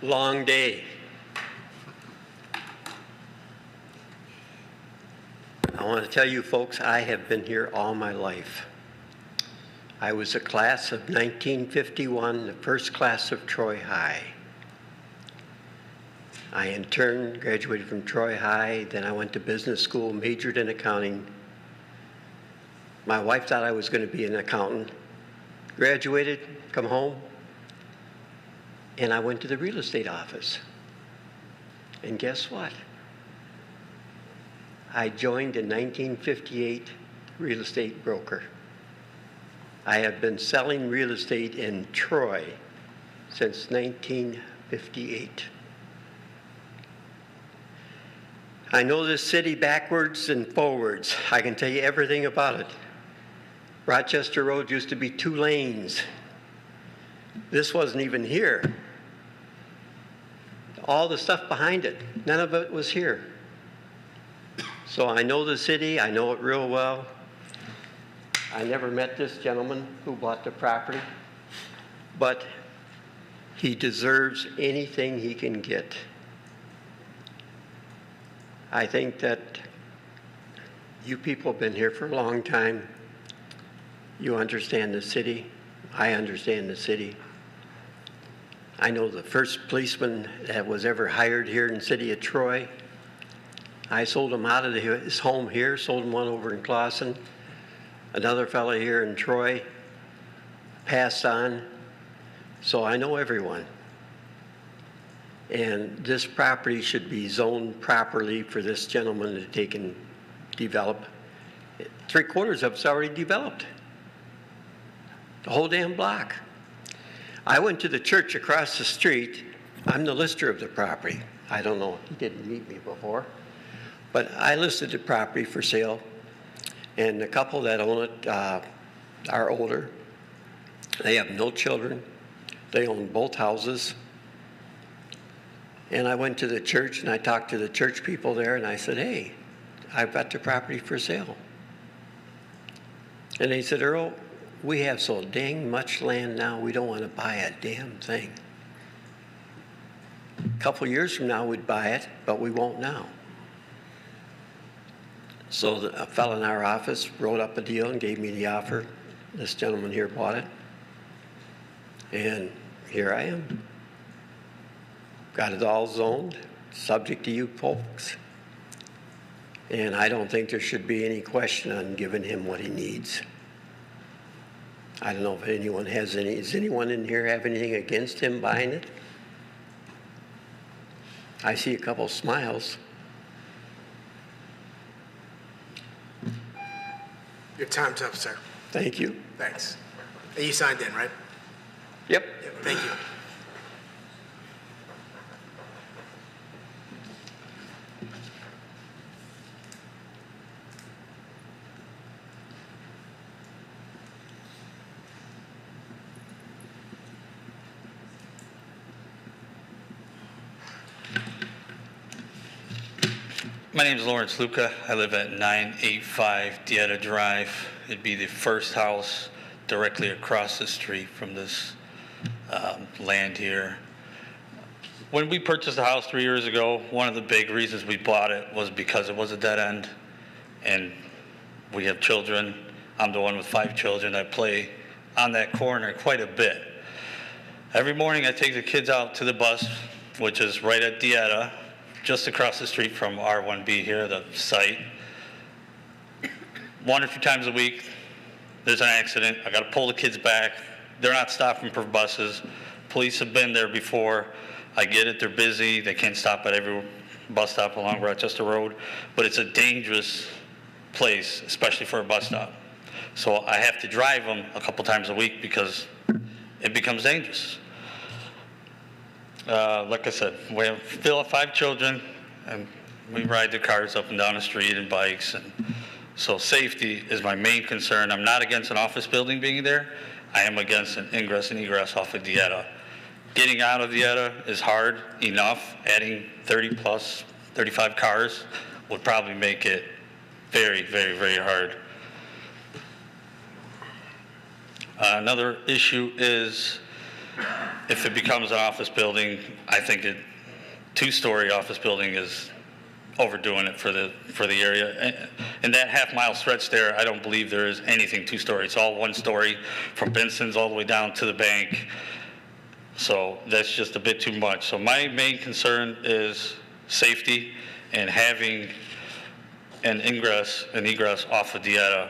Long day. I want to tell you folks, I have been here all my life. I was a class of 1951, the first class of Troy High. I interned, graduated from Troy High, then I went to business school, majored in accounting. My wife thought I was going to be an accountant. Graduated, come home, and I went to the real estate office. And guess what? I joined in 1958 real estate broker. I have been selling real estate in Troy since 1958. I know this city backwards and forwards. I can tell you everything about it. Rochester Road used to be 2 lanes. This wasn't even here. All the stuff behind it, none of it was here. So I know the city, I know it real well. I never met this gentleman who bought the property, but he deserves anything he can get. I think that you people have been here for a long time. You understand the city. I understand the city. I know the first policeman that was ever hired here in the city of Troy. I sold him out of his home here, sold him one over in Clawson. Another fellow here in Troy passed on. So I know everyone. And this property should be zoned properly for this gentleman to take and develop. 3/4 of it's already developed. The whole damn block. I went to the church across the street. I'm the lister of the property. I don't know, he didn't meet me before. But I listed the property for sale. And the couple that own it are older. They have no children. They own both houses. And I went to the church and I talked to the church people there and I said, hey, I've got the property for sale. And they said, Earl, we have so dang much land now, we don't want to buy a damn thing. A couple years from now, we'd buy it, but we won't now. So a fellow in our office wrote up a deal and gave me the offer. This gentleman here bought it. And here I am. Got it all zoned, subject to you folks. And I don't think there should be any question on giving him what he needs. I don't know if anyone has any, does anyone in here have anything against him buying it? I see a couple smiles.
Your time's up, sir.
Thank you.
Thanks. And you signed in, right?
Yep.
Thank you.
My name is Lawrence Luca. I live at 985 Dieta Drive. It'd be the first house directly across the street from this land here. When we purchased the house 3 years ago, one of the big reasons we bought it was because it was a dead end. And we have children. I'm the one with 5 children. I play on that corner quite a bit. Every morning I take the kids out to the bus, which is right at Dieta, just across the street from R1B here, the site. 1 or 2 times a week, there's an accident. I gotta pull the kids back. They're not stopping for buses. Police have been there before. I get it, they're busy. They can't stop at every bus stop along Rochester Road, but it's a dangerous place, especially for a bus stop. So I have to drive them a couple times a week because it becomes dangerous. Like I said, we have still 5 children, and we ride the cars up and down the street and bikes, and so safety is my main concern. I'm not against an office building being there. I am against an ingress and egress off of Dieta. Getting out of Dieta is hard enough. Adding 30 plus, 35 cars would probably make it very, very, very hard. Another issue is if it becomes an office building, I think a 2-story office building is overdoing it for the area. In that half-mile stretch there, I don't believe there is anything 2-story. It's all 1-story from Benson's all the way down to the bank. So that's just a bit too much. So my main concern is safety, and having an ingress and egress off of Dieta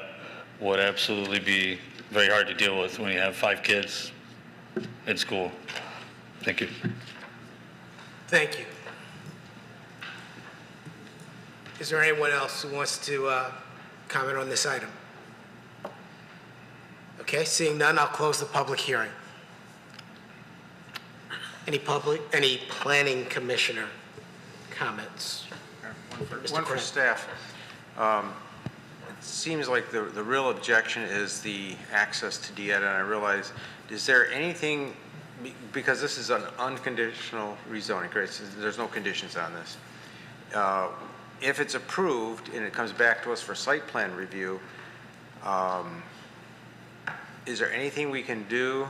would absolutely be very hard to deal with when you have 5 kids in school. Thank you.
Thank you. Is there anyone else who wants to comment on this item? Okay, seeing none, I'll close the public hearing. Any planning commissioner comments?
One One for staff. It seems like the real objection is the access to Dieta, and I realize, is there anything, because this is an unconditional rezoning, correct? There's no conditions on this. If it's approved and it comes back to us for site plan review, is there anything we can do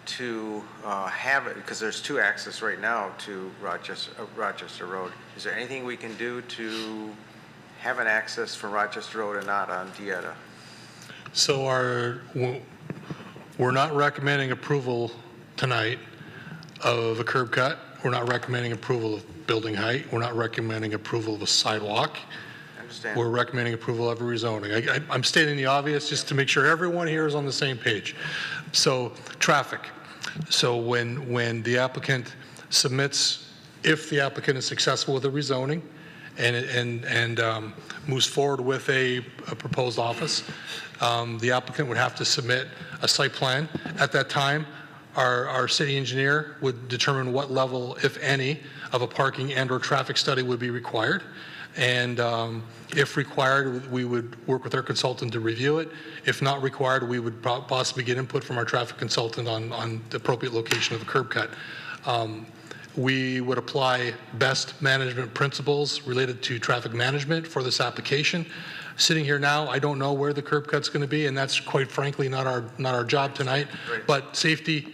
to have it, because there's two access right now to Rochester Road. Is there anything we can do to have an access from Rochester Road and not on Dieta?
So we're not recommending approval tonight of a curb cut. We're not recommending approval of building height. We're not recommending approval of a sidewalk.
I understand.
We're recommending approval of a rezoning. I'm stating the obvious just to make sure everyone here is on the same page. So traffic. So when the applicant submits, if the applicant is successful with a rezoning and moves forward with a proposed office, the applicant would have to submit a site plan. At that time, our city engineer would determine what level, if any, of a parking and or traffic study would be required. And if required, we would work with our consultant to review it. If not required, we would possibly get input from our traffic consultant on the appropriate location of the curb cut. We would apply best management principles related to traffic management for this application. Sitting here now, I don't know where the curb cut's going to be, and that's quite frankly not our job tonight. Right. But safety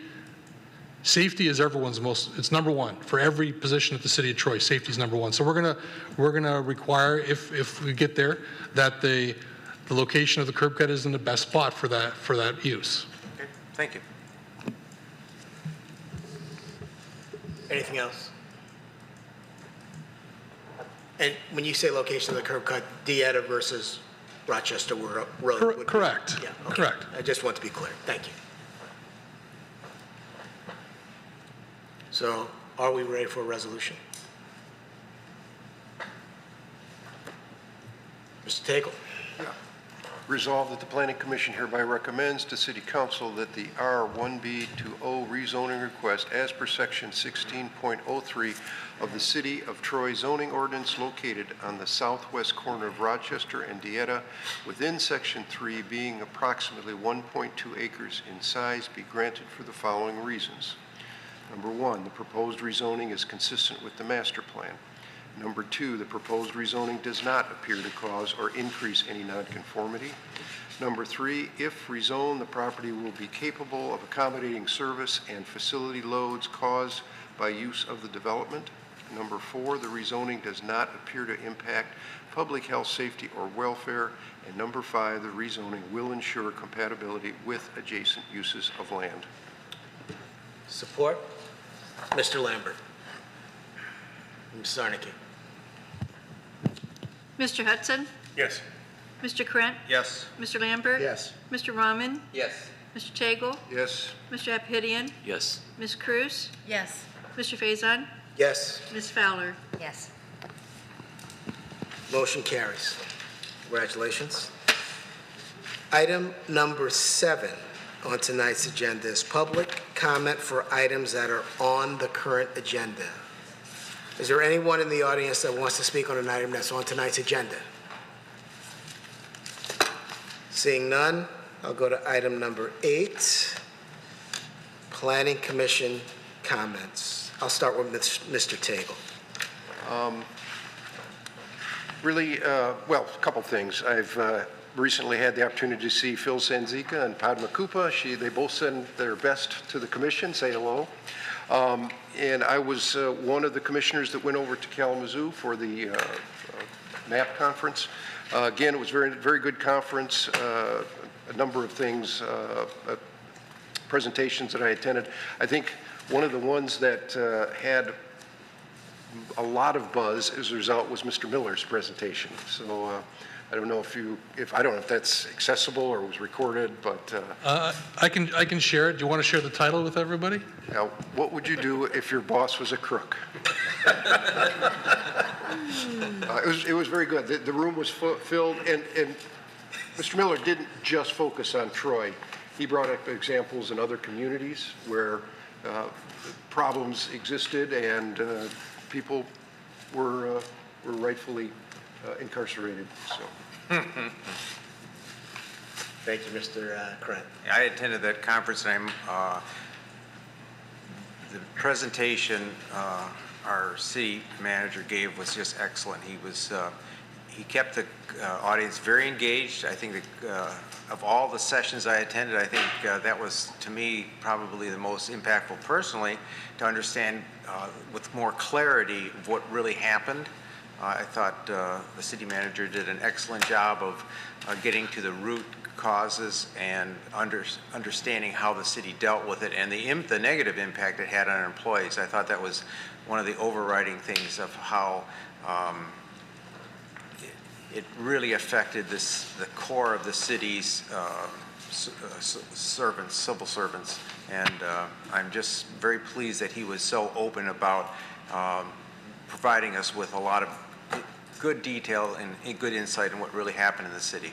is everyone's it's number one for every position at the City of Troy. Safety is number one. So we're gonna require, if we get there, that the location of the curb cut is in the best spot for that use.
Okay, thank you.
Anything else? And when you say location of the curb cut, Dieta versus Rochester Road?
Correct.
Yeah, okay.
Correct.
I just want to be clear. Thank you. So, are we ready for a resolution? Mr. Tagle?
Yeah. Resolved that the Planning Commission hereby recommends to City Council that the R1B20 rezoning request as per Section 16.03 of the City of Troy zoning ordinance located on the southwest corner of Rochester and Dieta within Section 3 being approximately 1.2 acres in size be granted for the following reasons. Number one, the proposed rezoning is consistent with the master plan. Number two, the proposed rezoning does not appear to cause or increase any nonconformity. Number three, if rezoned, the property will be capable of accommodating service and facility loads caused by use of the development. Number four, the rezoning does not appear to impact public health, safety, or welfare. And number five, the rezoning will ensure compatibility with adjacent uses of land.
Support? Mr. Lambert. Ms. Zarnicki.
Mr. Hudson?
Yes.
Mr. Krent?
Yes.
Mr. Lambert?
Yes.
Mr. Rahman?
Yes.
Mr. Tagle?
Yes.
Mr. Apihidian?
Yes.
Ms. Cruz?
Yes.
Mr. Faison?
Yes.
Ms. Fowler?
Yes.
Motion carries. Congratulations. Item number 7 on tonight's agenda is public comment for items that are on the current agenda. Is there anyone in the audience that wants to speak on an item that's on tonight's agenda? Seeing none, I'll go to item number 8, Planning Commission comments. I'll start with Mr. Tagle.
Well, a couple things. I've recently had the opportunity to see Phil Sanzika and Padma Kupa. They both send their best to the commission, say hello. And I was one of the commissioners that went over to Kalamazoo for the MAP conference. Again, it was a very, very good conference. A number of things, presentations that I attended. I think one of the ones that had a lot of buzz as a result was Mr. Miller's presentation. So I don't know if that's accessible or was recorded, but
I can share it. Do you want to share the title with everybody?
Now, what would you do if your boss was a crook? It was very good. The room was filled, and Mr. Miller didn't just focus on Troy. He brought up examples in other communities where problems existed and people were rightfully incarcerated, so.
Thank you, Mr. Krent.
I attended that conference, and the presentation our city manager gave was just excellent. He kept the audience very engaged. I think of all the sessions I attended, I think that was, to me, probably the most impactful personally, to understand with more clarity what really happened. I thought the city manager did an excellent job of getting to the root causes and understanding how the city dealt with it and the negative impact it had on our employees. I thought that was one of the overriding things of how it really affected the core of the city's servants, civil servants. And I'm just very pleased that he was so open about providing us with a lot of good detail and good insight in what really happened in the city.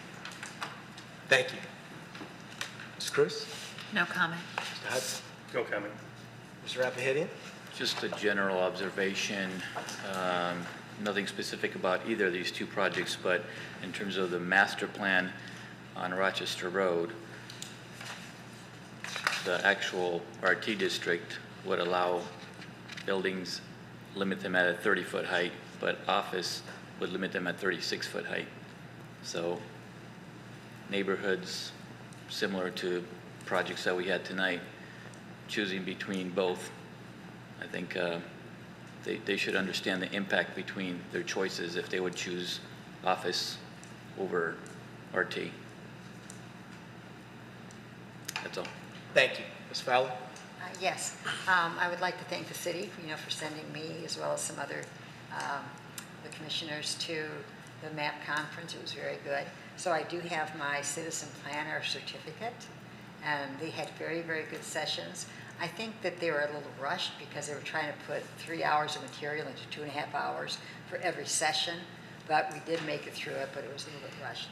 Thank you. Ms. Cruz?
No comment.
Mr. Hudson?
No comment.
Mr. Rapahidian?
Just a general observation, nothing specific about either of these two projects, but in terms of the master plan on Rochester Road, the actual RT district would allow buildings, limit them at a 30-foot height, but office would limit them at 36-foot height. So neighborhoods similar to projects that we had tonight, choosing between both, I think they should understand the impact between their choices if they would choose office over RT. That's all.
Thank you. Ms. Fowler?
Yes, I would like to thank the city, for sending me as well as some other the commissioners to the MAP conference. It was very good. So I do have my citizen planner certificate, and they had very, very good sessions. I think that they were a little rushed because they were trying to put 3 hours of material into 2.5 hours for every session, but we did make it through it, but it was a little bit rushed.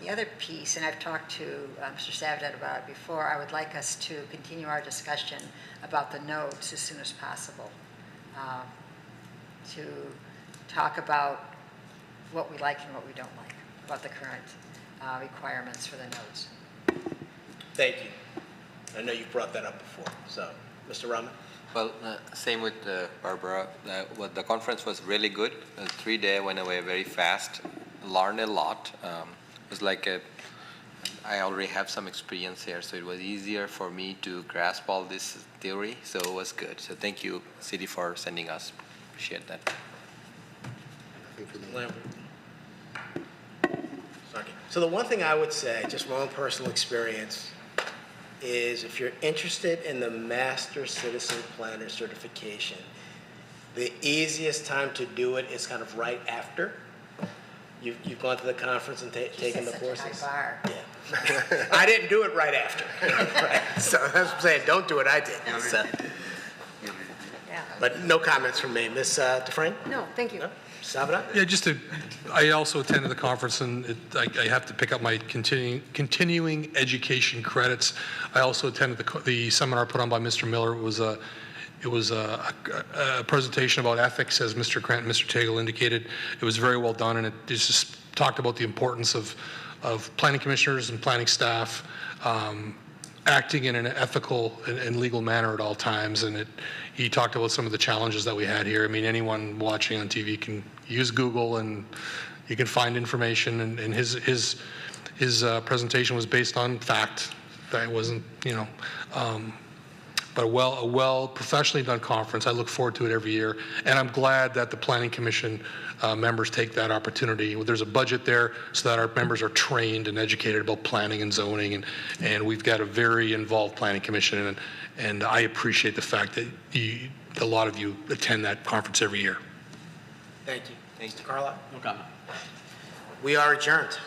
The other piece, and I've talked to Mr. Savdat about it before, I would like us to continue our discussion about the nodes as soon as possible, to talk about what we like and what we don't like about the current requirements for the nodes.
Thank you. I know you've brought that up before. So, Mr. Rahman?
Well, same with Barbara. The conference was really good. 3 days went away very fast. Learned a lot. It was like I already have some experience here, so it was easier for me to grasp all this theory. So it was good. So thank you, City, for sending us. Appreciate that.
So the one thing I would say, just my own personal experience, is if you're interested in the Master Citizen Planner certification, the easiest time to do it is kind of right after. You've gone to the conference and taken the courses. Yeah. I didn't do it right after. Right. So that's what I'm saying. Don't do it. I did. So.
Yeah.
But no comments from me. Ms. Dufresne?
No, thank you.
No? Savada?
Yeah, I also attended the conference, and I have to pick up my continuing education credits. I also attended the seminar put on by Mr. Miller. It was a presentation about ethics, as Mr. Krent and Mr. Tagle indicated. It was very well done, and it just talked about the importance of planning commissioners and planning staff acting in an ethical and legal manner at all times. And he talked about some of the challenges that we had here. I mean, anyone watching on TV can use Google and you can find information. And his presentation was based on fact. That wasn't, but a well professionally done conference. I look forward to it every year, and I'm glad that the Planning Commission members take that opportunity. There's a budget there so that our members are trained and educated about planning and zoning, and we've got a very involved Planning Commission, and I appreciate the fact that a lot of you attend that conference every year.
Thank you. Thanks to Carlisle.
No comment.
We are adjourned.